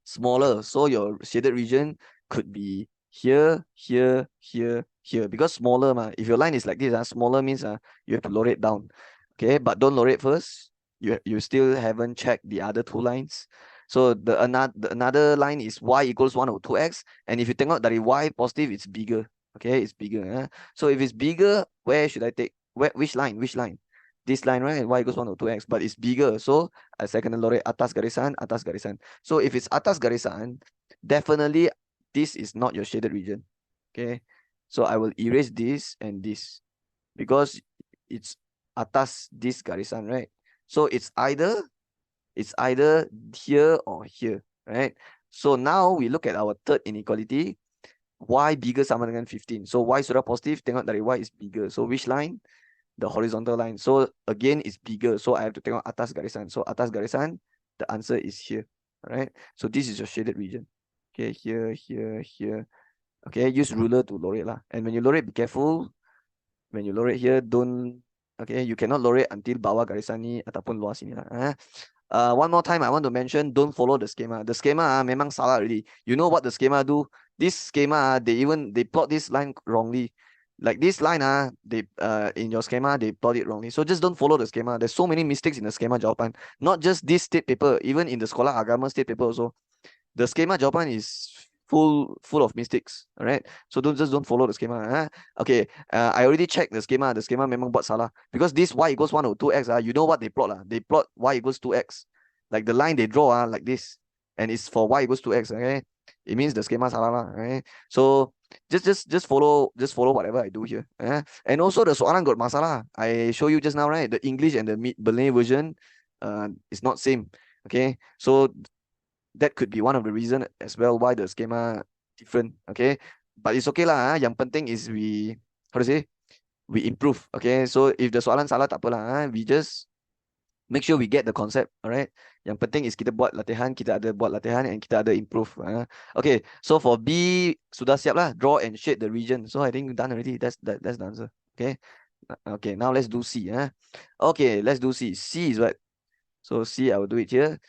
Smaller. So your shaded region could be here, here, here, here. Because smaller ma. If your line is like this, smaller means you have to lower it down. Okay, but don't lower it first. You still haven't checked the other two lines. So the another line is y equals 1 over 2x. And if you tengok dari y positive, it's bigger. Okay, it's bigger. So if it's bigger, where should I take? Which line? Which line? This line, right? Y equals 1 over 2x, but it's bigger. So saya kena lower atas garisan, atas garisan. So if it's atas garisan, definitely this is not your shaded region. Okay, so I will erase this and this because it's atas this garisan, right? So it's either here or here, right? So now we look at our third inequality. Y bigger sama dengan 15. So y sudah positif, tengok dari y is bigger. So which line? The horizontal line. So again, it's bigger. So I have to tengok atas garisan. So atas garisan, the answer is here. All right. So this is your shaded region. Okay, here, here, here. Okay, use ruler to lower it lah. And when you lower it, be careful. When you lower it here, don't. Okay, you cannot lower it until bawah garisan ni ataupun luar sini lah. One more time, I want to mention, don't follow the schema. The schema memang salah already. You know what the schema do? This schema, they plot this line wrongly. Like this line, they in your schema, they plot it wrongly. So just don't follow the schema. There's so many mistakes in the schema jawapan. Not just this state paper, even in the Sekolah Agama state paper also. The schema jawapan is full of mistakes. All right. So don't follow the schema. Okay. I already checked the schema. The schema memang buat salah because this y equals 1 over 2x. You know what they plot lah? They plot y equals 2x. Like the line they draw like this, and it's for y equals 2x. Okay. It means the schema salah lah. Right. So just follow whatever I do here. And also the soalan got masalah. I show you just now, right? The English and the Malay version is not same. Okay. So that could be one of the reason as well why the schema different. Okay, but it's okay lah. Yang penting is we improve. Okay, so if the soalan salah tak apalah. We just make sure we get the concept. Alright. Yang penting is kita buat latihan, and kita ada improve. Okay, so for B sudah siap lah. Draw and shade the region. So I think done already. That's the answer. Okay. Okay, now let's do C. Okay, let's do C. C is what? So C, I will do it here.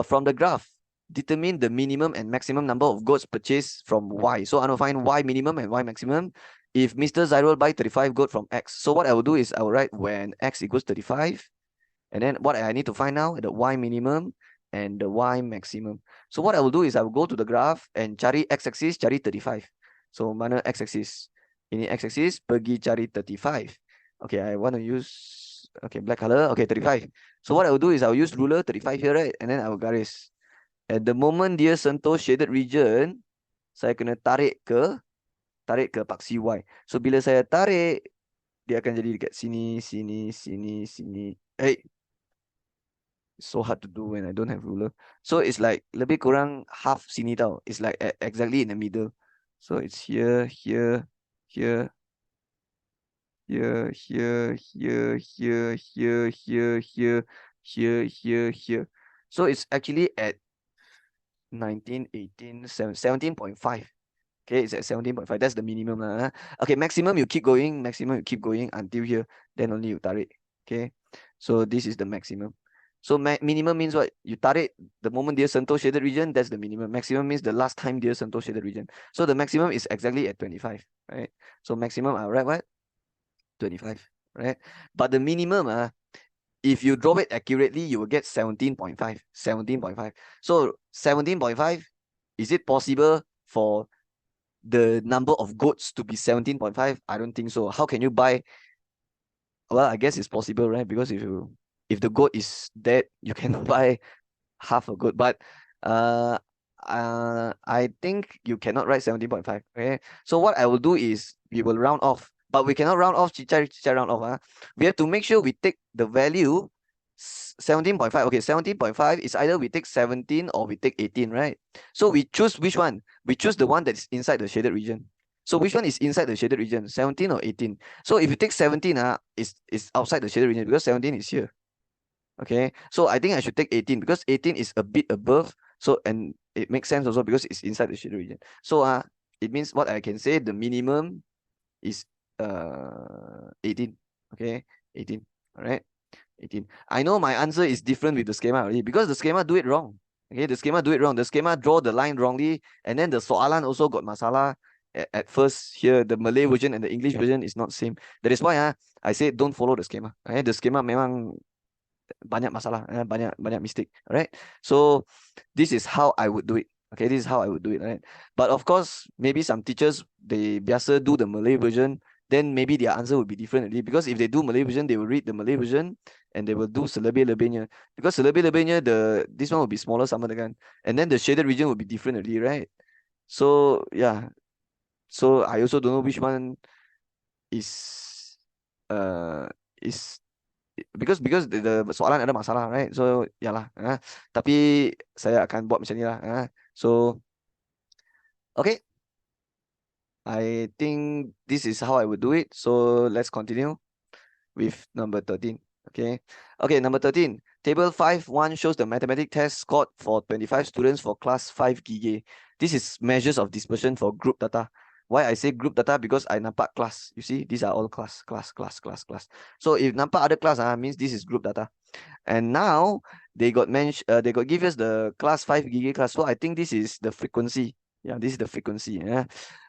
From the graph, determine the minimum and maximum number of goats purchased from Y. So I want to find Y minimum and Y maximum. If Mr. Zairul buy 35 goat from X. So what I will do is I will write when X equals 35. And then what I need to find now, the Y minimum and the Y maximum. So what I will do is I will go to the graph and cari X-axis, cari 35. So mana X-axis? Ini X-axis, pergi cari 35. Okay, I want to use, okay, black color. Okay, 35. So what I will do is I will use ruler 35 here, right? And then I will garis. At the moment dia sentuh shaded region, saya kena tarik ke paksi Y. So bila saya tarik, dia akan jadi dekat sini, sini, sini, sini. Hey, it's so hard to do when I don't have ruler. So it's like lebih kurang half sini tau. It's like exactly in the middle. So it's here, here, here, here, here, here, here, here, here, here, here, here, here. So it's actually at 19, 18, 17.5. Okay, it's at 17.5. That's the minimum. Okay, maximum you keep going. Maximum you keep going until here. Then only you tarik. Okay, so this is the maximum. So minimum means what? You tarik the moment dia sentuh shaded region, that's the minimum. Maximum means the last time dia sentuh shaded region. So the maximum is exactly at 25, right? So maximum, I'll write what? 25, right? But the minimum, if you draw it accurately, you will get 17.5. 17.5. So 17.5, is it possible for the number of goats to be 17.5? I don't think so. How can you buy? Well, I guess it's possible, right? Because if the goat is dead, you can buy half a goat. But I think you cannot write 17.5. Okay. So what I will do is we will round off. But we cannot round off, chichar round off. We have to make sure we take the value 17.5. Okay, 17.5 is either we take 17 or we take 18, right? So we choose which one? We choose the one that is inside the shaded region. So which one is inside the shaded region? 17 or 18? So if you take 17, it's outside the shaded region because 17 is here. Okay, so I think I should take 18 because 18 is a bit above. So, and it makes sense also because it's inside the shaded region. So it means what I can say, the minimum is 18. Okay, 18. All right, 18. I know my answer is different with the schema already because the schema do it wrong. Okay, the schema do it wrong. The schema draw the line wrongly, and then the soalan also got masala. At first here, the Malay version and the English version is not same. That is why I say don't follow the schema. Okay, the schema memang banyak masalah, banyak mistake. Alright, so this is how I would do it. Okay, this is how I would do it. Right, but of course, maybe some teachers they biasa do the Malay version, then maybe their answer would be different already. Because if they do Malay version, they will read the Malay version and they will do selebih-lebihnya. Because selebih-lebihnya, this one will be smaller sama dengan, and then the shaded region will be different already, right? So yeah, so I also don't know which one is uh is because the soalan ada masalah, right? So yalah, tapi saya akan buat macam ni lah. So okay, I think this is how I would do it. So let's continue with number 13. Okay. Okay, number 13. Table 5.1 shows the mathematics test scored for 25 students for class 5 GG. This is measures of dispersion for group data. Why I say group data? Because I nampak class. You see, these are all class. So if nampak other class, means this is group data. And now they got they got give us the class 5 GG class. So I think this is the frequency. Yeah, this is the frequency. Yeah.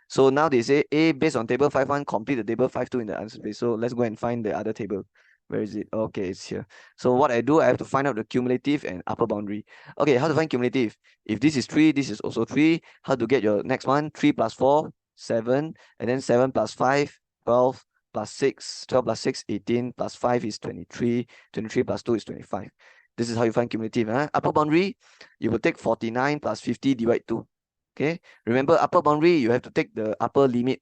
So now they say A based on table 5.1, complete the table 5.2 in the answer space. So let's go and find the other table. Where is it? Okay, it's here. So what I do, I have to find out the cumulative and upper boundary. Okay, how to find cumulative? If this is 3, this is also 3. How to get your next one? 3 plus 4, 7. And then 7 plus 5, 12 plus 6, 12 plus 6, 18 plus 5 is 23. 23 plus 2 is 25. This is how you find cumulative. Upper boundary, you will take 49 plus 50 divide 2. Okay, remember upper boundary, you have to take the upper limit.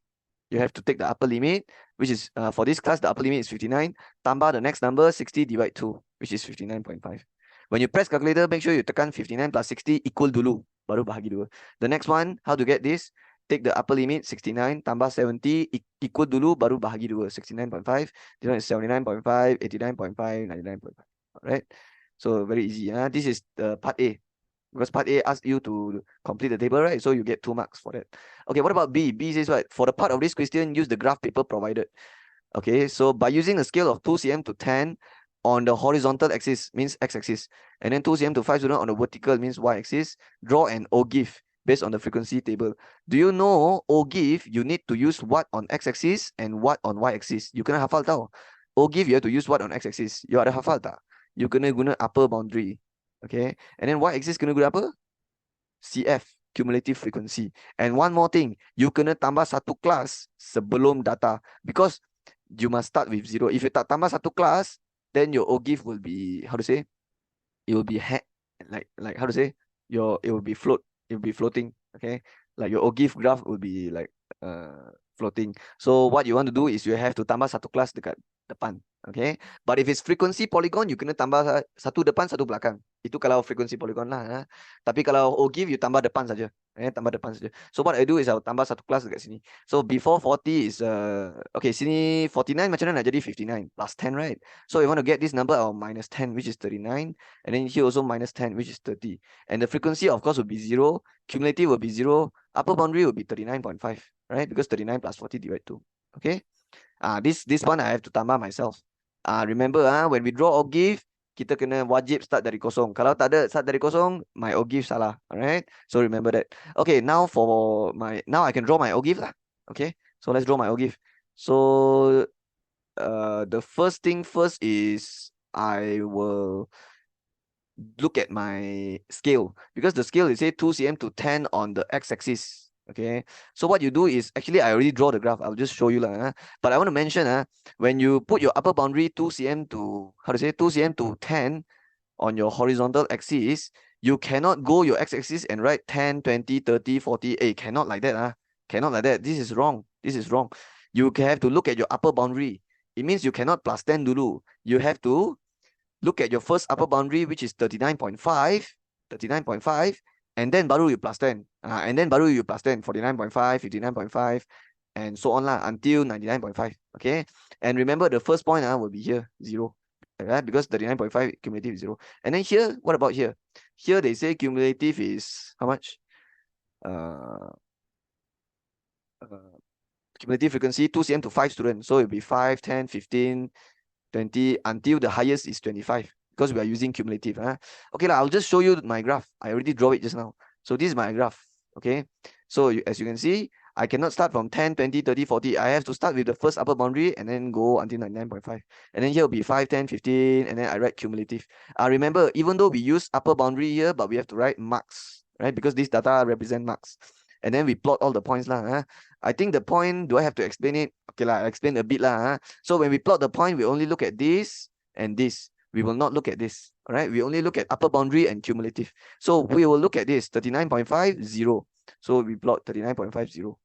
You have to take the upper limit, which is for this class, the upper limit is 59. Tambah the next number, 60 divide 2, which is 59.5. When you press calculator, make sure you tekan 59 plus 60 equal dulu, baru bahagi 2. The next one, how to get this? Take the upper limit, 69, tambah 70, equal dulu, baru bahagi 2, 69.5. This one is 79.5, 89.5, 99.5. Alright, so very easy. This is the part A. Because part A asks you to complete the table, right? So you get 2 marks for that. Okay, what about B? B says what? For the part of this question, use the graph paper provided. Okay, so by using a scale of 2 cm to 10 on the horizontal axis, means x-axis, and then 2 cm to 5 student on the vertical, means y-axis, draw an O-GIF based on the frequency table. Do you know O-GIF, you need to use what on x-axis and what on y-axis? You kena hafal tau. O-GIF, you have to use what on x-axis? You ada hafal tak? You kena guna upper boundary. Okay, and then y-axis kena guna apa? CF, cumulative frequency. And one more thing, you kena tambah satu kelas sebelum data, because you must start with 0. If you tak tambah satu kelas, then your O-GIF will be, how to say? It will be like how to say? It will be floating. Okay, like your O-GIF graph will be like floating. So what you want to do is you have to tambah satu kelas dekat depan. Okay, but if it's frequency polygon, you kena tambah satu depan, satu belakang. Itu kalau frequency polygon lah. Tapi kalau O-GIF, you tambah depan saja. Tambah depan saja. So what I do is I'll tambah satu kelas dekat sini. So before 40 is okay, sini 49 macam mana nak jadi 59 plus 10, right? So you want to get this number, I'll minus 10, which is 39, and then here also minus 10, which is 30. And the frequency of course will be 0, cumulative will be 0, upper boundary will be 39.5, right? Because 39 plus 40 divide 2. Okay. This one I have to tambah myself. Remember when we draw O-GIF, kita kena wajib start dari kosong. Kalau tak ada start dari kosong, my O-GIF salah. Alright, so remember that. Okay, now I can draw my O-GIF lah. Okay, so let's draw my O-GIF. So the first thing first is I will look at my scale, because the scale is say 2 cm to 10 on the x-axis. Okay, so what you do is, actually I already draw the graph, I'll just show you lah. But I want to mention when you put your upper boundary 2 cm to 2 cm to 10 on your horizontal axis, you cannot go your x-axis and write 10, 20, 30, 40. Cannot like that. Cannot like that. This is wrong. You have to look at your upper boundary. It means you cannot plus 10 dulu. You have to look at your first upper boundary, which is 39.5, and then baru you plus 10. And then baru you plus 10, 49.5, 59.5, and so on lah, until 99.5. Okay. And remember the first point will be here, 0. Right? Because 39.5 cumulative is 0. And then here, what about here? Here they say cumulative is how much? cumulative frequency 2 cm to 5 students. So it'll be 5, 10, 15, 20 until the highest is 25 because we are using cumulative. Okay, I'll just show you my graph. I already draw it just now. So this is my graph. Okay, so as you can see, I cannot start from 10, 20, 30, 40. I have to start with the first upper boundary and then go until 99.5. And then here will be 5, 10, 15, and then I write cumulative. Remember, even though we use upper boundary here, but we have to write marks, right? Because this data represent marks. And then we plot all the points lah. I think the point, do I have to explain it? Okay lah, I'll explain a bit lah. So when we plot the point, we only look at this and this. We will not look at this. All right, we only look at upper boundary and cumulative. So we will look at this 39.5, 0. So we plot 39.5, 0.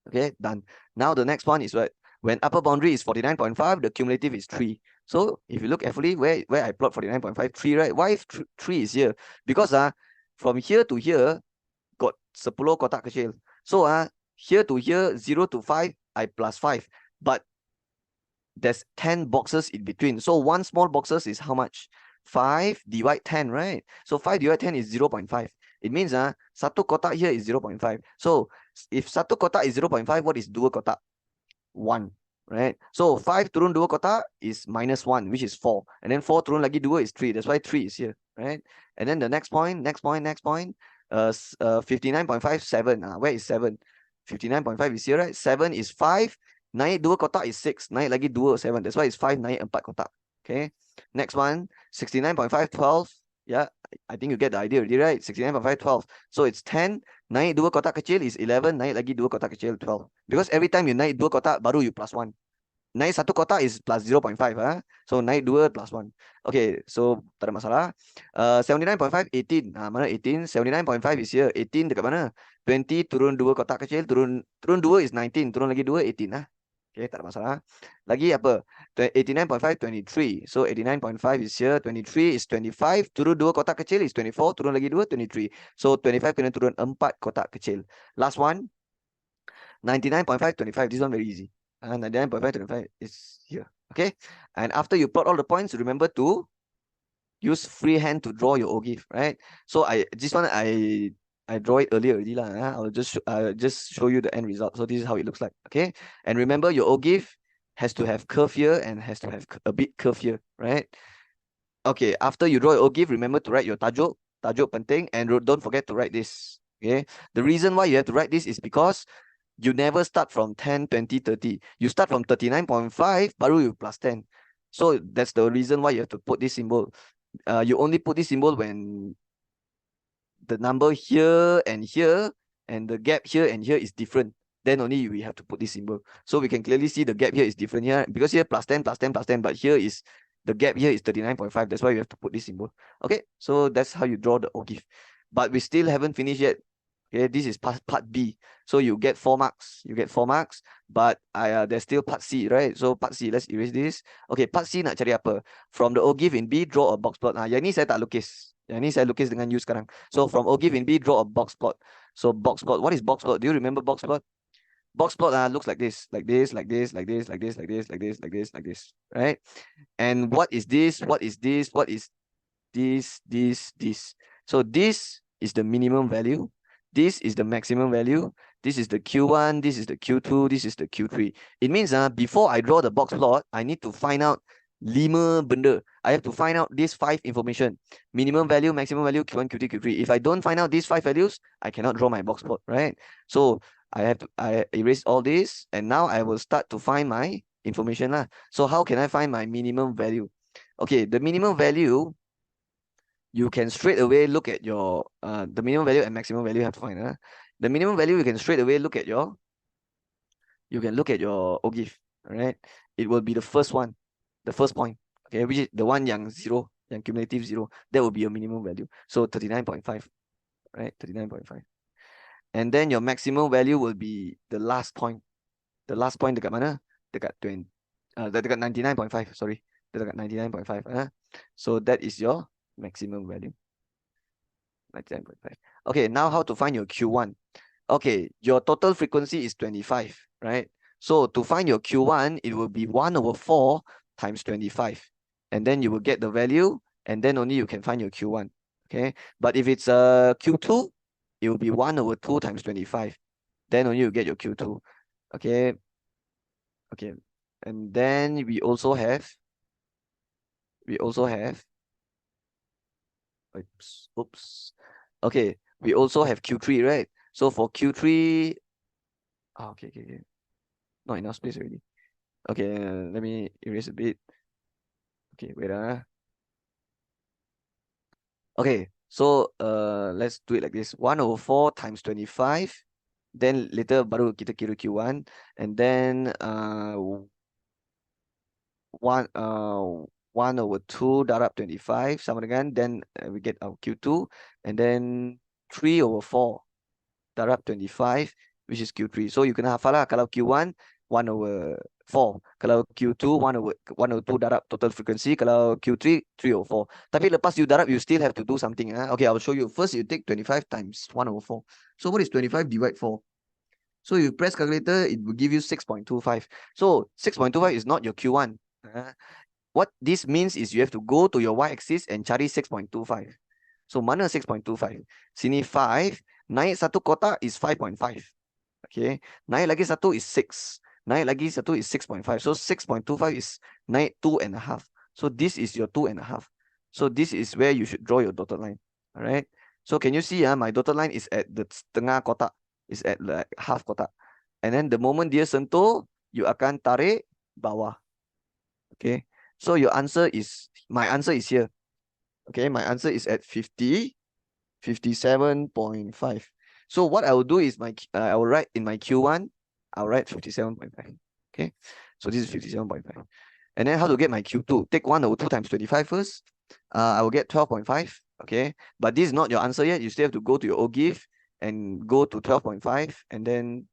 Okay, done. Now the next one is what? When upper boundary is 49.5, the cumulative is 3. So if you look carefully, where I plot 49.5, 3, right? Why 3 is here? Because from here to here, got 10 kotak kecil. So here to here, 0 to 5, I plus 5. But there's 10 boxes in between. So one small boxes is how much? 5 divide 10, right? So 5 divide 10 is 0.5. It means satu kotak here is 0.5. So if satu kotak is 0.5, what is dua kotak? 1, right? So 5 turun 2 kotak is -1, which is 4. And then 4 turun lagi 2 is 3. That's why 3 is here, right? And then the next point, 59.5, 7. Where is 7? 59.5 is here, right? 7 is 5. Naik 2 kotak is 6. Naik lagi 2, 7. That's why it's 5 naik 4 kotak. Okay. Next one, 69.5, 12. Yeah, I think you get the idea already, right? 69.5, 12. So it's 10. Naik 2 kotak kecil is 11. Naik lagi 2 kotak kecil, 12. Because every time you naik 2 kotak, baru you plus 1. Naik 1 kotak is plus 0.5. So naik 2 plus 1. Okay, so tak ada masalah. 79.5, 18. Mana 18? 79.5 is here. 18 dekat mana? 20 turun 2 kotak kecil. Turun 2 is 19. Turun lagi 2, 18 . Okay, tak ada masalah. Lagi apa? 89.5, 23. So 89.5 is here. 23 is 25. Turun 2 kotak kecil is 24. Turun lagi 2, 23. So 25 kena turun 4 kotak kecil. Last one, 99.5, 25. This one very easy. 99.5, 25 is here. Okay. And after you plot all the points, remember to use freehand to draw your OGIF, right? So this one I draw it earlier already lah. I'll just show you the end result. So this is how it looks like. Okay. And remember your OGIF has to have curve here and has to have a bit curve here, right? Okay. After you draw your OGIF, remember to write your tajuk penting, and don't forget to write this. Okay. The reason why you have to write this is because you never start from 10, 20, 30. You start from 39.5, baru you plus 10. So that's the reason why you have to put this symbol. You only put this symbol when the number here and the gap here and here is different. Then only we have to put this symbol. So we can clearly see the gap here is different here because here plus 10, plus 10, plus 10, but here is the gap here is 39.5. That's why you have to put this symbol. Okay, so that's how you draw the OGIF. But we still haven't finished yet. Okay, this is part B. So you get 4 marks. You get 4 marks. But there's still part C, right? So part C, let's erase this. Okay, part C nak cari apa? From the OGIF in B, draw a box plot. Yang ni saya tak lukis. Yang ni saya lukis dengan you sekarang. So from OGIF in B, draw a box plot. So box plot. What is box plot? Do you remember box plot? Box plot looks like this. Like this, like this, like this, like this, like this, like this, like this, like this. Right? And what is this? What is this? What is this, this? So this is the minimum value. This is the maximum value. This is the Q1. This is the Q2. This is the Q3. It means before I draw the box plot, I need to find out 5 benda. I have to find out these 5 information. Minimum value, maximum value, Q1, Q2, Q3. If I don't find out these 5 values, I cannot draw my box plot, right? So I erase all this, and now I will start to find my information lah. So how can I find my minimum value? Okay, the minimum value, you can straight away look at your the minimum value and maximum value you have to find. The minimum value you can straight away look at your OGIF, right? It will be the first one, the first point, okay, which is the one yang 0, yang cumulative 0. That will be your minimum value. So 39.5, right? 39.5. And then your maximum value will be the last point. The last point dekat mana? Dekat 99.5, sorry. Dekat 99.5. So that is your maximum value. 99.5. Okay, now how to find your Q1? Okay, your total frequency is 25, right? So to find your Q1, it will be 1/4 times 25. And then you will get the value, and then only you can find your Q1. Okay, but if it's a Q2, it will be 1/2 times 25. Then only you get your Q2. Okay. Okay. And then we also have oops. Okay, we also have Q3, right? So for Q3, okay. Not enough space already. Okay, let me erase a bit. Okay, wait. Okay, so let's do it like this. 1/4 times 25. Then later baru kita kira Q1. And then one uh 1/2 darab 25 sama dengan, then we get our Q2, and then 3/4 darab 25, which is Q3. So you kena hafal lah, kalau Q1 1/4, kalau Q2 1/2 darab total frequency, kalau Q3 3/4. Tapi lepas you darab, you still have to do something. Okay, I will show you. First you take 25 times 1/4. So what is 25 divide 4? So you press calculator, it will give you 6.25. So 6.25 is not your Q1. What this means is you have to go to your y-axis and cari 6.25. So mana 6.25? Sini 5, naik satu kotak is 5.5. Okay, naik lagi satu is 6. Naik lagi satu is 6.5. So 6.25 is naik 2.5. So this is your 2.5. So this is where you should draw your dotted line. Alright. So can you see my dotted line is at the tengah kotak, is at like half kotak. And then the moment dia sentuh, you akan tarik bawah. Okay. So your answer is, my answer is here. Okay, my answer is at 57.5. So what I will do is I will write in my Q1, I'll write 57.5. Okay, so this is 57.5. And then how to get my Q2? Take 1/2 times 25 first. I will get 12.5. Okay, but this is not your answer yet. You still have to go to your OGIF and go to 12.5 and then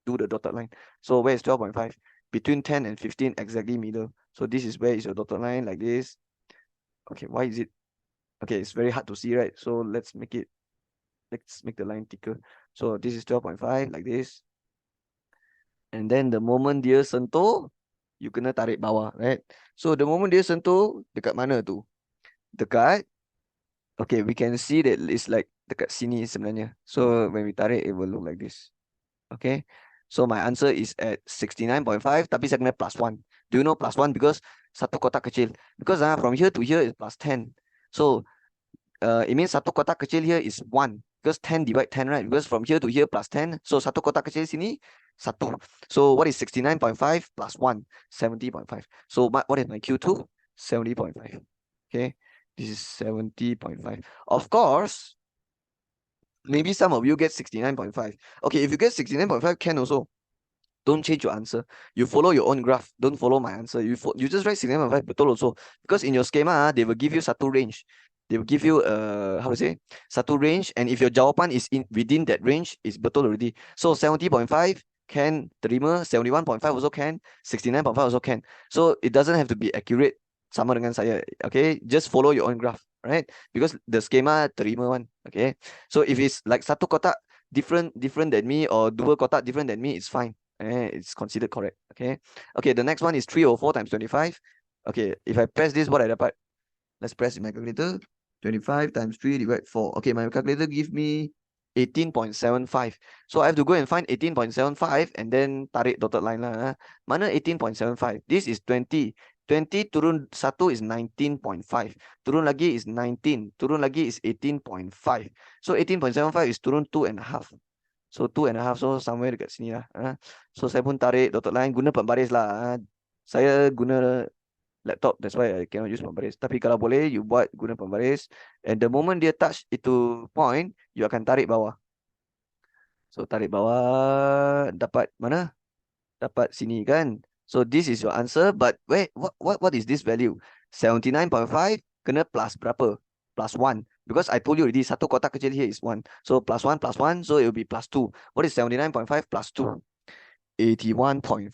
do the dotted line. So where is 12.5? Between 10 and 15, exactly middle. So this is where is your dotted line, like this. Okay, why is it? Okay, it's very hard to see, right? So let's make the line thicker. So this is 12.5, like this. And then the moment dia sentuh, you kena tarik bawah, right? So the moment dia sentuh, dekat mana tu? Dekat, okay, we can see that it's like dekat sini sebenarnya. So when we tarik, it will look like this. Okay, so my answer is at 69.5, tapi saya kena +1. Do you know +1? Because satu kotak kecil. Because from here to here is +10. So it means satu kotak kecil here is 1. Because 10 divide 10, right? Because from here to here +10. So satu kotak kecil sini, 1. So what is 69.5 plus 1? 70.5. So what is my Q2? 70.5. Okay, this is 70.5. Of course, maybe some of you get 69.5. Okay, if you get 69.5, can also. Don't change your answer. You follow your own graph. Don't follow my answer. You just write 69.5 betul also. Because in your schema, they will give you satu range. They will give you how to say, satu range, and if your jawapan is within that range, is betul already. So 70.5 can terima, 71.5 also can, 69.5 also can. So it doesn't have to be accurate sama dengan saya. Okay, just follow your own graph, right? Because the schema terima one. Okay, so if it's like satu kotak different than me, or dua kotak different than me, it's fine. It's considered correct. Okay. Okay, the next one is 3/4 times 25. Okay, if I press this, what I dapat? Let's press in my calculator. 25 times 3 divided 4. Okay, my calculator give me 18.75. So I have to go and find 18.75 and then tarik dotted line lah. Mana 18.75? This is 20. 20 turun 1 is 19.5. Turun lagi is 19. Turun lagi is 18.5. So 18.75 is turun 2.5. So 2.5, so somewhere dekat sini lah. So saya pun tarik dotted line, guna pembaris lah. Saya guna laptop, that's why I cannot use pembaris. Tapi kalau boleh, you buat guna pembaris. And the moment dia touch itu point, you akan tarik bawah. So tarik bawah, dapat mana? Dapat sini kan? So this is your answer. But wait, what is this value? 79.5 kena plus berapa? Plus 1. Because I told you already, satu kotak kecil here is 1. So plus 1 plus 1, so it will be plus 2. What is 79.5 plus 2? 81.5.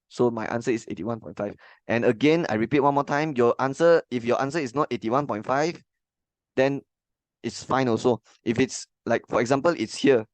So my answer is 81.5. And again, I repeat one more time, your answer, if your answer is not 81.5, then it's fine also. If it's like, for example, it's here,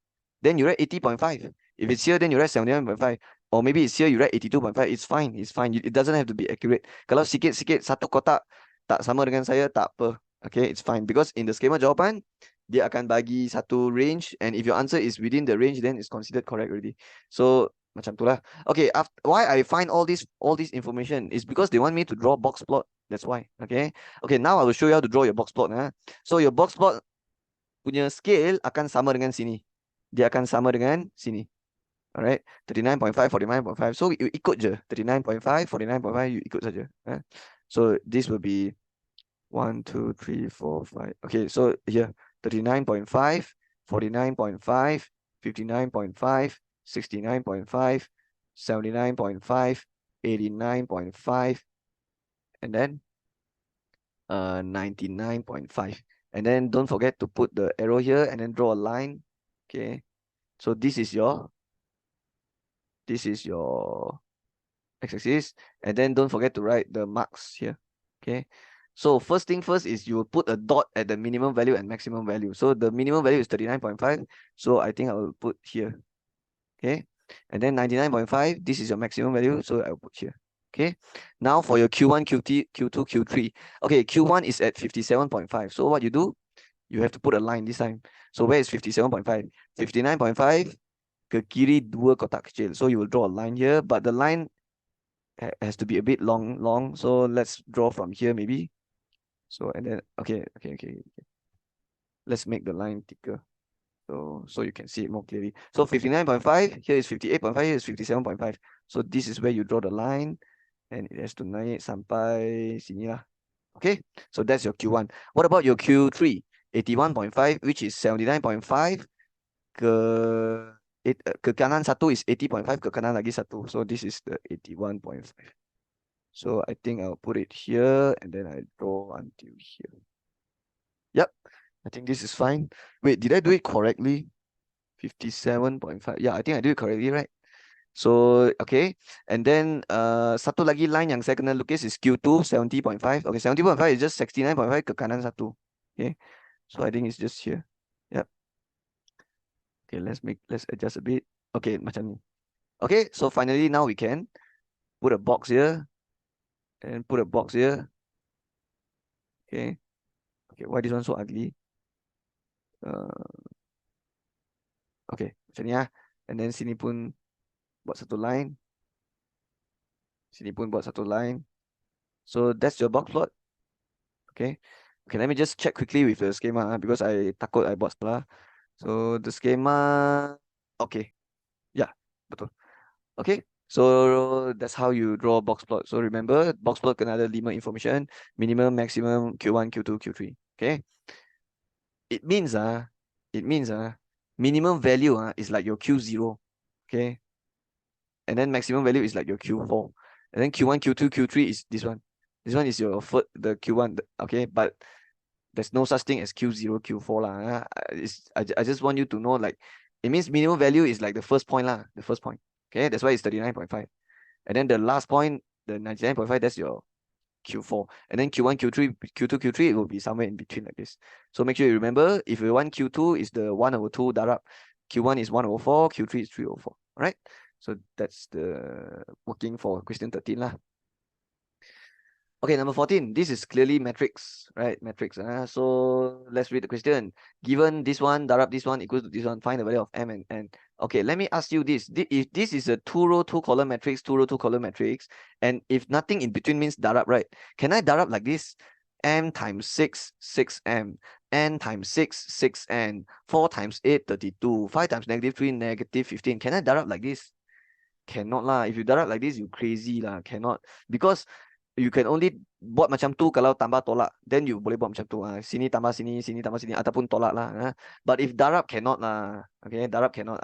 then you write 80.5. If it's here, then you write 79.5. Or maybe it's here, you write 82.5. It's fine. It's fine. It doesn't have to be accurate. Kalau sikit-sikit satu kotak tak sama dengan saya, tak apa. Okay, it's fine. Because in the schema jawapan, dia akan bagi satu range, and if your answer is within the range, then it's considered correct already. So macam tu lah. Okay, why I find all this information is because they want me to draw box plot. That's why. Okay. Okay, now I will show you how to draw your box plot. So your box plot punya scale akan sama dengan sini. Dia akan sama dengan sini. Alright, 39.5, 49.5. So you ikut je. 39.5, 49.5, you ikut saja. So this will be 1, 2, 3, 4, 5. Okay, so here 39.5, 49.5, 59.5, 69.5, 79.5, 89.5, and then 99.5. And then don't forget to put the arrow here and then draw a line. Okay, so this is your x-axis, and then don't forget to write the marks here. Okay, so first thing first is you will put a dot at the minimum value and maximum value. So the minimum value is 39.5, so I think I will put here. Okay, and then 99.5, this is your maximum value, so I'll put here. Okay, now for your Q1, Q2, Q3. Okay, Q1 is at 57.5. So what you do, you have to put a line this time. So where is 57.5? 59.5 ke kiri 2 kotak kecil. So you will draw a line here, but the line has to be a bit long. So let's draw from here maybe. So and then okay. Let's make the line thicker. So you can see it more clearly. So 59.5, here is 58.5, here is 57.5. So this is where you draw the line, and it has to naik sampai sini lah. Okay, so that's your Q1. What about your Q3? 81.5, which is 79.5 ke kanan satu is 80.5, ke kanan lagi satu. So this is the 81.5. So I think I'll put it here, and then I draw until here. Yep, I think this is fine. Wait, did I do it correctly? 57.5. Yeah, I think I do it correctly, right? So, okay. And then satu lagi line yang saya kena lukis is Q2, 70.5. Okay, 70.5 is just 69.5 ke kanan satu. Okay, so I think it's just here. Yep. Okay, let's adjust a bit. Okay, macam ni. Okay, so finally now we can put a box here and put a box here. Okay. Okay, why this one so ugly? Okay, macam ni lah. And then sini pun buat satu line. Sini pun buat satu line. So that's your box plot. Okay. Okay, let me just check quickly with the schema because I takut I buat salah. So the schema, okay. Yeah, betul. Okay, so that's how you draw box plot. So remember, box plot kena ada 5 information, minimum, maximum, Q1, Q2, Q3. Okay. It means minimum value is like your Q0. Okay. And then maximum value is like your Q4. And then Q1, Q2, Q3 is this one. This one is your the Q1. Okay, but there's no such thing as Q0, Q4 lah. I just want you to know, like, it means minimum value is like the first point lah. The first point. Okay, that's why it's 39.5. And then the last point, the 99.5, that's your Q4. And then Q1, Q3, Q2, Q3, it will be somewhere in between like this. So make sure you remember, if you want Q2 is the 1/2 darab, Q1 is 1/4, Q3 is 3/4. All right. So that's the working for question 13 lah. Okay, number 14. This is clearly matrix, right? Matrix. So let's read the question. Given this one, darab this one equals to this one, find the value of m and n. Okay, let me ask you this. If this is a 2-row, 2-column matrix, 2-row, 2-column matrix, and if nothing in between means darab, right? Can I darab like this? M times 6, 6m. N times 6, 6n. 4 times 8, 32. 5 times -3, -15. Can I darab like this? Cannot lah. If you darab like this, you crazy lah. Cannot. Because you can only buat macam tu kalau tambah tolak. Then you boleh buat macam tu. Sini tambah sini, sini tambah sini, ataupun tolak lah. But if darab cannot lah. Okay, darab cannot.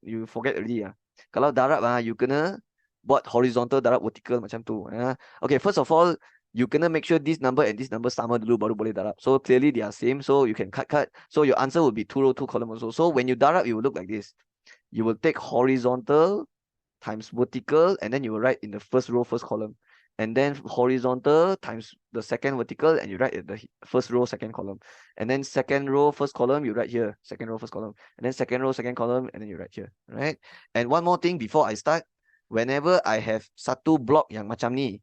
You forget already. Kalau darab you kena buat horizontal, darab vertical macam tu. Okay, first of all, you kena make sure this number and this number sama dulu baru boleh darab. So clearly they are same. So you can cut. So your answer will be 2-row, 2-column also. So when you darab, it will look like this. You will take horizontal times vertical, and then you will write in the first row, first column. And then horizontal times the second vertical, and you write at the first row, second column. And then second row, first column, you write here. Second row, first column. And then second row, second column, and then you write here. Right? And one more thing before I start, whenever I have satu block yang macam ni,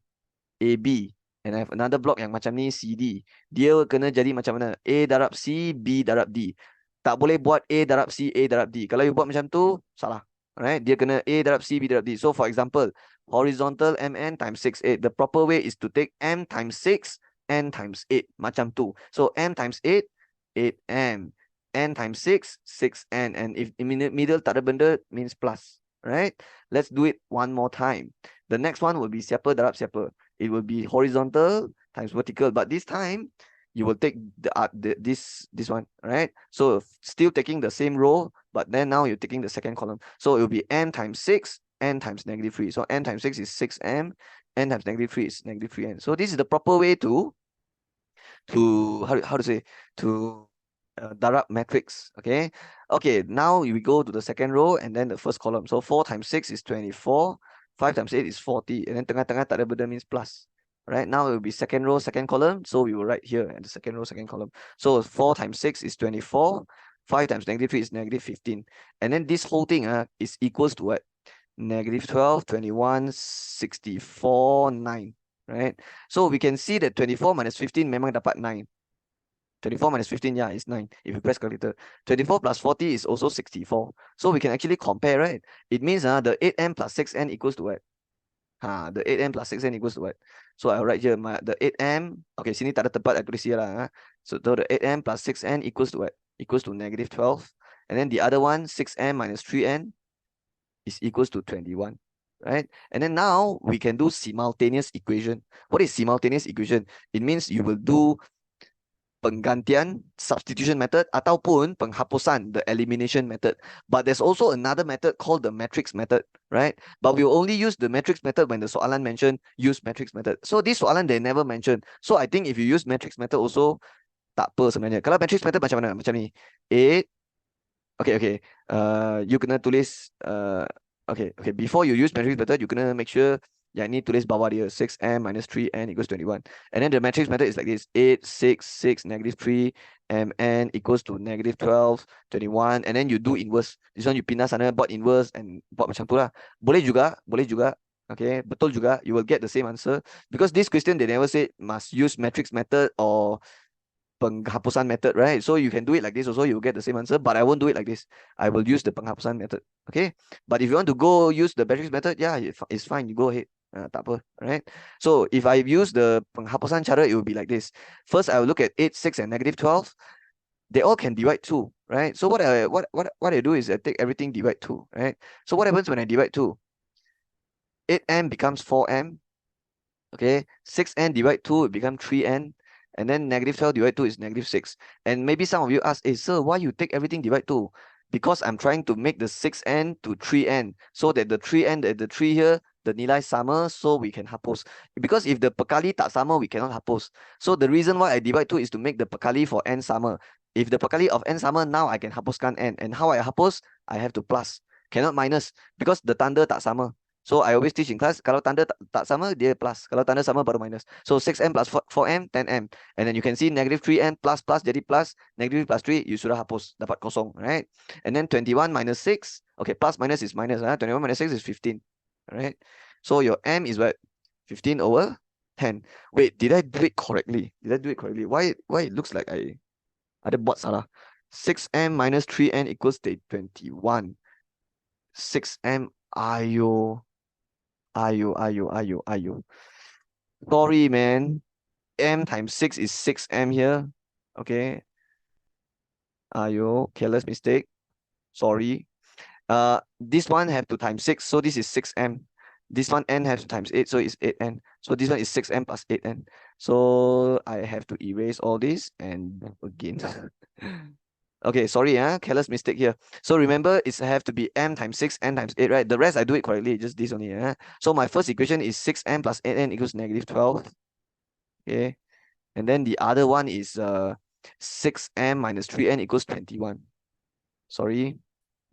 AB, and I have another block yang macam ni CD. Dia kena jadi macam mana? A darab C, B darab D. Tak boleh buat A darab C, A darab D. Kalau you buat macam tu, salah. Alright, dia kena A darab C, B darab D. So for example, horizontal MN times 6, 8. The proper way is to take M times 6, N times 8. Macam tu. So M times 8, 8M. N times 6, 6N. And if in the middle tak ada benda, means plus. Right? Let's do it one more time. The next one will be siapa darab siapa. It will be horizontal times vertical. But this time, you will take this one, right? So still taking the same row, but then now you're taking the second column. So it will be n times 6, n times negative 3. So n times 6 is 6m, n times negative 3 is negative 3n. So this is the proper way to how to say, to darab matrix. Okay, now we go to the second row and then the first column. So 4 times 6 is 24, 5 times 8 is 40, and then tengah-tengah tak ada benda means plus. Right, now it will be second row, second column. So we will write here at the second row, second column. So 4 times 6 is 24, 5 times negative 3 is negative 15. And then this whole thing is equals to what? Negative 12, 21, 64, 9. Right? So we can see that 24 minus 15 memang dapat 9. 24 minus 15, yeah, is 9. If you press calculator. 24 plus 40 is also 64. So we can actually compare, right? It means the 8m plus 6n equals to what? The 8m plus 6n equals to what? So I'll write here the 8m. Okay, sini tak ada tempat aku tulis here lah. So the 8m plus 6n equals to what? Equals to negative 12. And then the other one, 6m minus 3n is equals to 21. Right? And then now we can do simultaneous equation. What is simultaneous equation? It means you will do penggantian, substitution method, ataupun penghapusan, the elimination method. But there's also another method called the matrix method, right? But we will only use the matrix method when the soalan mention use matrix method. So this soalan they never mention. So I think if you use matrix method also, tak apa sebenarnya. Kalau matrix method macam mana? Macam ni. 8. Okay. You kena tulis, okay. Before you use matrix method, you kena make sure yang ni tulis bawah dia 6m minus 3n equals 21. And then the matrix method is like this: 8, 6, 6, negative 3, mn equals to negative 12, 21. And then you do inverse. This one you pindah sana, buat inverse and buat macam tu lah. Boleh juga. Okay, betul juga. You will get the same answer. Because this question, they never say must use matrix method or penghapusan method, right? So you can do it like this also, you will get the same answer, but I won't do it like this. I will use the penghapusan method, okay? But if you want to go use the matrix method, yeah, it's fine, you go ahead. Tak apa, right? So if I use the penghapusan cara, it will be like this. First, I will look at 8, 6, and negative 12. They all can divide 2, right? So what I do is I take everything divide 2, right? So what happens when I divide 2? 8m becomes 4m, okay? 6n divide 2, it becomes 3n. And then negative 12 divided 2 is negative 6. And maybe some of you ask, hey, sir, why you take everything divide 2? Because I'm trying to make the 6n to 3n. So that the 3n, the 3 here, the nilai sama, so we can hapus. Because if the perkali tak sama, we cannot hapus. So the reason why I divide 2 is to make the perkali for n sama. If the perkali of n sama, now I can hapuskan n. And how I hapus? I have to plus. Cannot minus. Because the tanda tak sama. So I always teach in class, kalau tanda tak sama, dia plus. Kalau tanda sama, baru minus. So 6m plus 4m, 10m. And then you can see negative 3n plus jadi plus. Negative plus 3, you sudah hapus. Dapat kosong, right? And then 21 minus 6. Okay, plus minus is minus. 21 minus 6 is 15. Right? So your m is what? 15 over 10. Wait, did I do it correctly? Why it looks like I ada buat salah? 6m minus 3n equals 21. 6m, ayo. Sorry, man. M times 6 is 6m here. Okay. Careless mistake. Sorry. This one have to times 6, so this is 6m. This one n has to times 8, so it's 8n. So this one is 6m plus 8n. So I have to erase all this and again. Okay, sorry, careless mistake here. So remember, it's have to be m times 6, n times 8, right? The rest I do it correctly, just this only. So my first equation is 6m plus 8n equals negative 12. Okay, and then the other one is 6m minus 3n equals 21. Sorry,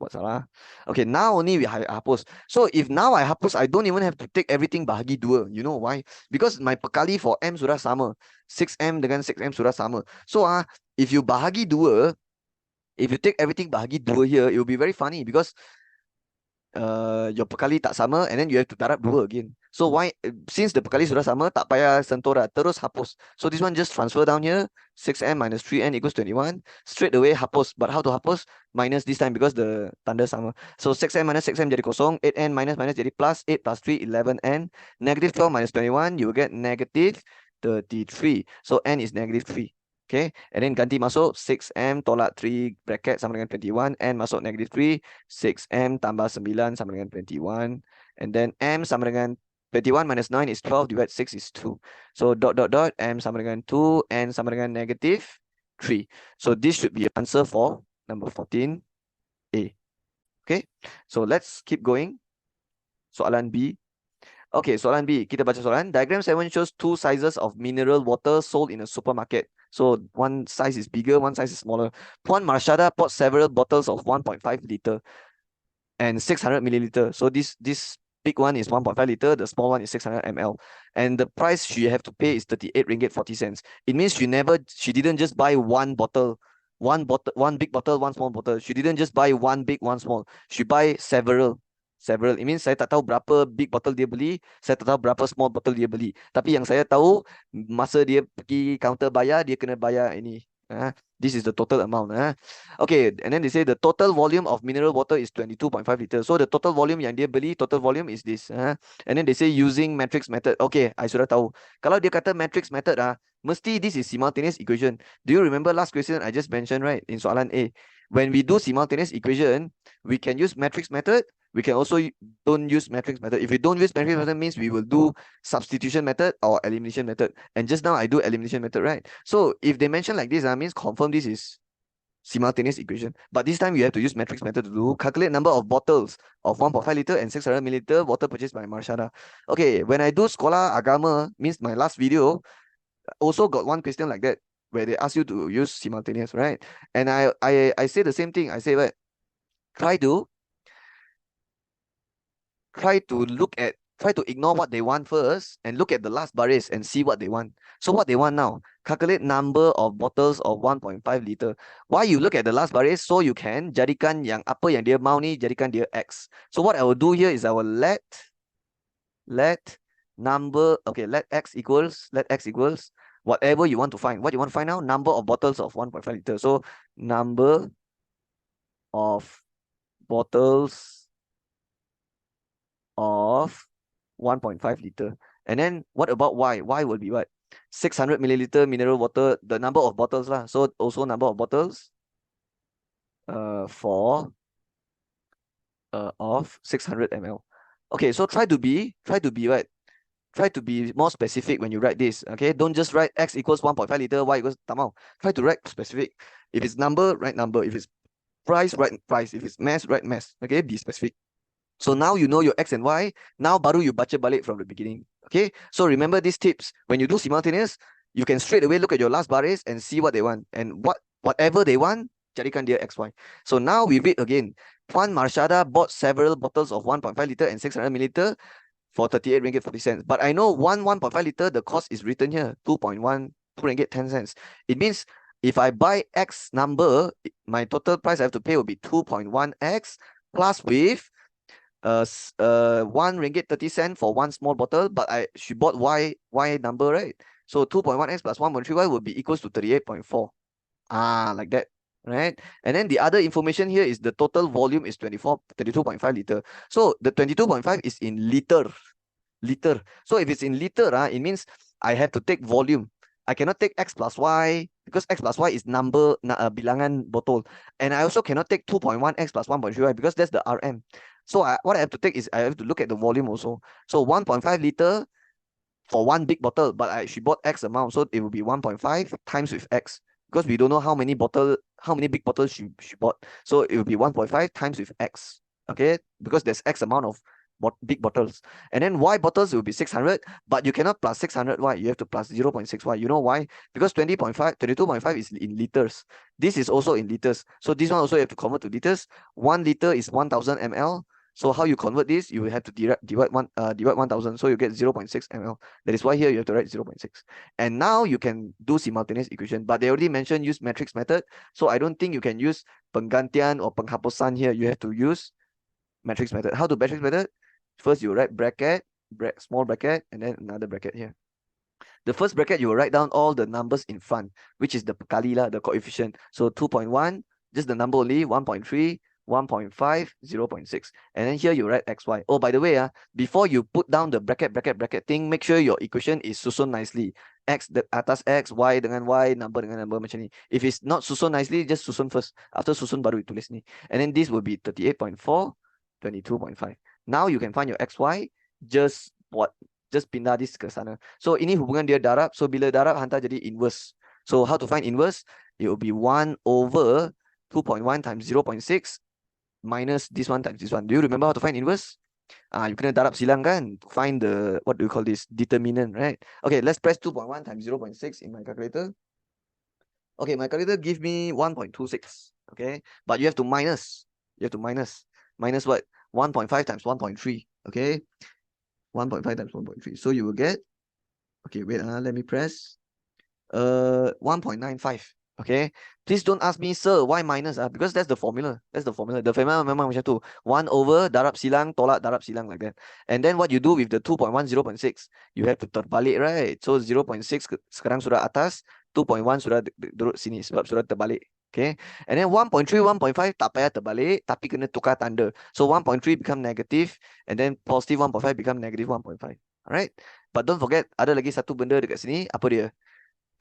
what salah? Okay, now only we hapus. So if now I hapus, I don't even have to take everything bahagi 2. You know why? Because my perkali for m sudah sama. 6m dengan 6m sudah sama. So if you bahagi 2, if you take everything bahagi 2 here, it will be very funny because your perkali tak sama and then you have to darab 2 again. So why, since the perkali sudah sama, tak payah sentuh dah, terus hapus. So this one just transfer down here, 6m minus 3n equals 21. Straight away hapus. But how to hapus? Minus this time because the tanda sama. So 6m minus 6m jadi kosong, 8n minus minus jadi plus, 8 plus 3, 11n. Negative 12 minus 21, you will get negative 33. So n is negative 3. Okay, and then ganti masuk 6m tolak 3 bracket sama dengan 21, n masuk negative 3, 6m tambah 9 sama dengan 21, and then m sama dengan 21 minus 9 is 12, divided 6 is 2. So dot dot dot, m sama dengan 2, n sama dengan negative 3. So this should be answer for number 14A. Okay, so let's keep going. Soalan B. Okay, soalan B. Kita baca soalan. Diagram 7 shows two sizes of mineral water sold in a supermarket. So one size is bigger, one size is smaller. Puan Marshada bought several bottles of 1.5 liter and 600 milliliter. So this big one is 1.5 liter, the small one is 600 ml. And the price she have to pay is 38 ringgit 40 cents. It means she didn't just buy one bottle, one big bottle, one small bottle. She didn't just buy one big, one small. She buy several. It means saya tak tahu berapa big bottle dia beli, saya tak tahu berapa small bottle dia beli. Tapi yang saya tahu, masa dia pergi counter bayar, dia kena bayar ini. This is the total amount. Okay, and then they say the total volume of mineral water is 22.5 liters. So the total volume yang dia beli, total volume is this. And then they say using matrix method. Okay, I sudah tahu. Kalau dia kata matrix method, mesti this is simultaneous equation. Do you remember last question I just mentioned, right? In soalan A. When we do simultaneous equation, we can use matrix method. We can also don't use matrix method. If we don't use matrix method, means we will do substitution method or elimination method. And just now I do elimination method, right? So if they mention like this, means confirm this is simultaneous equation. But this time you have to use matrix method to do calculate number of bottles of 1.5 liter and 600 milliliter water purchased by Marshada. Okay, when I do Sekolah Agama, means my last video, also got one question like that where they ask you to use simultaneous, right? And I say the same thing. I say, what? Try to ignore what they want first and look at the last baris and see what they want. So what they want now, calculate number of bottles of 1.5 liter. Why you look at the last baris? So you can jadikan yang apa yang dia mau ni, jadikan dia X. So what I will do here is I will let number, okay, let X equals whatever you want to find. What you want to find now? Number of bottles of 1.5 liter. So number of bottles of 1.5 liter. And then what about Y? Y will be what? 600 milliliter mineral water, the number of bottles lah. So also number of bottles for of 600 ml. Okay, so try to be what? Try to be more specific when you write this. Okay, don't just write X equals 1.5 liter, Y equals tamau. Try to write specific. If it's number, write number. If it's price, write price. If it's mass, write mass. Okay, be specific. So now you know your X and Y. Now baru you baca balik from the beginning. Okay. So remember these tips. When you do simultaneous, you can straight away look at your last baris and see what they want. And whatever they want, jadikan dia XY. So now we read again. Puan Marshada bought several bottles of 1.5 liter and 600 milliliter for 38 ringgit 40 cents. But I know 1.5 liter, the cost is written here, 2.1, 2 ringgit 10 cents. It means if I buy X number, my total price I have to pay will be 2.1X plus with 1 ringgit 30 cents for one small bottle, but she bought Y number, right? So 2.1x plus 1.3y would be equals to 38.4. Like that, right? And then the other information here is the total volume is 22.5 liter. So the 22.5 is in liter. So if it's in liter, it means I have to take volume. I cannot take X plus Y because X plus Y is number, bilangan botol. And I also cannot take 2.1x plus 1.3y because that's the RM. So what I have to take is I have to look at the volume also. So 1.5 liter for one big bottle, but she bought X amount, so it will be 1.5 times with X because we don't know how many big bottles she bought. So it will be 1.5 times with X. Okay, because there's X amount of big bottles. And then Y bottles will be 600, but you cannot plus 600Y. You have to plus 0.6Y. You know why? Because 22.5 is in liters. This is also in liters. So this one also you have to convert to liters. 1 liter is 1000 ml. So how you convert this? You will have to divide 1000. So you get 0.6 ml. That is why here you have to write 0.6. And now you can do simultaneous equation. But they already mentioned use matrix method. So I don't think you can use penggantian or penghapusan here. You have to use matrix method. How to matrix method? First you write bracket small bracket, and then another bracket here. The first bracket, you will write down all the numbers in front, which is the kali lah, the coefficient. So 2.1, just the number only, 1.3, 1.5, 0.6. And then here you write xy. Oh, by the way, before you put down the bracket thing, make sure your equation is susun nicely. X the atas x, y dengan y, number dengan number macam ni. If it's not susun nicely, just susun first. After susun baru you tulis ni. And then this will be 38.4, 22.5. Now you can find your xy. Just pindah this ke sana. So ini hubungan dia darab. So bila darab hantar jadi inverse. So how to find inverse? It will be 1 over 2.1 times 0.6 minus this one times this one. Do you remember how to find inverse? You kena darab silang kan to find the, what do you call this, determinant, right? Okay, let's press 2.1 times 0.6 in my calculator. Okay, my calculator give me 1.26. Okay, but you have to minus. You have to minus. Minus what? 1.5 times 1.3. Okay, 1.5 times 1.3. So you will get, okay, wait, let me press 1.95. Okay, please don't ask me, sir, why minus? Because that's the formula. That's the formula. The formula memang macam tu. 1 over darab silang, tolak darab silang, like that. And then what you do with the 2.1, 0.6, you have to terbalik, right? So 0.6 sekarang sudah atas, 2.1 sudah duduk sini sebab sudah terbalik. Okay, and then 1.3, 1.5 tak payah terbalik, tapi kena tukar tanda. So 1.3 become negative, and then positive 1.5 become negative 1.5. Alright, but don't forget, ada lagi satu benda dekat sini. Apa dia?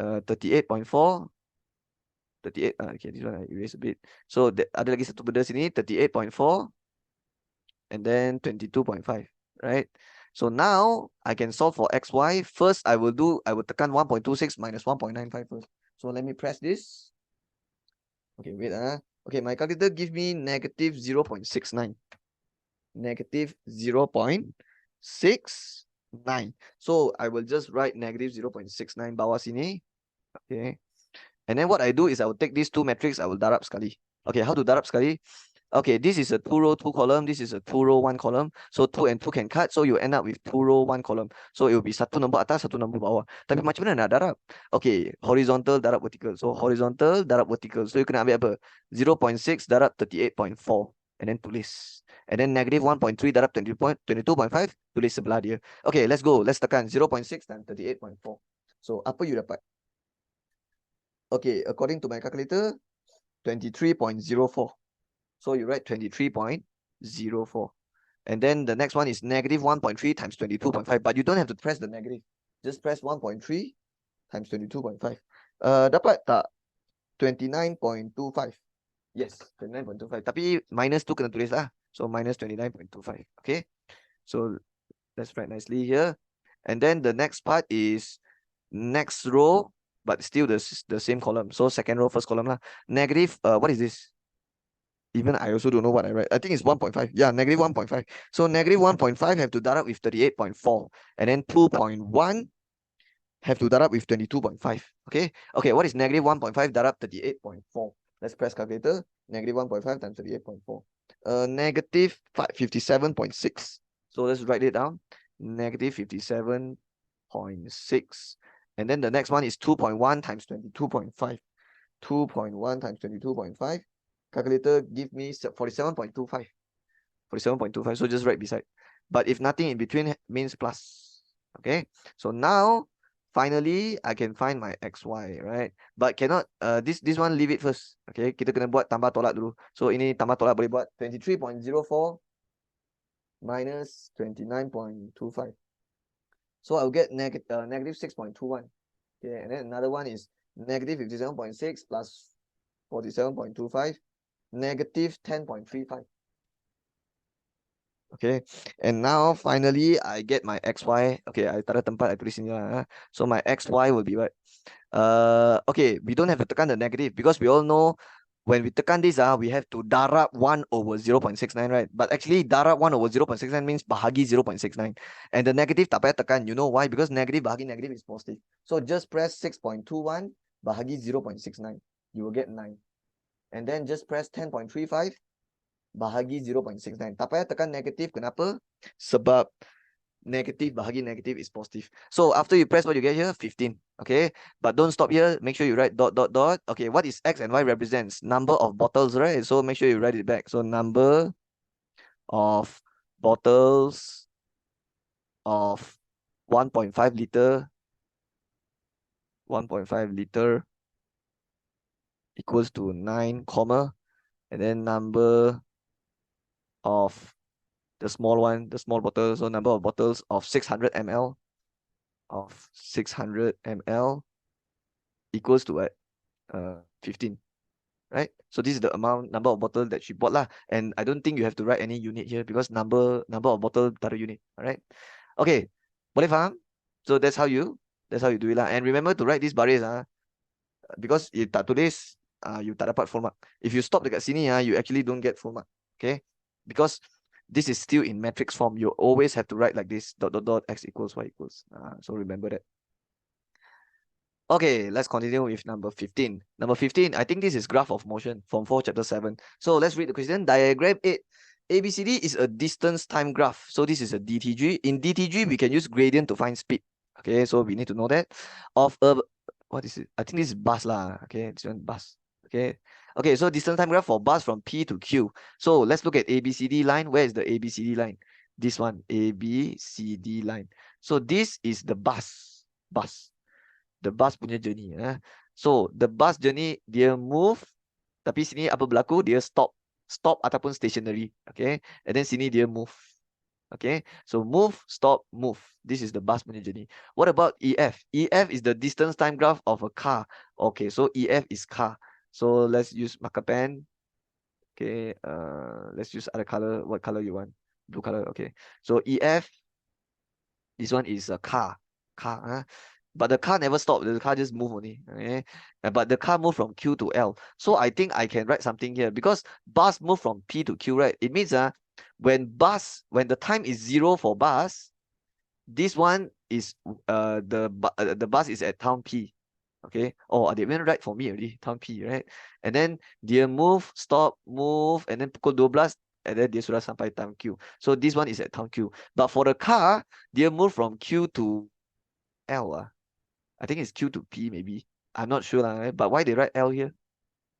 38.4. 38, okay, this one I erase a bit. So ada lagi satu benda sini, 38.4 and then 22.5, right? So now I can solve for xy. First I will tekan 1.26 minus 1.95 first. So let me press this. Okay, wait. Okay, my calculator give me negative 0.69. Negative 0.69. So I will just write negative 0.69 bawah sini. Okay. And then what I do is I will take these two matrices, I will darab sekali. Okay, how to darab sekali? Okay, this is a 2 row 2 column, this is a 2 row 1 column. So 2 and 2 can cut, so you end up with 2 row 1 column. So it will be satu nombor atas, satu nombor bawah. Tapi macam mana nak darab? Okay, horizontal darab vertical. So horizontal darab vertical. So you kena ambil apa? 0.6 darab 38.4 and then tulis. And then negative 1.3 darab 22.5, tulis sebelah dia. Okay, let's go. Let's tekan 0.6 dan 38.4. So apa you dapat? Okay, according to my calculator, 23.04. So you write 23.04. And then the next one is negative 1.3 times 22.5. But you don't have to press the negative. Just press 1.3 times 22.5. Dapat tak? 29.25. Yes, 29.25. Tapi minus tu kena tulis lah. So minus 29.25. Okay. So let's write nicely here. And then the next part is next row, but still the same column. So second row, first column lah. Negative, what is this? Even I also don't know what I write. I think it's 1.5. Yeah, negative 1.5. So negative 1.5 have to darab with 38.4. And then 2.1 have to darab with 22.5. Okay. Okay, what is negative 1.5 darab 38.4? Let's press calculator. Negative 1.5 times 38.4. Negative 57.6. So let's write it down. Negative 57.6. And then the next one is 2.1 times 22.5. 2.1 times 22.5. Calculator give me 47.25. 47.25. So just write beside. But if nothing in between means plus. Okay. So now, finally, I can find my xy, right? But cannot, this one leave it first. Okay. Kita kena buat tambah tolak dulu. So ini tambah tolak boleh buat 23.04 minus 29.25. So I'll get negative 6.21. Okay, and then another one is negative 57.6 plus 47.25, negative 10.35. Okay, and now finally I get my xy. Okay, I taruh tempat I tulis sini lah. So my xy will be what? Okay, we don't have to tekan the negative because we all know when we tekan this, we have to darab 1 over 0.69, right? But actually, darab 1 over 0.69 means bahagi 0.69. And the negative tak payah tekan. You know why? Because negative bahagi negative is positive. So just press 6.21 bahagi 0.69. You will get 9. And then just press 10.35 bahagi 0.69. Tak payah tekan negative. Kenapa? Sebab negative bahagi negative is positive. So after you press what you get here, 15. Okay, but don't stop here. Make sure you write dot dot dot. Okay, what is x and y represents? Number of bottles, right? So make sure you write it back. So number of bottles of 1.5 liter, 1.5 liter equals to 9, comma, and then number of the small one, the small bottle, so number of bottles of 600 ml of 600 ml equals to 15, right? So this is the number of bottles that she bought lah. And I don't think you have to write any unit here because number of bottle tak ada unit, all right? Okay, boleh faham? So that's how you do it lah. And remember to write these baris because you tak tulis, you tak dapat full mark. If you stop dekat sini you actually don't get full mark, okay? Because this is still in matrix form. You always have to write like this, ... x equals y equals. So remember that. Okay, let's continue with number 15. Number 15, I think this is graph of motion from 4 chapter 7. So let's read the question. Diagram 8. ABCD is a distance time graph. So this is a DTG. In DTG, we can use gradient to find speed. Okay, so we need to know that. Of a, what is it? I think this is bus lah. Okay, this one bus. Okay. Okay, so distance time graph for bus from P to Q. So let's look at ABCD line. Where is the ABCD line? This one, ABCD line. So this is the bus. The bus punya journey. So the bus journey, dia move, tapi sini apa berlaku? Dia stop ataupun stationary. Okay, and then sini dia move. Okay, so move, stop, move. This is the bus punya journey. What about EF? EF is the distance time graph of a car. Okay, so EF is car. So let's use marker pen. Okay, let's use other color. What color you want? Blue color. Okay, so EF, this one is a car. But the car never stopped. The car just moved only. Okay? But the car moved from Q to L. So I think I can write something here because bus moved from P to Q, right? It means when the time is 0 for bus, this one is the bus is at town P. Okay. Oh, they went right for me already. Town P, right? And then dia move, stop, move, and then pukul 12, and then dia sudah sampai town Q. So this one is at town Q. But for the car, dia move from Q to L. I think it's Q to P maybe. I'm not sure lah. But why they write L here?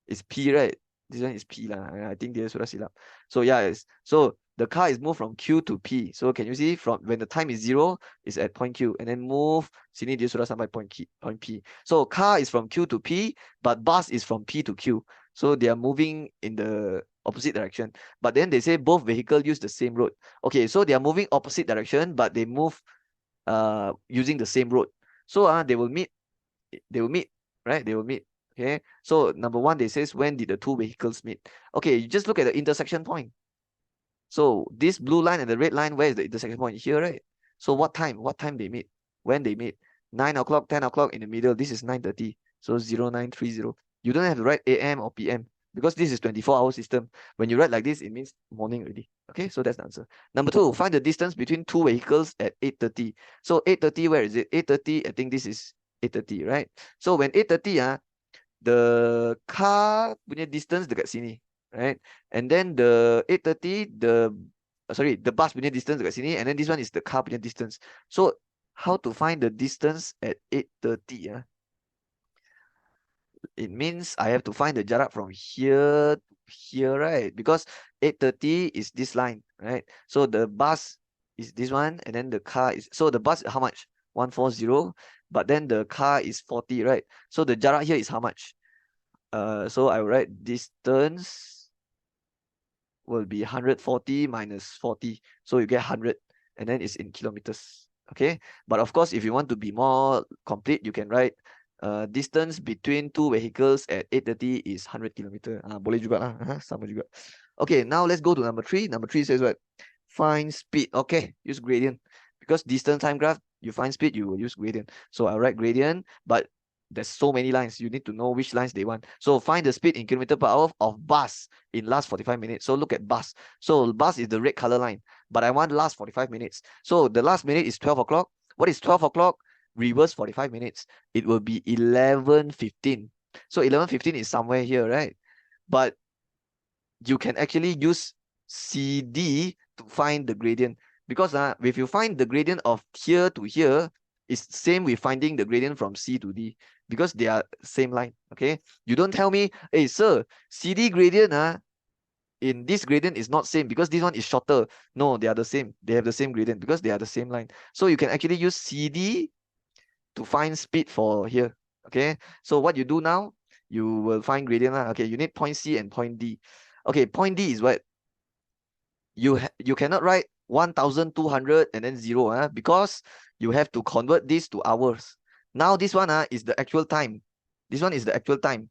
It's P, right? This one is P lah. I think they sudah silap. So yeah, so the car is moved from Q to P. So can you see from when the time is 0, it's at point Q, and then move. Sini dia sudah sampai point P. So car is from Q to P, but bus is from P to Q. So they are moving in the opposite direction. But then they say both vehicles use the same road. Okay, so they are moving opposite direction, but they move using the same road. So they will meet, right? They will meet. Okay. So number 1, they says when did the two vehicles meet? Okay, you just look at the intersection point. So this blue line and the red line, where is the intersection point? Here, right? So what time? What time they meet? When they meet? 9 o'clock, 10 o'clock in the middle. This is 9:30. So 0930. You don't have to write AM or PM because this is 24-hour system. When you write like this, it means morning already. Okay, so that's the answer. Number 2, find the distance between two vehicles at 8:30. So 8:30, where is it? 8:30, I think this is 8:30, right? So when 8:30, the car punya distance dekat sini, right? And then the 8:30, the bus punya distance dekat sini, and then this one is the car punya distance. So how to find the distance at 8:30? It means I have to find the jarak from here to here, right? Because 8:30 is this line, right? So the bus is this one, and then the car is, so the bus how much? 140, but then the car is 40, right? So the jarak here is how much? So I will write distance will be 140 minus 40. So you get 100, and then it's in kilometers. Okay, but of course, if you want to be more complete, you can write distance between two vehicles at 8:30 is 100 kilometer. Boleh juga lah, sama juga. Okay, now let's go to number 3. Number 3 says what? Find speed. Okay, use gradient. Because distance time graph, you find speed, you will use gradient. So I'll write gradient, but there's so many lines. You need to know which lines they want. So find the speed in kilometer per hour of bus in last 45 minutes. So look at bus. So bus is the red color line, but I want last 45 minutes. So the last minute is 12 o'clock. What is 12 o'clock? Reverse 45 minutes. It will be 11:15. So 11:15 is somewhere here, right? But you can actually use CD to find the gradient. Because if you find the gradient of here to here, it's same with finding the gradient from C to D, because they are same line. Okay, you don't tell me, hey sir, CD gradient in this gradient is not same because this one is shorter. No, they are the same. They have the same gradient because they are the same line. So you can actually use CD to find speed for here. Okay, so what you do now, you will find gradient. Okay, you need point C and point D. Okay, point D is what? You cannot write 1200 and then 0 because you have to convert this to hours. Now this one is the actual time. This one is the actual time.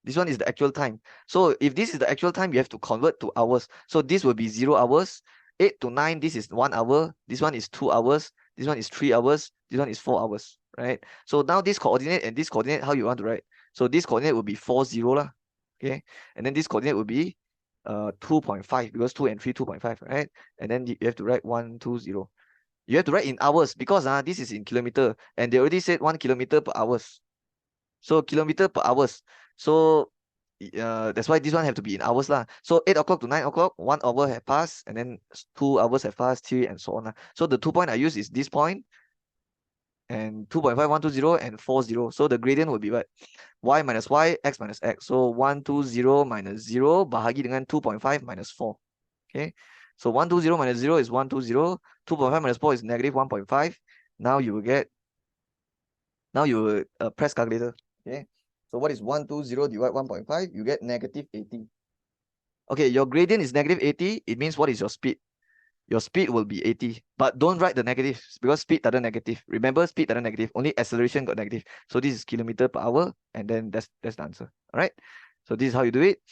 This one is the actual time. So if this is the actual time, you have to convert to hours. So this will be 0 hours. 8 to 9, this is 1 hour. This one is 2 hours. This one is 3 hours. This one is 4 hours, right? So now this coordinate and this coordinate, how you want to write? So this coordinate will be 4, 0 lah. Okay. And then this coordinate will be 2.5 because 2 and 3, 2.5, right? And then you have to write 1, 2, 0. You have to write in hours because this is in kilometer. And they already said 1 kilometer per hours. So kilometer per hours. So that's why this one have to be in hours lah. So 8 o'clock to 9 o'clock, 1 hour have passed, and then 2 hours have passed, 3 and so on lah. So the 2 point I use is this point, and 2.5120 and 40. So the gradient will be what? Y minus y, x minus x. So 120 minus 0 bahagi dengan 2.5 minus 4. Okay. So 120 minus 0 is 120. 2.5 minus 4 is negative 1.5. Now you will get, now you will press calculator. Okay. So what is 120 divided 1.5? You get negative 80. Okay, your gradient is negative 80. It means what is your speed? Your speed will be 80. But don't write the negative because speed doesn't negative. Remember, speed doesn't negative. Only acceleration got negative. So this is kilometer per hour, and then that's the answer. All right. So this is how you do it.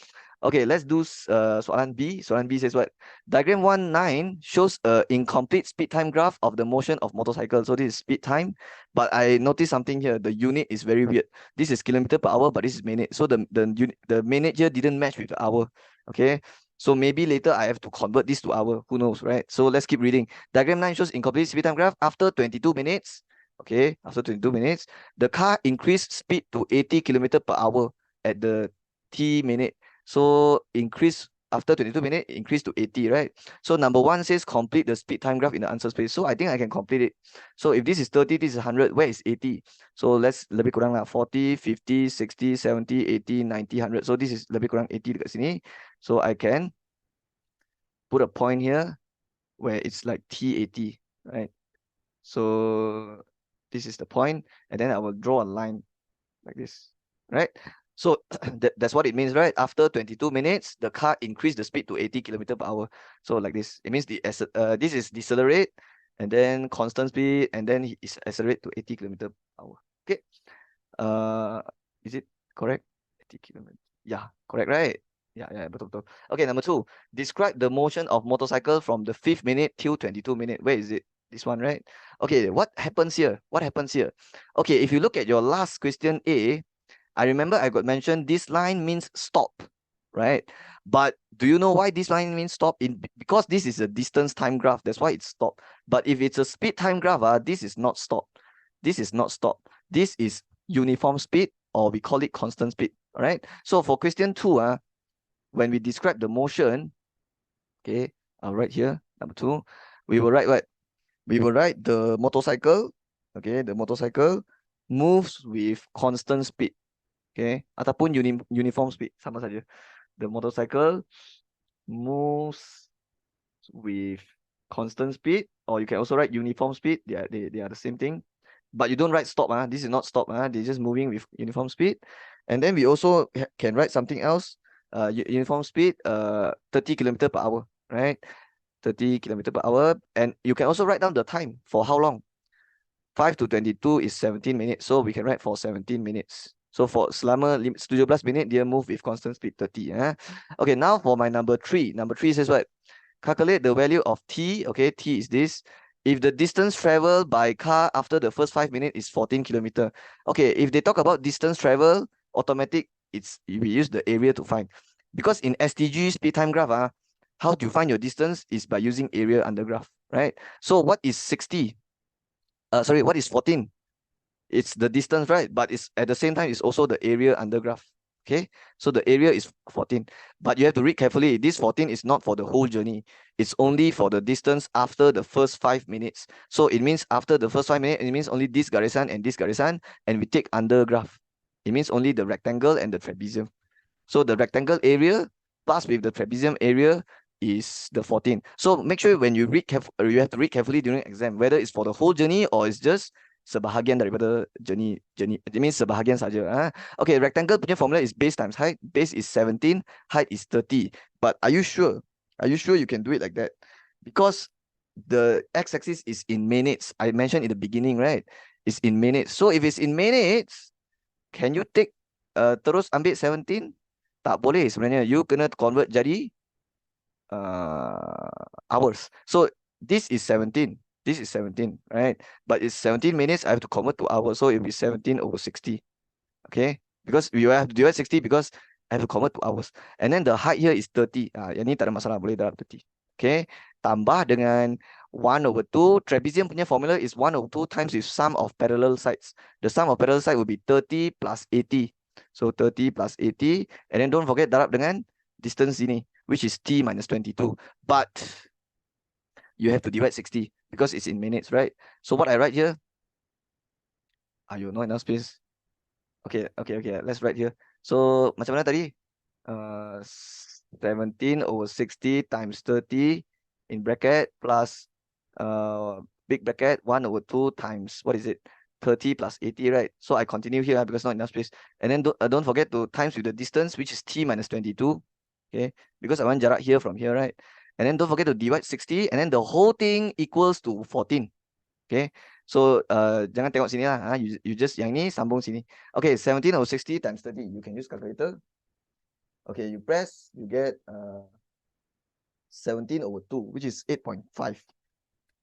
Okay, let's do soalan B. Soalan B says what? Diagram 1.9 shows a incomplete speed time graph of the motion of motorcycle. So this is speed time, but I noticed something here. The unit is very weird. This is kilometer per hour, but this is minute. So the minute here didn't match with the hour. Okay, so maybe later I have to convert this to hour. Who knows, right? So let's keep reading. Diagram 9 shows incomplete speed time graph after 22 minutes. Okay, after 22 minutes, the car increased speed to 80 km per hour at the T minute. So increase after 22 minutes, increase to 80, right? So number 1 says complete the speed time graph in the answer space. So I think I can complete it. So if this is 30, this is 100, where is 80? So let's lebih kurang lah, 40, 50, 60, 70, 80, 90, 100. So this is lebih kurang 80 dekat sini. So I can put a point here where it's like T80, right? So this is the point, and then I will draw a line like this, right? So that's what it means, right? After 22 minutes, the car increased the speed to 80 km per hour. So like this, it means this is decelerate, and then constant speed, and then it's accelerate to 80 km per hour. Okay. Is it correct? 80 km. Yeah, correct, right? Yeah, betul, betul. Okay, number 2. Describe the motion of motorcycle from the 5th minute till 22 minutes. Where is it? This one, right? Okay, what happens here? What happens here? Okay, if you look at your last question A, I remember I got mentioned this line means stop, right? But do you know why this line means stop? Because this is a distance time graph. That's why it's stop. But if it's a speed time graph, this is not stop. This is not stop. This is uniform speed, or we call it constant speed. All right. So for question 2, when we describe the motion, okay, I'll write here, number 2, we will write what? We will write the motorcycle, okay, the motorcycle moves with constant speed. Okay, ataupun uniform speed, sama saja. The motorcycle moves with constant speed, or you can also write uniform speed. They are the same thing, but you don't write stop. This is not stop. They're just moving with uniform speed. And then we also can write something else. Uniform speed, 30 km per hour, right? 30 km per hour, and you can also write down the time for how long. 5 to 22 is 17 minutes, so we can write for 17 minutes. So for selama 17 minit, dia move with constant speed 30. Okay, now for my number 3. Number 3 says what? Calculate the value of T. Okay, T is this. If the distance traveled by car after the first 5 minutes is 14 km. Okay, if they talk about distance travel, automatic, we use the area to find. Because in STG speed time graph, how do you find your distance is by using area under graph, right? So what is 60? Sorry, what is 14? It's the distance, right? But it's at the same time, it's also the area under graph. Okay, so the area is 14, but you have to read carefully. This 14 is not for the whole journey. It's only for the distance after the first 5 minutes. So it means after the first 5 minutes, it means only this garisan and this garisan, and we take under graph. It means only the rectangle and the trapezium. So the rectangle area plus with the trapezium area is the 14. So make sure when you read you have to read carefully during exam, whether it's for the whole journey or it's just sebahagian daripada journey. It means sebahagian saja. Okay, rectangle punya formula is base times height. Base is 17, height is 30. But are you sure? Are you sure you can do it like that? Because the x-axis is in minutes. I mentioned in the beginning, right? It's in minutes. So if it's in minutes, can you take terus ambil 17? Tak boleh sebenarnya. You kena convert jadi hours. So this is 17. This is 17, right? But it's 17 minutes. I have to convert to hours. So it'll be 17 over 60. Okay? Because you have to divide 60 because I have to convert to hours. And then the height here is 30. Yang ni tak ada masalah. Boleh dalam 30. Okay? Tambah dengan 1 over 2. Trapezium punya formula is 1 over 2 times with sum of parallel sides. The sum of parallel side will be 30 plus 80. So 30 plus 80. And then don't forget darab dengan distance ini, which is t minus 22. But you have to divide 60 because it's in minutes, right? So what I write here, you not enough space. Okay. Let's write here. So macam mana tadi? 17 over 60 times 30 in bracket plus big bracket 1 over 2 times, what is it? 30 plus 80, right? So I continue here because not enough space. And then don't forget to times with the distance, which is t minus 22. Okay, because I want jarak here from here, right? And then don't forget to divide 60, and then the whole thing equals to 14. Okay, so jangan tengok sini lah. You just yang ni sambung sini. Okay, 17 over 60 times 30. You can use calculator. Okay, you press, you get 17 over 2, which is 8.5.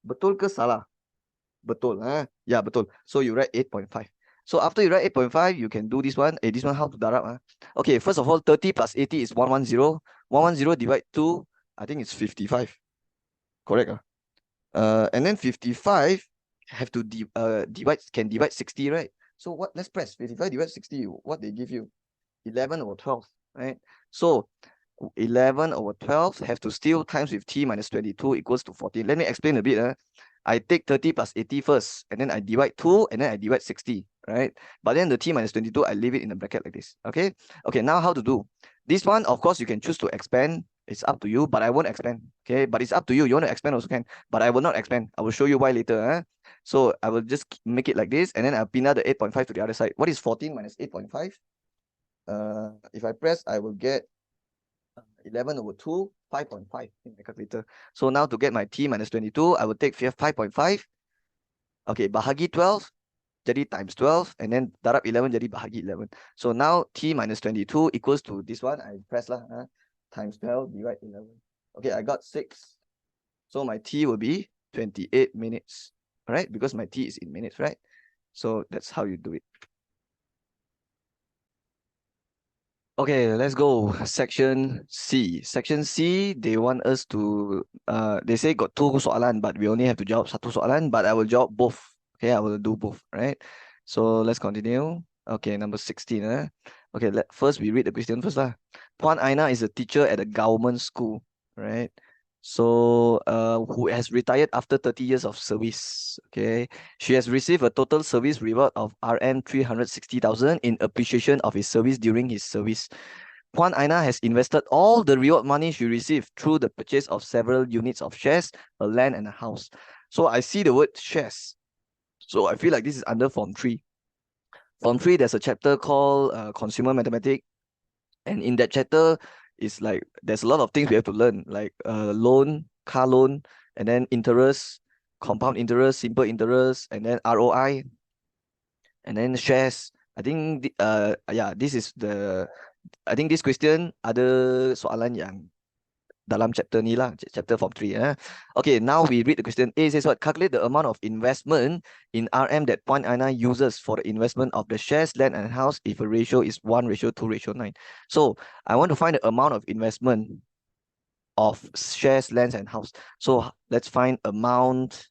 Betul ke salah? Betul. Yeah, betul. So you write 8.5. So after you write 8.5, you can do this one. This one how to darab? Okay, first of all, 30 plus 80 is 110. 110 divide 2, I think it's 55. Correct? And then 55 have to can divide 60, right? So what? Let's press 55 divide 60. What they give you? 11 over 12, right? So 11 over 12 have to still times with t minus 22 equals to 14. Let me explain a bit. I take 30 plus 80 first, and then I divide 2, and then I divide 60, right? But then the t minus 22, I leave it in the bracket like this, okay? Okay, now how to do? This one, of course, you can choose to expand. It's up to you, but I won't expand, okay? But it's up to you. You want to expand also can, but I will not expand. I will show you why later. So I will just make it like this, and then I'll pin out the 8.5 to the other side. What is 14 minus 8.5? If I press, I will get 11 over 2, 5.5 in my calculator. So now to get my t minus 22, I will take 5.5. Okay, bahagi 12, jadi times 12, and then darab 11 jadi bahagi 11. So now t minus 22 equals to this one. I press lah, times 12 divide 11. Okay, I got 6. So my t will be 28 minutes, right? Because my t is in minutes, right? So that's how you do it. Okay, let's go. Section C. Section C, they want us to, they say got 2 soalan, but we only have to jawab 1 soalan, but I will jawab both. Okay, I will do both, right? So let's continue. Okay, number 16. Okay, first we read the question first lah. Puan Aina is a teacher at a government school, right? So, who has retired after 30 years of service. Okay, she has received a total service reward of RM 360,000 in appreciation of his service during his service. Puan Aina has invested all the reward money she received through the purchase of several units of shares, a land, and a house. So I see the word shares. So I feel like this is under Form 3. Form 3, there's a chapter called Consumer Matematik. And in that chapter, it's like there's a lot of things we have to learn, like loan, car loan, and then interest, compound interest, simple interest, and then ROI, and then shares. I think this is I think this question ada soalan yang dalam chapter ni lah, chapter Form 3. Okay, now we read the question. A says what? Calculate the amount of investment in RM that Puan Aina uses for the investment of the shares, land, and house if a ratio is 1:2:9. So I want to find the amount of investment of shares, lands, and house. So let's find amount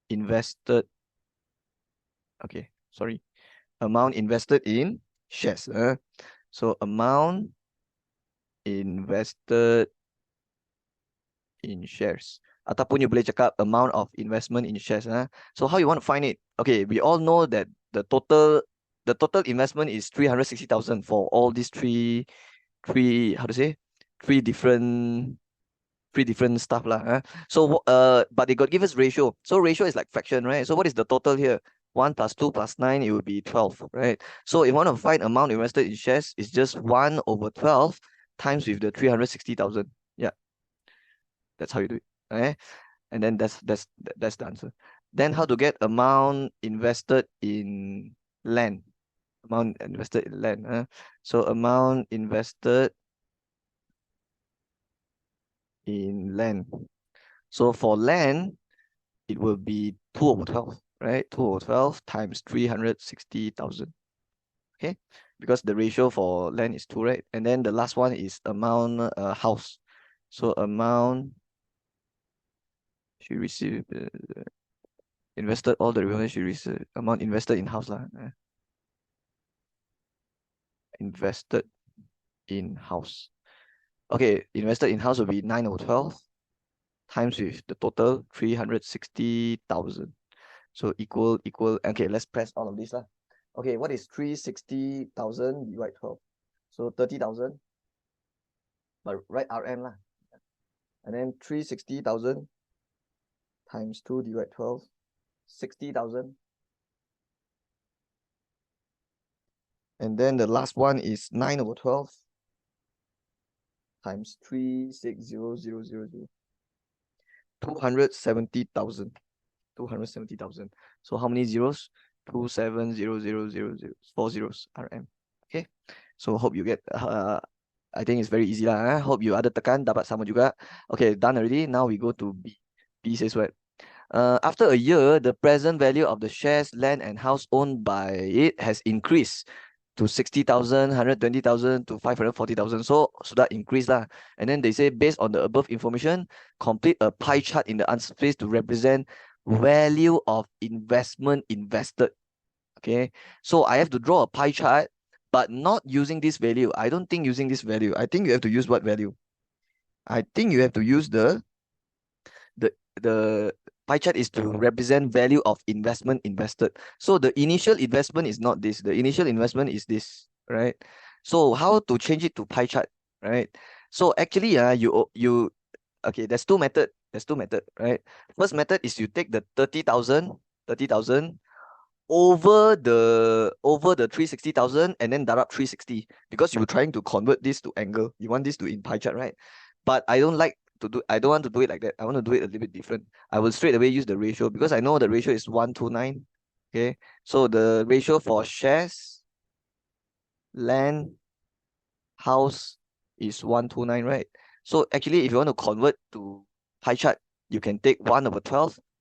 invested. Okay, sorry. Amount invested in shares. So amount invested in shares. Ataupun you boleh cakap amount of investment in shares. So how you want to find it? Okay, we all know that the total the total investment is 360,000 for all these three how to say, three different stuff lah. So but they got give us ratio. So ratio is like fraction, right? So what is the total here? 1 plus 2 plus 9, it would be 12, right? So if you want to find amount invested in shares, it's just 1/12 times with the 360,000. Yeah, that's how you do it. Okay, and then that's the answer. Then how to get amount invested in land? Amount invested in land. So amount invested in land. So for land, it will be 2/12, right? 2/12 times 360,000. Okay, because the ratio for land is 2, right? And then the last one is amount house. So amount she received invested all the revenue she received, amount invested in house lah. Invested in house. Okay, invested in house will be 9/12 times with the total 360,000. So equal. Okay, let's press all of this lah. Okay, what is 360,000 divide 12? So 30,000, but write RM lah. And then 360,000 times 2 divide 12, 60,000. And then the last one is 9/12 times 360,000. 270,000. 270,000. So how many zeros? 270000. 4 zeros RM. Okay. So hope you get I think it's very easy lah. Hope you ada tekan dapat sama juga. Okay, done already. Now we go to B. B says what? After a year, the present value of the shares, land, and house owned by it has increased to 60,000, 120,000 to 540,000. So that increase lah. And then they say based on the above information, complete a pie chart in the answer space to represent value of investment invested. Okay, so I have to draw a pie chart, but not using this value. I don't think using this value. I think you have to use what value? I think you have to use the pie chart is to represent value of investment invested. So the initial investment is not this. The initial investment is this, right? So how to change it to pie chart, right? So actually, okay, there's two method. Right? First method is you take the 30,000 over the 360,000 and then darab 360 because you're trying to convert this to angle. You want this to in pie chart, right? But I don't want to do it like that. I want to do it a little bit different. I will straight away use the ratio because I know the ratio is 1:9. Okay, so the ratio for shares, land, house is 1:9, right? So actually, if you want to convert to pie chart, you can take 1/12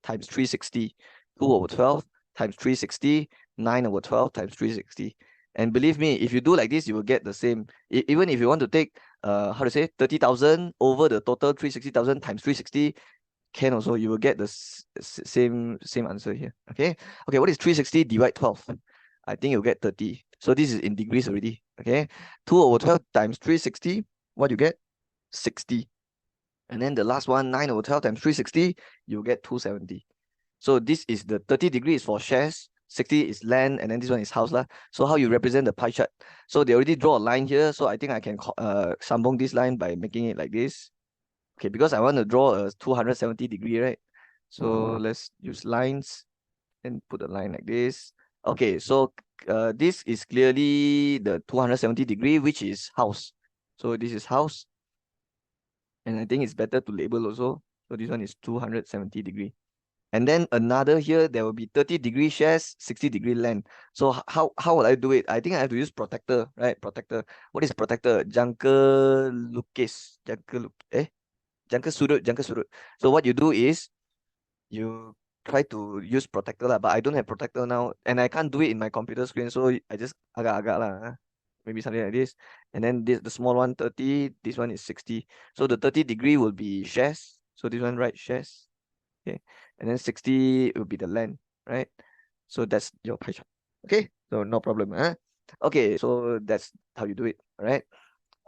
times 360, 2/12 times 360, 9/12 times 360. And believe me, if you do like this, you will get the same. Even if you want to take how to say 30,000 over the total 360,000 times 360, can also, you will get the same answer here. Okay, what is 360 divide 12? I think you'll get 30. So this is in degrees already. Okay, 2/12 times 360, what you get? 60. And then the last one, 9/12 times 360, you get 270. So this is the 30 degrees for shares, 60 is land, and then this one is house lah. So how you represent the pie chart? So they already draw a line here, so I think I can sambung this line by making it like this. Okay, because I want to draw a 270 degree, right? So let's use lines and put a line like this. Okay, so this is clearly the 270 degree, which is house. So this is house. And I think it's better to label also. So this one is 270 degree. And then another here, there will be 30 degree shares, 60 degree land. So how will I do it? I think I have to use protector, right? Protector. What is protector? Jangka lukis. Jangka sudut. So what you do is you try to use protector lah, but I don't have protector now, and I can't do it in my computer screen, so I just agak-agak lah. Maybe something like this. And then this, the small one, 30, this one is 60. So the 30 degree will be shares. So this one, right, shares. Okay. And then 60 will be the land, right? So that's your pie chart. Okay, so no problem. Okay, so that's how you do it, all right?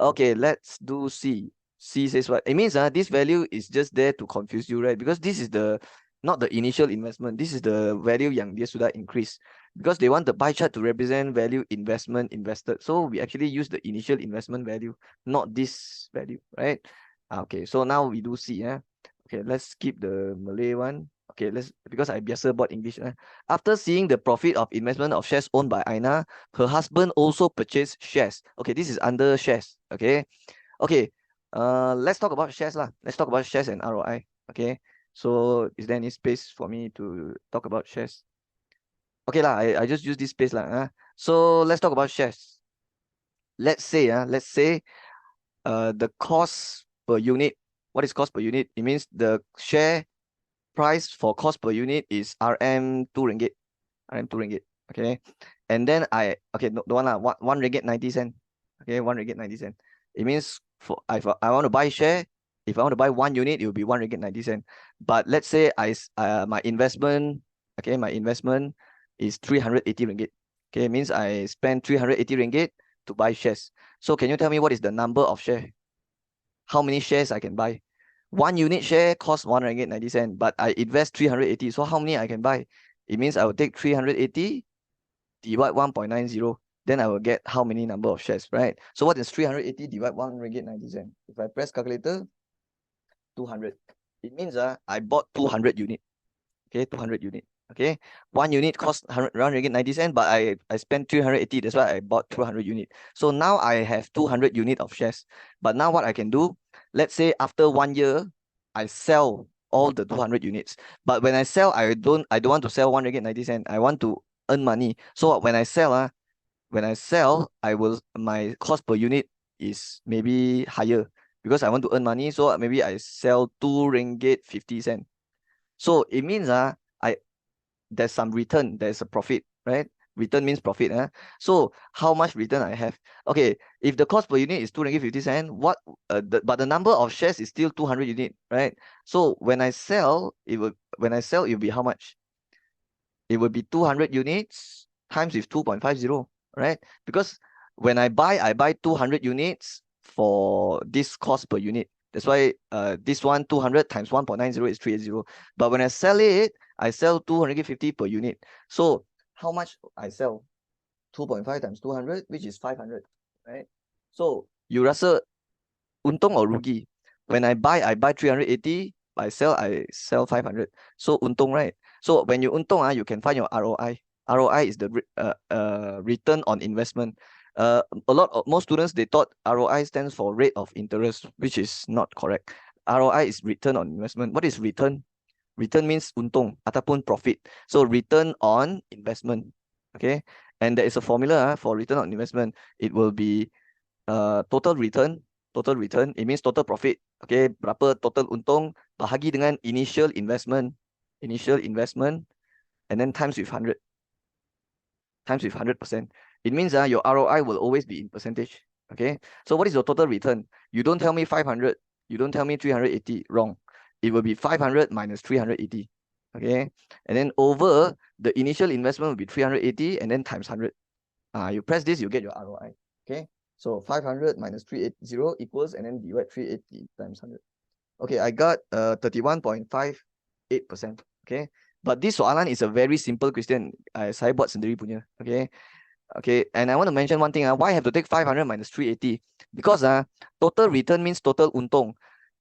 Okay, let's do C. C says what? It means this value is just there to confuse you, right? Because this is the not the initial investment. This is the value yang dia sudah increase, because they want the pie chart to represent value investment invested. So we actually use the initial investment value, not this value, right? Okay, so now we do see. Okay, let's skip the Malay one. Okay, because I biasa bought English. After seeing the profit of investment of shares owned by Aina, her husband also purchased shares. Okay, this is under shares. Okay, let's talk about shares lah. Let's talk about shares and ROI. Okay, so is there any space for me to talk about shares? Okay lah, I just use this space lah. So let's talk about shares. Let's say the cost per unit. What is cost per unit? It means the share price for cost per unit is RM 2 ringgit. RM 2 ringgit. Okay. And then the one lah, 1 ringgit 90 cent. Okay, 1 ringgit 90 cent. It means if I want to buy share, if I want to buy 1 unit, it will be 1 ringgit 90 cent. But let's say my investment is 380 ringgit. Okay, it means I spend 380 ringgit to buy shares. So can you tell me what is the number of share? How many shares I can buy? 1 unit share costs 1 ringgit 90 cent, but I invest 380. So how many I can buy? It means I will take 380 divide 1.90. Then I will get how many number of shares, right? So what is 380 divide 1 ringgit 90 cent? If I press calculator, 200. It means I bought 200 unit. Okay, 200 unit. Okay, 1 unit costs 100 ringgit 90 cent, but I spent 380. That's why I bought 200 unit. So now I have 200 unit of shares. But now what I can do, let's say after 1 year, I sell all the 200 units. But when I sell, I don't want to sell 1 ringgit 90 cent. I want to earn money. So when I sell, my cost per unit is maybe higher because I want to earn money. So maybe I sell 2 ringgit 50 cent. So it means there's some return, there's a profit, right? Return means profit. So how much return I have? Okay, if the cost per unit is 2 ringgit 50 cent, but the number of shares is still 200 unit, right? So when I sell, it will be how much? It will be 200 units times with 2.50, right? Because when I buy 200 units for this cost per unit. That's why this one 200 times 1.90 is 380. But when I sell it, I sell 250 per unit. So how much I sell? 2.5 times 200, which is 500, right? So you rasa untung or rugi? When I buy 380. I sell 500. So untung, right? So when you untung, you can find your ROI. ROI is the return on investment. Most students, they thought ROI stands for rate of interest, which is not correct. ROI is return on investment. What is return? Return means untung ataupun profit. So return on investment. Okay, and there is a formula for return on investment. It will be total return. It means total profit. Okay, berapa total untung bahagi dengan initial investment, and then times with 100. Times with 100%. It means your ROI will always be in percentage. Okay, so what is your total return? You don't tell me 500. You don't tell me 380. Wrong. It will be 500 minus 380. Okay, and then over the initial investment will be 380 and then times 100. You press this, you get your ROI. Okay, so 500 minus 380 equals, and then divide 380 times 100. Okay, I got 31.58%. Okay, but this soalan is a very simple question. Saya buat sendiri punya. Okay, and I want to mention one thing. Why I have to take 500 minus 380? Because total return means total untung.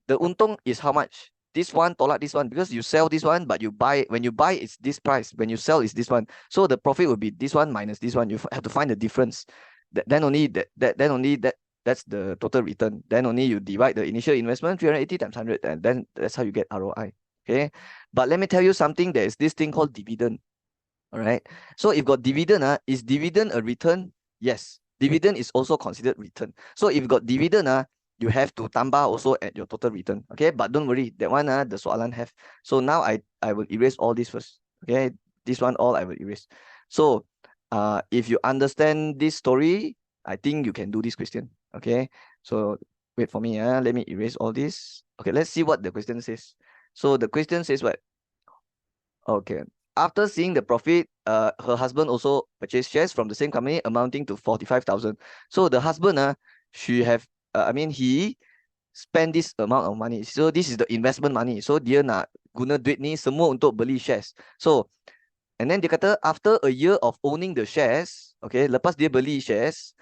The untung is how much? This one tolak this one, because you sell this one, but when you buy it's this price. When you sell it's this one. So the profit will be this one minus this one. You have to find the difference. Then only that's the total return. Then only you divide the initial investment 380 times 100, and then that's how you get ROI. Okay, but let me tell you something. There is this thing called dividend. All right. So if got dividend, is dividend a return? Yes. Dividend is also considered return. So if got dividend, you have to tambah also at your total return. Okay, but don't worry, that one the soalan have. So now I will erase all this first. Okay, this one all I will erase. So if you understand this story, I think you can do this question. Okay, so wait for me. Let me erase all this. Okay, let's see what the question says. So the question says what? Okay. After seeing the profit, her husband also purchased shares from the same company amounting to 45,000. So the husband, he spend this amount of money. So this is the investment money. So dia nak guna duit ni semua untuk beli shares. So and then dia kata after a year of owning the shares, okay, lepas dia beli shares,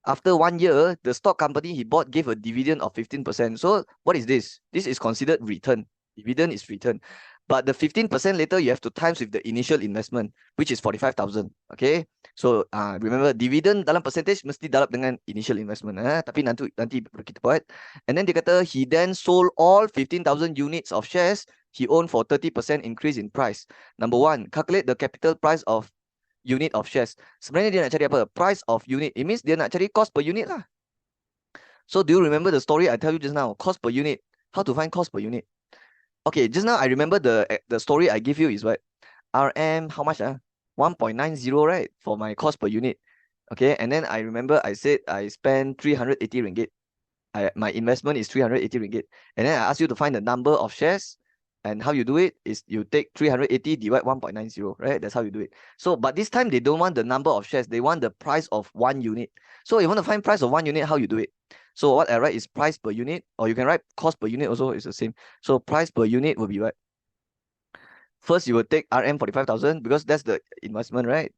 after 1 year, the stock company he bought gave a dividend of 15%. So what is this? This is considered return. Dividend is return. But the 15% later, you have to times with the initial investment, which is 45,000. Okay. So remember, dividend dalam percentage mesti darab dengan initial investment. Tapi nanti kita buat. And then dia kata, he then sold all 15,000 units of shares he owned for 30% increase in price. Number one, calculate the capital price of unit of shares. Sebenarnya dia nak cari apa? Price of unit. It means dia nak cari cost per unit lah. So do you remember the story I tell you just now? Cost per unit. How to find cost per unit? Okay, just now I remember the story I give you is what? RM, how much? 1.90, right? For my cost per unit. Okay, and then I remember I said I spent 380 ringgit. My investment is 380 ringgit. And then I asked you to find the number of shares. And how you do it is you take 380 divide 1.90, right? That's how you do it. So, but this time they don't want the number of shares. They want the price of 1 unit. So you want to find price of 1 unit, how you do it? So what I write is price per unit, or you can write cost per unit also, is the same. So price per unit will be what? First, you will take RM 45,000 because that's the investment, right?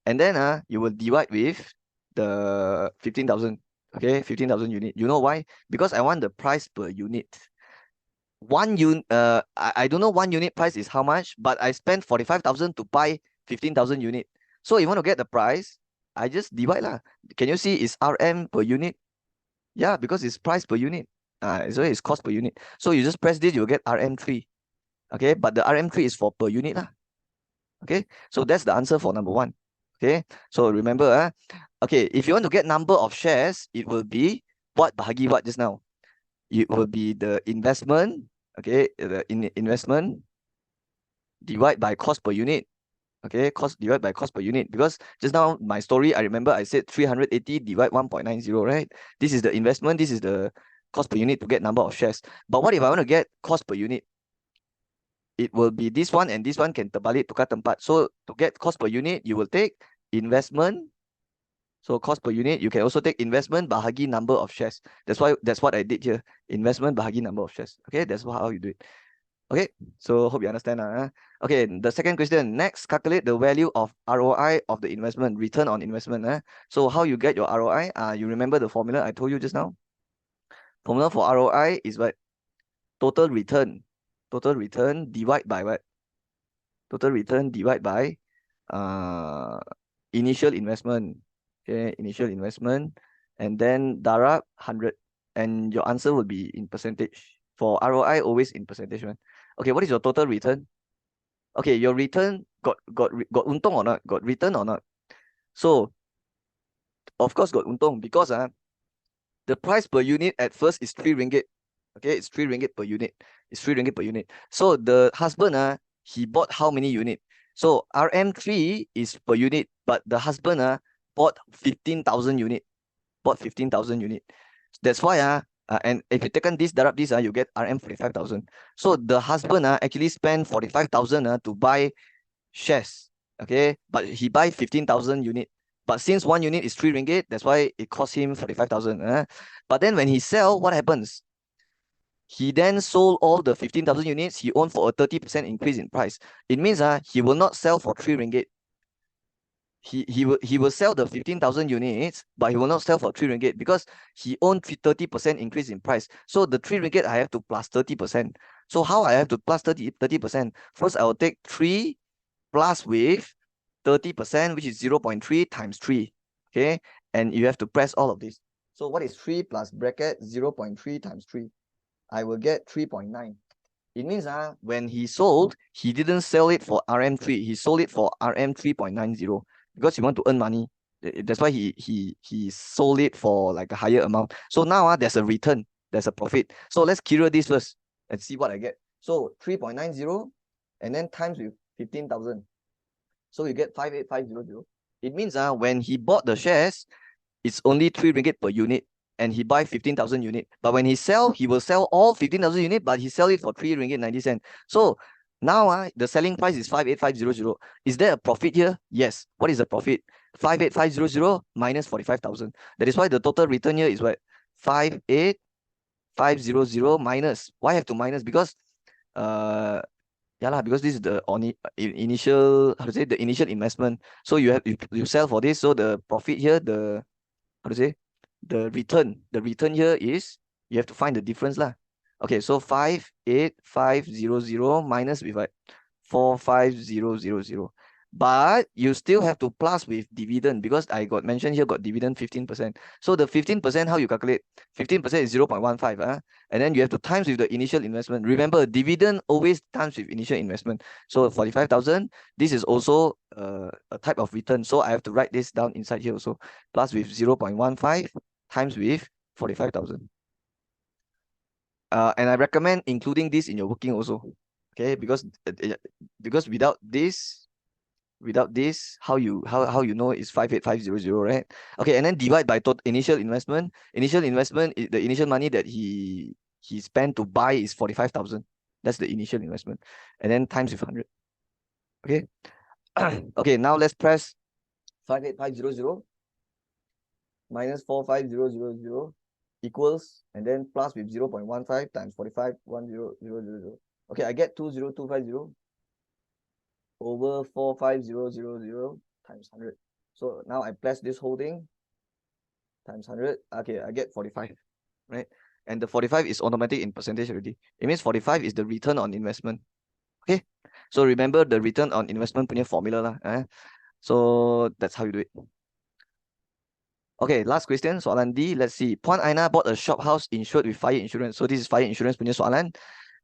And then you will divide with the 15,000. Okay, 15,000 unit. You know why? Because I want the price per unit. I don't know 1 unit price is how much, but I spent 45,000 to buy 15,000 unit. So you want to get the price, I just divide lah. Can you see it's RM per unit? Yeah, because it's price per unit. So it's cost per unit. So you just press this, you'll get RM3. Okay, but the RM3 is for per unit lah. Okay, so that's the answer for number 1. Okay, so remember, okay, if you want to get number of shares, it will be what bahagi what just now. It will be the investment, okay, the investment divide by cost per unit. Okay, cost divide by cost per unit. Because just now my story, I remember I said 380 divide 1.90, right? This is the investment, this is the cost per unit to get number of shares. But what if I want to get cost per unit? It will be this one and this one can terbalik tukar tempat. So to get cost per unit, you will take investment. So cost per unit, you can also take investment bahagi number of shares. That's what I did here. Investment bahagi number of shares. Okay, that's how you do it. Okay, so hope you understand. Okay, the second question. Next, calculate the value of ROI of the investment, return on investment. So how you get your ROI? You remember the formula I told you just now? Formula for ROI is what? Total return. Total return divide by what? Total return divide by initial investment. Okay, initial investment. And then darab 100. And your answer will be in percentage. For ROI, always in percentage. Right? Okay, what is your total return? Okay, your return got untung or not? Got return or not? So, of course got untung because the price per unit at first is 3 ringgit. Okay, it's 3 ringgit per unit. It's 3 ringgit per unit. So the husband he bought how many unit? So RM3 is per unit, but the husband bought 15,000 unit. Bought 15,000 unit. That's why and if you take on this, darab this, you get RM 45,000. So the husband actually spent 45,000 to buy shares. Okay, but he buy 15,000 unit. But since 1 unit is 3 ringgit, that's why it cost him 45,000. But then when he sell, what happens? He then sold all the 15,000 units he owned for a 30% increase in price. It means he will not sell for 3 ringgit. He will sell the 15,000 units, but he will not sell for 3 ringgit because he owned 30% increase in price. So the 3 ringgit I have to plus 30%. So how I have to plus 30%? First, I will take 3 plus with 30%, which is 0.3 times 3. Okay, and you have to press all of this. So what is 3 plus bracket 0.3 times 3? I will get 3.9. It means when he sold, he didn't sell it for RM3. He sold it for RM 3.90 because he want to earn money. That's why he sold it for like a higher amount. So now there's a return, there's a profit. So let's clear this first and see what I get. So 3.90 and then times with 15,000. So you get 58500. It means when he bought the shares, it's only 3 ringgit per unit. And he buy 15,000 unit. But when he sell, he will sell all 15,000 unit, but he sell it for 3 ringgit 90 cents. So now the selling price is 58500. Is there a profit here? Yes. What is the profit? 58500 minus 45,000. That is why the total return here is what? 58500 500 minus. Why have to minus? Because yeah lah, because this is the initial, how to say, the initial investment. So you sell for this. So the profit here, the how to say, the return here is, you have to find the difference lah. Okay, so 58500 minus with what? 45000. But you still have to plus with dividend, because I got mentioned here got dividend 15%. So the 15%, how you calculate? 15% is 0.15, and then you have to times with the initial investment. Remember, dividend always times with initial investment. So 45,000, this is also a type of return. So I have to write this down inside here also. Plus with 0.15 times with 45,000. And I recommend including this in your working also. Okay, because without this, how you know it's 58500, right? Okay, and then divide by total initial investment. Initial investment, the initial money that he spent to buy is 45,000. That's the initial investment, and then times with 100. Okay. Okay, now let's press 58500 minus 45000 equals, and then plus with 0.15 times 45, 10000. Okay, I get 20250 over 45000 times 100. So now I plus this whole thing times 100. Okay, I get 45, right? And the 45 is automatic in percentage already. It means 45 is the return on investment. Okay, so remember the return on investment punya formula lah. So that's how you do it. Okay, last question, soalan D. Let's see. Puan Aina bought a shop house insured with fire insurance. So this is fire insurance punya soalan.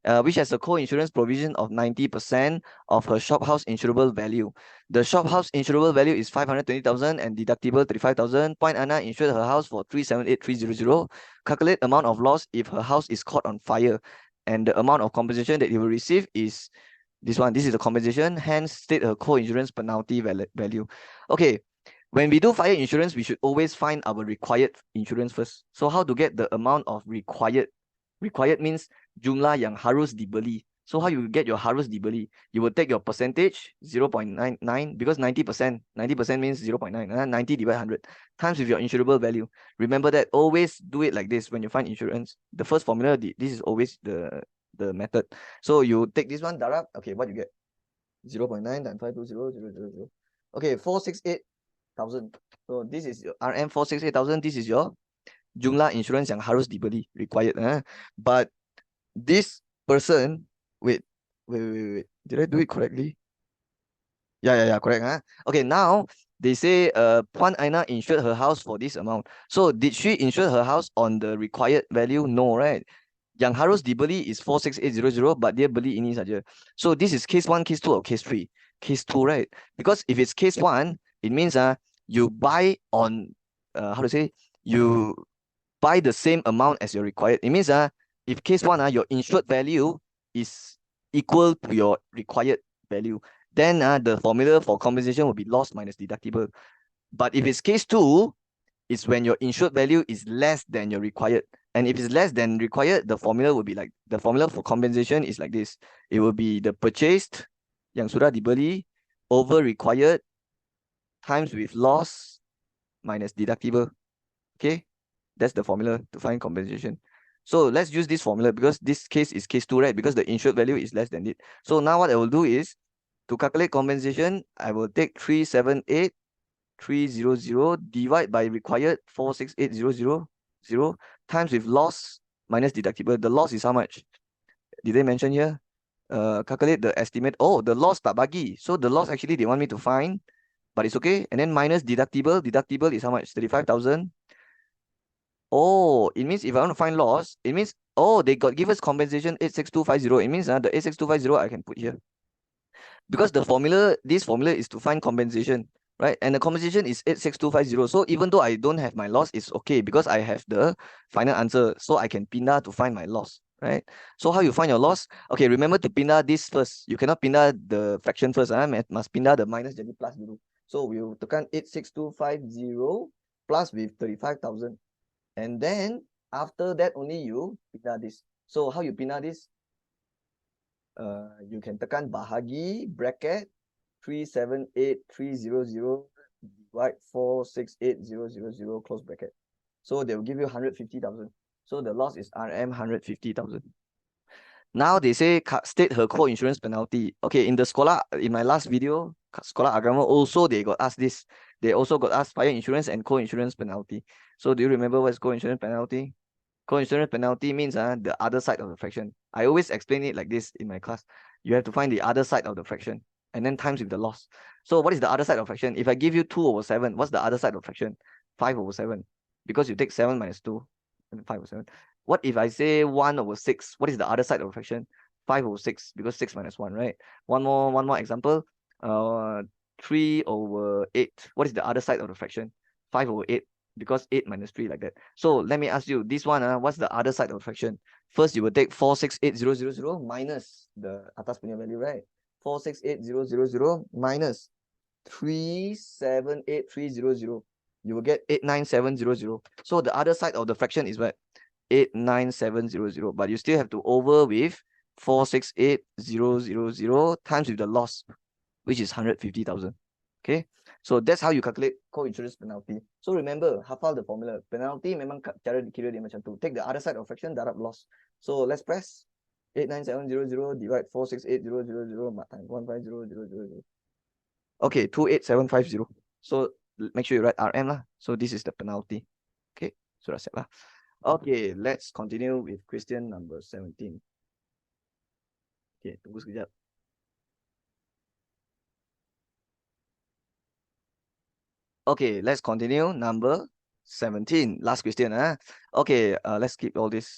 Which has a co-insurance provision of 90% of her shop house insurable value. The shop house insurable value is 520,000 and deductible 35,000. Point Anna insured her house for 378,300. Calculate amount of loss if her house is caught on fire, and the amount of compensation that he will receive is this one. This is the compensation. Hence, state her co-insurance penalty value. Okay. When we do fire insurance, we should always find our required insurance first. So how to get the amount of required? Required means jumlah yang harus dibeli. So how you get your harus dibeli? You will take your percentage 0.99, because 90% means 0.9. 90 divided 100 times with your insurable value. Remember that. Always do it like this when you find insurance. The first formula, this is always the method. So you take this one, darab. Okay, what you get? 0.9 times 520,000. Okay, 468,000. So this is your RM 468,000. This is your jumlah insurance yang harus dibeli, required. But this person, wait. Did I do it correctly? Yeah, correct. Okay, now they say Puan Aina insured her house for this amount. So did she insure her house on the required value? No, right? Yang harus dibeli is 46800, but dia beli ini saja. So this is case 1, case 2, or case 3? Case 2, right? Because if it's case 1, it means you buy on how to say, you buy the same amount as your required. It means if case 1, your insured value is equal to your required value, then the formula for compensation will be loss minus deductible. But if it's case 2, it's when your insured value is less than your required. And if it's less than required, the formula will be like, the formula for compensation is like this. It will be the purchased yang sudah dibeli over required times with loss minus deductible. Okay, that's the formula to find compensation. So let's use this formula, because this case is case 2, right? Because the insured value is less than it. So now what I will do is, to calculate compensation, I will take 378,300 divide by required 468,000 times with loss minus deductible. The loss is how much? Did they mention here? Calculate the estimate. Oh, the loss tak bagi. So the loss actually they want me to find, but it's okay. And then minus deductible. Deductible is how much? 35,000. Oh, it means if I want to find loss, it means, oh, they give us compensation 86250. It means the 86250 I can put here. Because the formula, this formula is to find compensation, right? And the compensation is 86250. So even though I don't have my loss, it's okay, because I have the final answer. So I can pindah to find my loss, right? So how you find your loss? Okay, remember to pindah this first. You cannot pindah the fraction first. Must pindah the minus jadi plus dulu. So we will tekan 86250 plus with 35,000. And then after that only you pindah this. So how you pindah this? You can tekan bahagi bracket 378,300 divide 468,000 close bracket. So they will give you 150,000. So the loss is RM 150,000. Now they say state her co-insurance penalty. Okay, in the Sekolah, in my last video, Sekolah Agama also they got asked this. They also got asked fire insurance and co-insurance penalty. So do you remember what's co-insurance penalty? Co-insurance penalty means the other side of the fraction. I always explain it like this in my class. You have to find the other side of the fraction and then times with the loss. So what is the other side of fraction? If I give you 2/7, what's the other side of fraction? 5/7. Because you take 7 minus 2 and 5/7. What if I say 1/6? What is the other side of the fraction? 5/6, because 6 minus 1, right? One more example. 3/8. What is the other side of the fraction? 5/8, because 8 minus 3, like that. So let me ask you, this one, what's the other side of the fraction? First, you will take 468,000 minus the atas punya value, right? 468,000 minus 378,300. You will get 89700. So the other side of the fraction is what? 89700. But you still have to over with 468,000 times with the loss, which is 150,000. Okay, so that's how you calculate co-insurance penalty. So remember, hafal the formula. Penalty memang cara dikira dia macam tu. Take the other side of fraction, darab loss. So let's press 89700 divide 468,000 times 150,000. Okay, 28750. So make sure you write RM lah. So this is the penalty. Okay, sudah siap lah. Okay, let's continue with question number 17. Okay, tunggu sekejap. Okay, let's continue. Number 17. Last question. Okay, let's keep all this.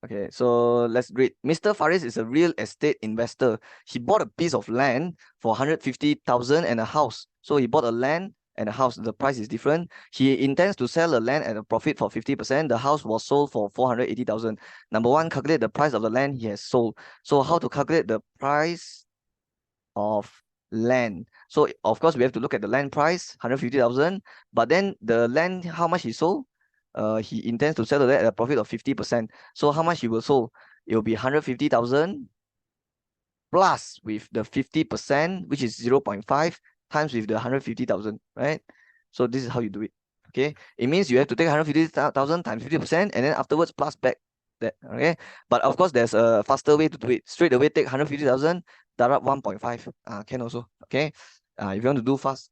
Okay, so let's read. Mr. Faris is a real estate investor. He bought a piece of land for 150,000 and a house. So he bought a land and a house. The price is different. He intends to sell the land at a profit for 50%. The house was sold for 480,000. Number one, calculate the price of the land he has sold. So how to calculate the price of land? So of course we have to look at the land price, 150,000, but then the land, how much he sold? He intends to sell the land at a profit of 50%. So how much he will sold? It will be 150,000 plus with the 50%, which is 0.5 times with the 150,000, right? So this is how you do it. Okay, it means you have to take 150,000 times 50% and then afterwards plus back that. Okay, but of course there's a faster way to do it. Straight away take 150,000, darab 1.5. Can also. Okay, if you want to do fast,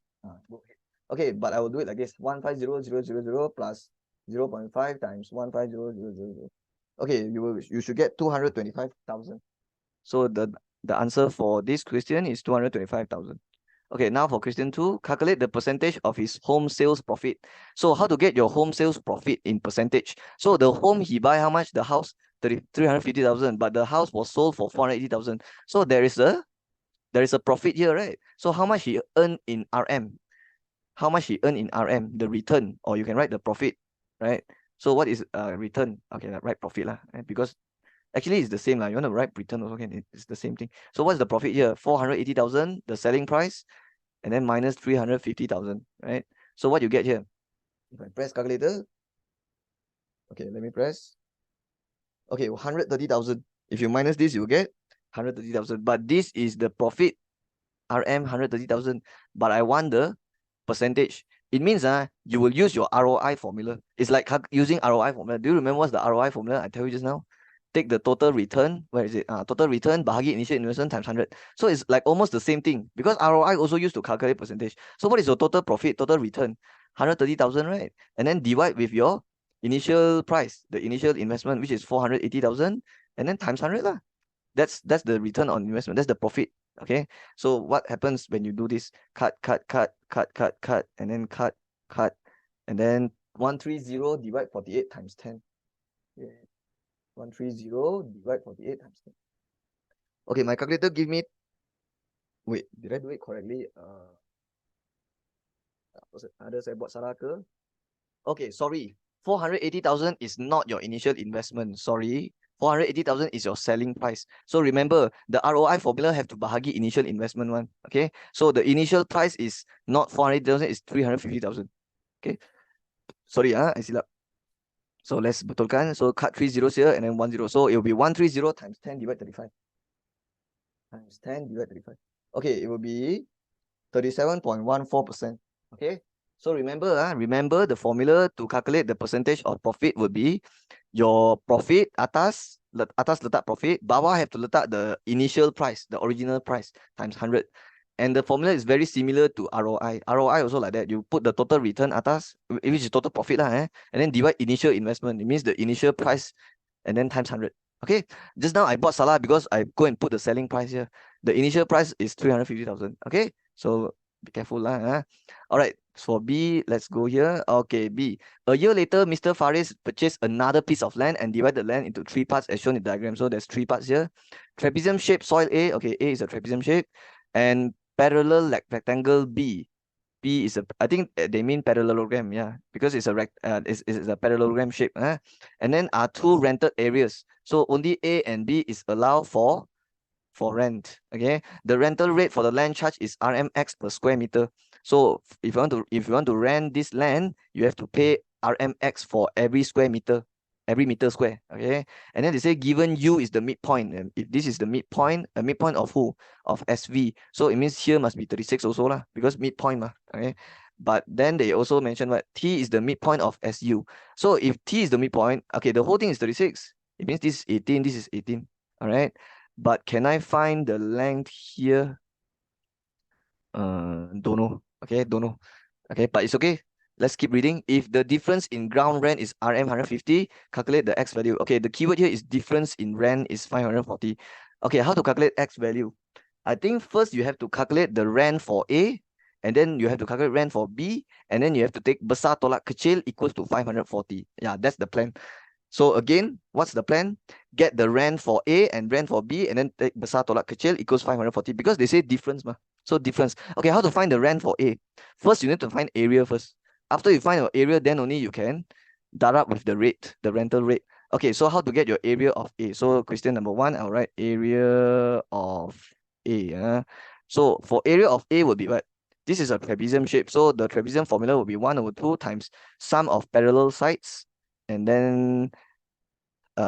go ahead. Okay, but I will do it like this: 150,000 plus 0.5 times 150,000. Okay, you should get 225,000. So the answer for this question is 225,000. Okay, now for question 2, calculate the percentage of his home sales profit. So how to get your home sales profit in percentage? So the home he buy how much? The house 350,000, but the house was sold for 480,000. So there is a profit here, right? So how much he earned in RM? How much he earned in RM? The return, or you can write the profit, right? So what is return? Okay, write profit lah, because actually it's the same lah. You want to write return also can. It's the same thing. So what's the profit here? 480,000, the selling price, and then minus 350,000, right? So what you get here? If I press calculator, okay, let me press. Okay, 130,000. If you minus this, you get 130,000. But this is the profit, RM 130,000. But I want the percentage. It means you will use your ROI formula. It's like using ROI formula. Do you remember what's the ROI formula I tell you just now? Take the total return. Where is it? Total return bahagi initial investment times 100. So it's like almost the same thing, because ROI also used to calculate percentage. So what is your total profit, total return? 130,000, right? And then divide with your initial price, the initial investment, which is 480,000, and then times 100 lah. That's the return on investment. That's the profit. Okay. So what happens when you do this? Cut, and then cut, and then 130 divide 48 times 10. Yeah. 130 divide 48 times 10. Okay, my calculator give me. Wait, did I do it correctly? Ada saya buat salah ke? Okay, sorry. 480,000 is not your initial investment. Sorry. 480,000 is your selling price. So remember, the ROI formula have to bahagi initial investment one. Okay. So the initial price is not 480,000, it's 350,000. Okay. Sorry, I silap. So let's betulkan. So cut 3 zeros here and then 1 0. So it will be 130 times 10 divided 35. Times 10 divided 35. Okay, it will be 37.14%. Okay. So remember the formula to calculate the percentage of profit would be your profit atas letak profit, bawah have to letak the initial price, the original price times 100. And the formula is very similar to ROI. ROI also like that. You put the total return atas, which is total profit lah, and then divide initial investment. It means the initial price and then times 100. Okay, just now I bought Salah because I go and put the selling price here. The initial price is 350,000. Okay, so be careful lah. All right, for B, let's go here. Okay, B. A year later, Mr. Faris purchased another piece of land and divided the land into 3 parts as shown in the diagram. So there's 3 parts here. Trapezium shape soil A. Okay, A is a trapezium shape, and parallel rectangle B. B is a, I think they mean parallelogram, yeah, because it's a parallelogram shape. And then are 2 rented areas. So only A and B is allowed for rent. Okay, the rental rate for the land charge is RMX per square meter. So if you want to rent this land, you have to pay RMX for every square meter, every meter square. Okay, and then they say given U is the midpoint, and if this is the midpoint, a midpoint of who? Of SV. So it means here must be 36 also lah, because midpoint mah. Okay, but then they also mention what T is the midpoint of SU. So if T is the midpoint, okay, the whole thing is 36. It means this is 18, this is 18. All right. But can I find the length here? Don't know. Okay, don't know. Okay, but it's okay. Let's keep reading. If the difference in ground rent is RM 150, calculate the X value. Okay, the keyword here is difference in rent is 540. Okay, how to calculate X value? I think first you have to calculate the rent for A, and then you have to calculate rent for B, and then you have to take besar tolak kecil equals to 540. Yeah, that's the plan. So again, what's the plan? Get the rent for A and rent for B, and then take besar tolak kecil equals 540, because they say difference mah. So difference. Okay, how to find the rent for A? First, you need to find area first. After you find your area, then only you can darab with the rate, the rental rate. Okay, so how to get your area of A? So question number 1, I'll write area of A. So for area of A will be what? This is a trapezium shape. So the trapezium formula will be 1/2 times sum of parallel sides, and then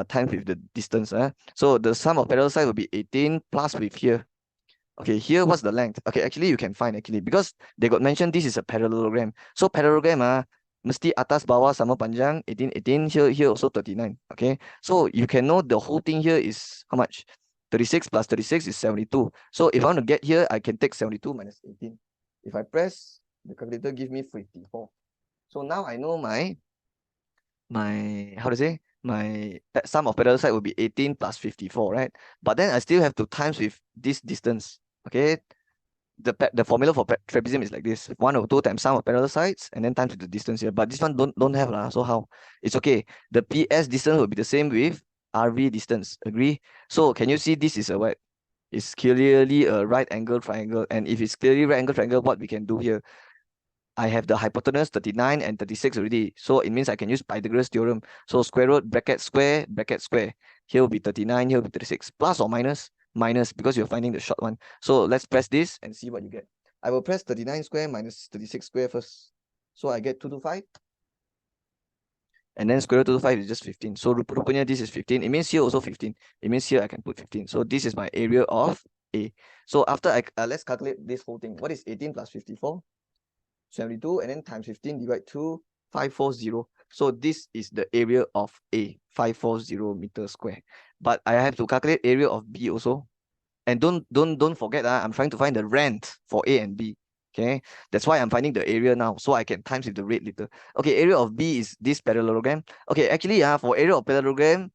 times with the distance. So the sum of parallel sides will be 18 plus with here. Okay, here what's the length? Okay, actually you can find actually, because they got mentioned this is a parallelogram. So parallelogram mesti atas bawah sama panjang, 18, 18, here also 39. Okay, so you can know the whole thing here is how much? 36 plus 36 is 72. So if I want to get here, I can take 72 minus 18. If I press, the calculator give me 54. So now I know my how to say, my sum of parallel side will be 18 plus 54, right? But then I still have to times with this distance. Okay, the formula for trapezium is like this: 1/2 times sum of parallel sides, and then times with the distance here. But this one don't have lah. So how? It's okay. The PS distance will be the same with RV distance. Agree? So can you see this is a what? It's clearly a right angle triangle. And if it's clearly right angle triangle, what we can do here? I have the hypotenuse 39 and 36 already. So it means I can use Pythagoras theorem. So square root bracket square. Here will be 39, here will be 36. Plus or minus? Minus, because you're finding the short one. So let's press this and see what you get. I will press 39 square minus 36 square first. So I get 225. And then square root 225 is just 15. So rupanya this is 15. It means here also 15. It means here I can put 15. So this is my area of A. So after let's calculate this whole thing. What is 18 plus 54? 72, and then times 15 divide 2, 540. So this is the area of A, 540 meters square. But I have to calculate area of B also. And don't forget, I'm trying to find the rent for A and B. Okay, that's why I'm finding the area now, so I can times with the rate later. Okay, area of B is this parallelogram. Okay, actually, for area of parallelogram,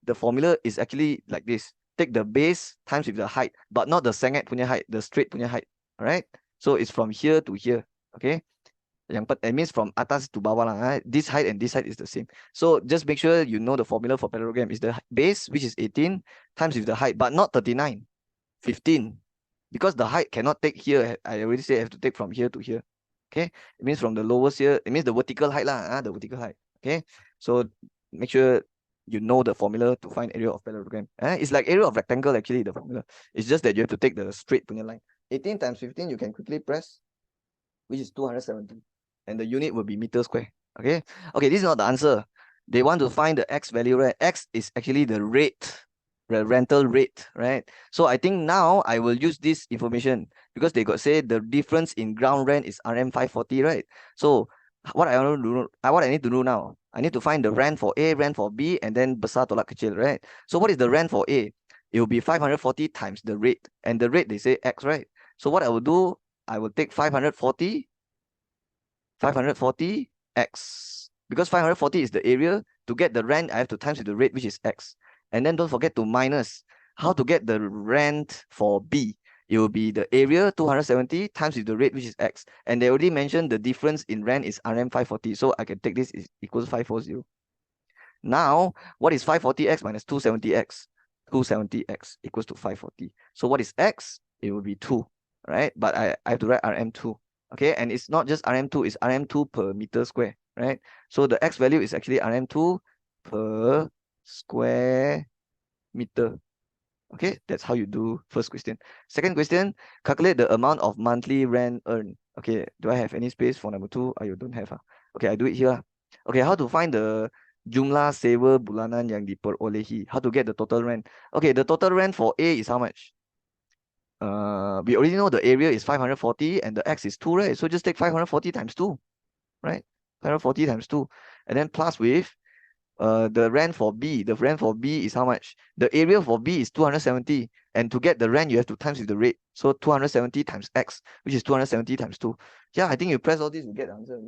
the formula is actually like this. Take the base times with the height, but not the sengit punya height, the straight punya height. All right, so it's from here to here. Okay, it means from atas to bawah lah. This height and this height is the same. So just make sure you know the formula for parallelogram is the base, which is 18, times with the height, but not 39, 15. Because the height cannot take here. I already said I have to take from here to here. Okay, it means from the lowest here, it means the vertical height lah, the vertical height. Okay, so make sure you know the formula to find area of parallelogram. It's like area of rectangle actually, the formula. It's just that you have to take the straight punya line. 18 times 15, you can quickly press, which is 270. And the unit will be meter square. Okay, this is not the answer. They want to find the X value, right? X is actually the rate, the rental rate, right? So I think now I will use this information because they got say the difference in ground rent is RM 540, right? So What I need to do now? I need to find the rent for A, rent for B, and then besar tolak kecil, right? So what is the rent for A? It will be 540 times the rate, and the rate they say X, right? So what I will do, I will take 540 X, because 540 is the area. To get the rent, I have to times with the rate, which is X. And then don't forget to minus how to get the rent for B. It will be the area 270 times with the rate, which is X. And they already mentioned the difference in rent is RM 540. So I can take this is equals 540. Now, what is 540X minus 270X? 270X equals to 540. So what is X? It will be 2, right? But I have to write RM2. Okay, and it's not just RM2, it's RM2 per meter square, right? So the X value is actually RM2 per square meter. Okay, that's how you do first question. Second question, calculate the amount of monthly rent earned. Okay, do I have any space for number 2? You don't have. Okay, I do it here. Okay, how to find the jumlah sewa bulanan yang diperolehi? How to get the total rent? Okay, the total rent for A is how much? We already know the area is 540 and the X is 2, right? So just take 540 times 2, right? 540 times 2. And then plus with the rent for B. The rent for B is how much? The area for B is 270. And to get the rent, you have to times with the rate. So 270 times X, which is 270 times 2. Yeah, I think you press all this, you get the answer.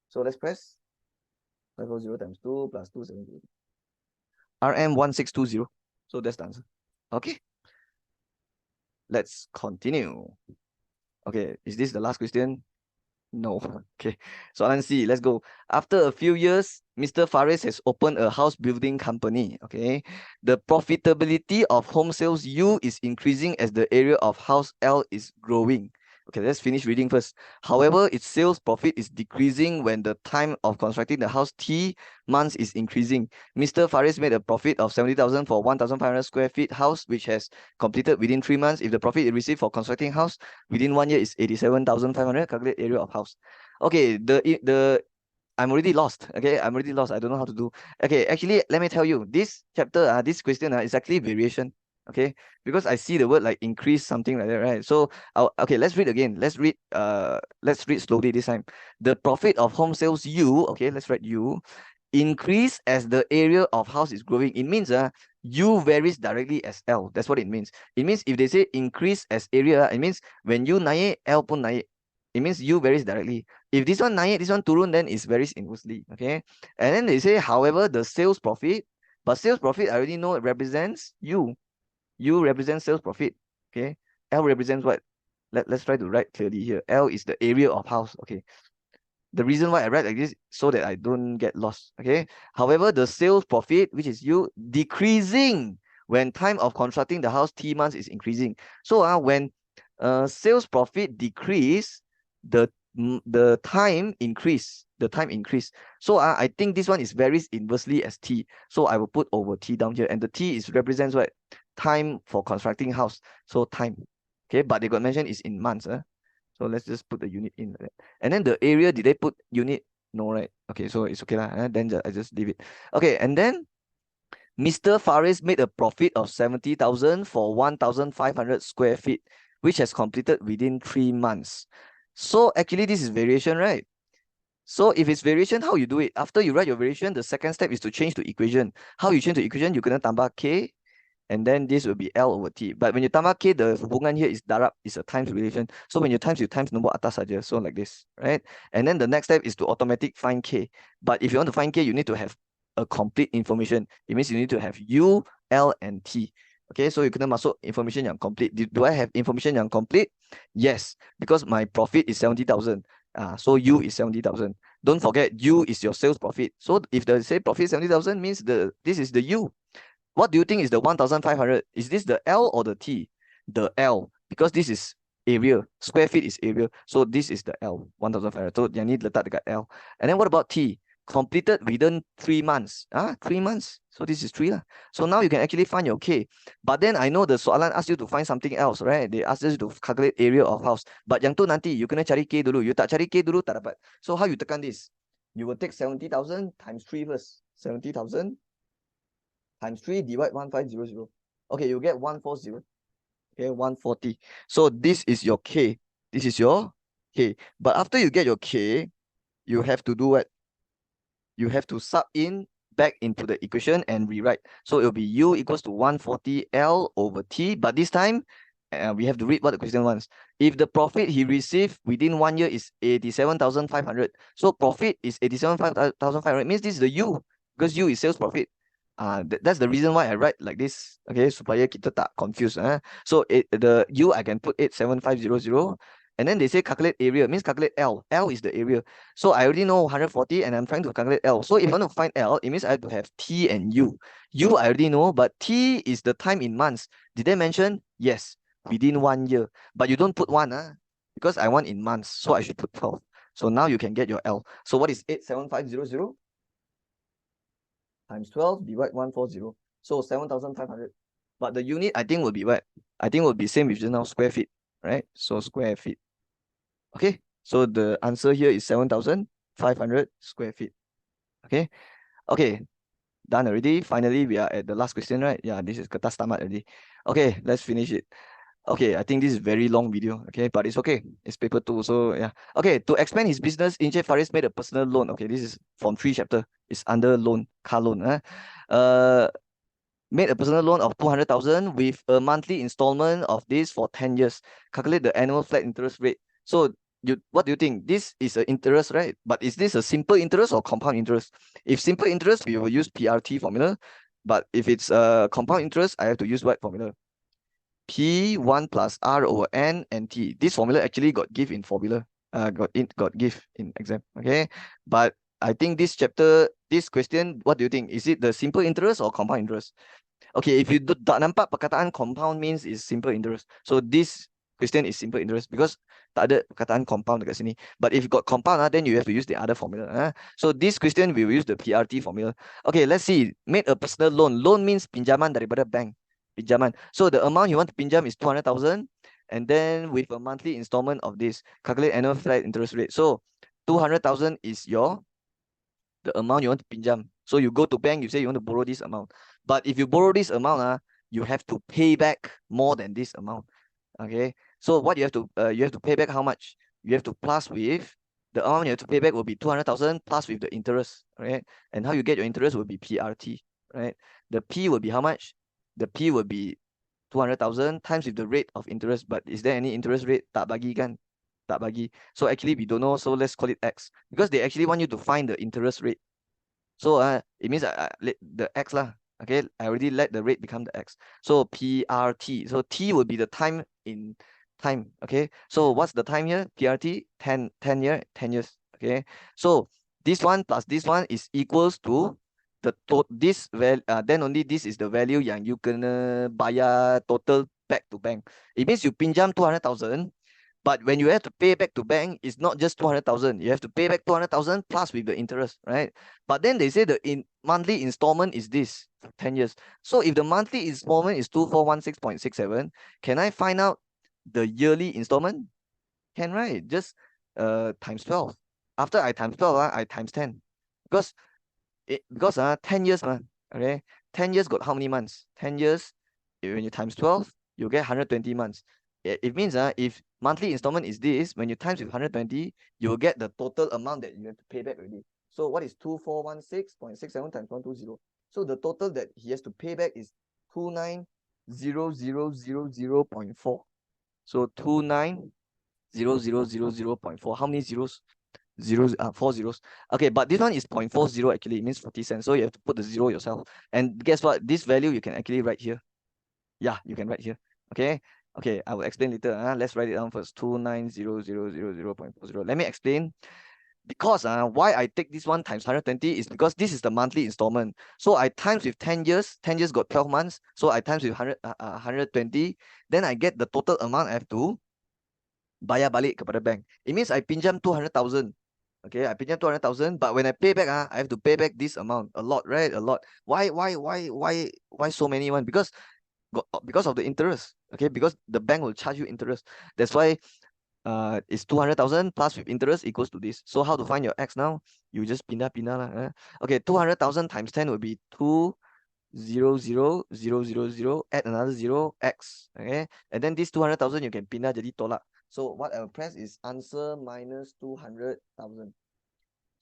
So let's press 540 times 2 plus 270. RM1620. So that's the answer. Okay. Let's continue. Okay, is this the last question? No. Okay. Soalan C, let's go. After a few years, Mr. Faris has opened a house building company. Okay. The profitability of home sales U is increasing as the area of house L is growing. Okay, let's finish reading first. However, its sales profit is decreasing when the time of constructing the house T months is increasing. Mr. Faris made a profit of 70,000 for 1,500 square feet house, which has completed within 3 months. If the profit is received for constructing house within 1 year is 87,500, calculate area of house. Okay, I'm already lost. Okay, I'm already lost. I don't know how to do. Okay, actually, let me tell you, this chapter, this question is actually variation. Okay, because I see the word like increase, something like that, right? So, okay, let's read again. Let's read slowly this time. The profit of home sales U, okay, let's write U, increase as the area of house is growing. It means U varies directly as L. That's what it means. It means if they say increase as area, it means when U naik, L pun naik. It means U varies directly. If this one naik, this one turun, then it varies inversely. Okay. And then they say, however, the sales profit, but sales profit I already know it represents U. U represents sales profit. Okay. L represents what? Let's try to write clearly here. L is the area of house. Okay. The reason why I write like this so that I don't get lost. Okay. However, the sales profit, which is U, decreasing when time of constructing the house T months is increasing. So when sales profit decrease, the time increase. The time increase. So I think this one is varies inversely as T. So I will put over T down here, and the T is represents what? Time for constructing house. So time. Okay, but they got mentioned is in months. So let's just put the unit in like that. And then the area, did they put unit? No, right? Okay, so it's okay lah. Then I just leave it. Okay, and then Mr. Faris made a profit of 70,000 for 1,500 square feet, which has completed within 3 months. So actually this is variation, right? So if it's variation, how you do it? After you write your variation, the second step is to change to equation. How you change to equation? You kena tambah K, and then this will be L over T. But when you tambah K, the hubungan here is darab, is a times relation. So when you times nombor atas saja, so like this, right? And then the next step is to automatic find K. But if you want to find K, you need to have a complete information. It means you need to have U, L, and T. Okay, so you kena masuk information yang complete. Do I have information yang complete? Yes, because my profit is 70,000. So U is 70,000. Don't forget, U is your sales profit. So if they say profit 70,000 means this is the U. What do you think is the 1,500? Is this the L or the T? The L, because this is area. Square feet is area. So this is the L, 1,500. So yang ni letak dekat L. And then what about T? Completed within 3 months. 3 months. So this is 3 lah. So now you can actually find your K. But then I know the soalan asked you to find something else, right? They asked you to calculate area of house. But yang tu nanti, you kena cari K dulu. You tak cari K dulu, tak dapat. So how you tekan this? You will take 70,000 times 3 first. 70,000 times 3 divide 1,500. Okay, you get 140. Okay, 140. So this is your K. This is your K. But after you get your K, you have to do what? You have to sub in back into the equation and rewrite. So it will be U equals to 140 L over T. But this time, we have to read what the question wants. If the profit he received within 1 year is 87,500, so profit is 87,500, means this is the U, because U is sales profit. That's the reason why I write like this. Okay, supaya kita tak confused. So the U I can put 87500. And then they say calculate area, means calculate L. L is the area. So I already know 140 and I'm trying to calculate L. So if I want to find L, it means I have to have T and U. U I already know, but T is the time in months. Did they mention? Yes, within 1 year. But you don't put 1, because I want in months. So I should put 12. So now you can get your L. So what is 87500? Times 12 divide 140. So 7,500. But the unit I think will be what? I think will be same with just now, square feet, right? So square feet. Okay, so the answer here is 7,500 square feet. Okay, okay, done already. Finally, we are at the last question, right? Yeah, this is Kertas tamat already. Okay, let's finish it. Okay, I think this is very long video. Okay, but it's okay. It's paper 2, so yeah. Okay, to expand his business, Encik Faris made a personal loan. Okay, this is from 3 chapter. It's under loan, car loan. Made a personal loan of 200,000 with a monthly installment of this for 10 years. Calculate the annual flat interest rate. So what do you think? This is an interest, right? But is this a simple interest or compound interest? If simple interest, we will use PRT formula. But if it's a compound interest, I have to use what formula? P1 plus R over N and T. This formula actually got give in formula. Got give in exam. Okay. But I think this chapter, this question, what do you think? Is it the simple interest or compound interest? Okay, if you tak nampak perkataan compound means is simple interest. So this question is simple interest because tak ada perkataan compound dekat sini. But if you got compound, then you have to use the other formula. So this question we will use the PRT formula. Okay, let's see. Made a personal loan. Loan means pinjaman daripada bank. Pinjaman. So the amount you want to pinjam is 200,000, and then with a monthly installment of this, calculate annual flat interest rate. So 200,000 is the amount you want to pinjam. So you go to bank, you say you want to borrow this amount. But if you borrow this amount, you have to pay back more than this amount. Okay. So what you have to pay back how much? You have to plus with the amount you have to pay back will be 200,000 plus with the interest, right? And how you get your interest will be PRT, right? The P will be how much? The P will be 200,000 times with the rate of interest. But is there any interest rate? Tak bagi kan? Tak bagi. So actually we don't know. So let's call it X because they actually want you to find the interest rate. So it means the X lah. Okay, I already let the rate become the X. So PRT. So T will be the time in time. Okay. So what's the time here? PRT 10 years. Okay. So this one plus this one is equals to this value. Then only this is the value yang you kena bayar total back to bank. It means you pinjam 200,000. But when you have to pay back to bank, it's not just 200,000. You have to pay back 200,000 plus with the interest, right? But then they say the monthly installment is this 10 years. So if the monthly installment is 2416.67, can I find out the yearly installment? Can, right? Just times 12. After I times 12, I times 10. Because 10 years, okay? 10 years got how many months? 10 years, when you times 12, you get 120 months. It means if monthly installment is this, when you times with 120, you will get the total amount that you have to pay back already. So what is 2416.67 times 120? So the total that he has to pay back is 290000.4. So 290000.4. How many zeros? Zeros, 4 zeros. Okay, but this one is 0.40 actually. It means 40 cents. So you have to put the zero yourself. And guess what? This value you can actually write here. Yeah, you can write here. Okay. Okay, I will explain later. Let's write it down first. 290000.40. Let me explain. Because why I take this one times 120 is because this is the monthly installment. So I times with 10 years. 10 years got 12 months. So I times with 120. Then I get the total amount I have to bayar balik kepada bank. It means I pinjam 200,000. Okay, I pinjam 200,000, but when I pay back, I have to pay back this amount. A lot, right? A lot. Why so many one? Because of the interest. Okay, because the bank will charge you interest. That's why it's 200,000 plus with interest equals to this. So how to find your X now? You just pindah lah. Okay, 200,000 times 10 will be 200,000, add another 0, X. Okay, and then this 200,000 you can pindah jadi tolak. So what I'll press is answer minus 200,000.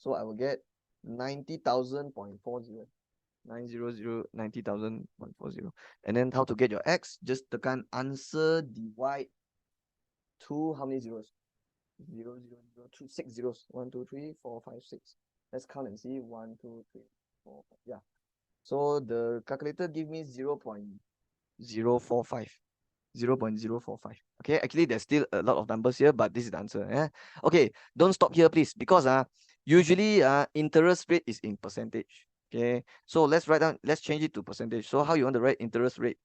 So I will get 90,000.40. 90,000.40. And then how to get your x? Just tekan answer divide to how many zeros? 6 zeros. 1, 2, 3, 4, 5, 6. Let's count and see. 1, 2, 3, 4, 5. Yeah. So the calculator give me 0.045. 0.045. Okay, actually there's still a lot of numbers here, but this is the answer. Yeah. Okay, don't stop here, please, because usually interest rate is in percentage. Okay, so let's change it to percentage. So how you want to write interest rate?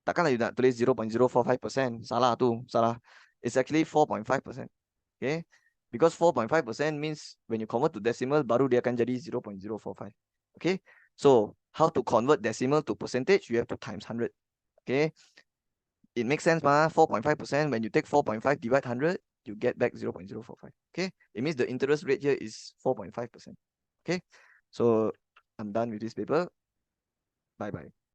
Takkanlah you nak tulis 0.045%. Salah tu, salah. It's actually 4.5%. Okay, because 4.5% means when you convert to decimal, baru dia akan jadi 0.045. Okay, so how to convert decimal to percentage? You have to times 100. Okay, it makes sense, 4.5%. When you take 4.5 divide 100, you get back 0.045. Okay, it means the interest rate here is 4.5%. Okay, so I'm done with this paper. Bye bye.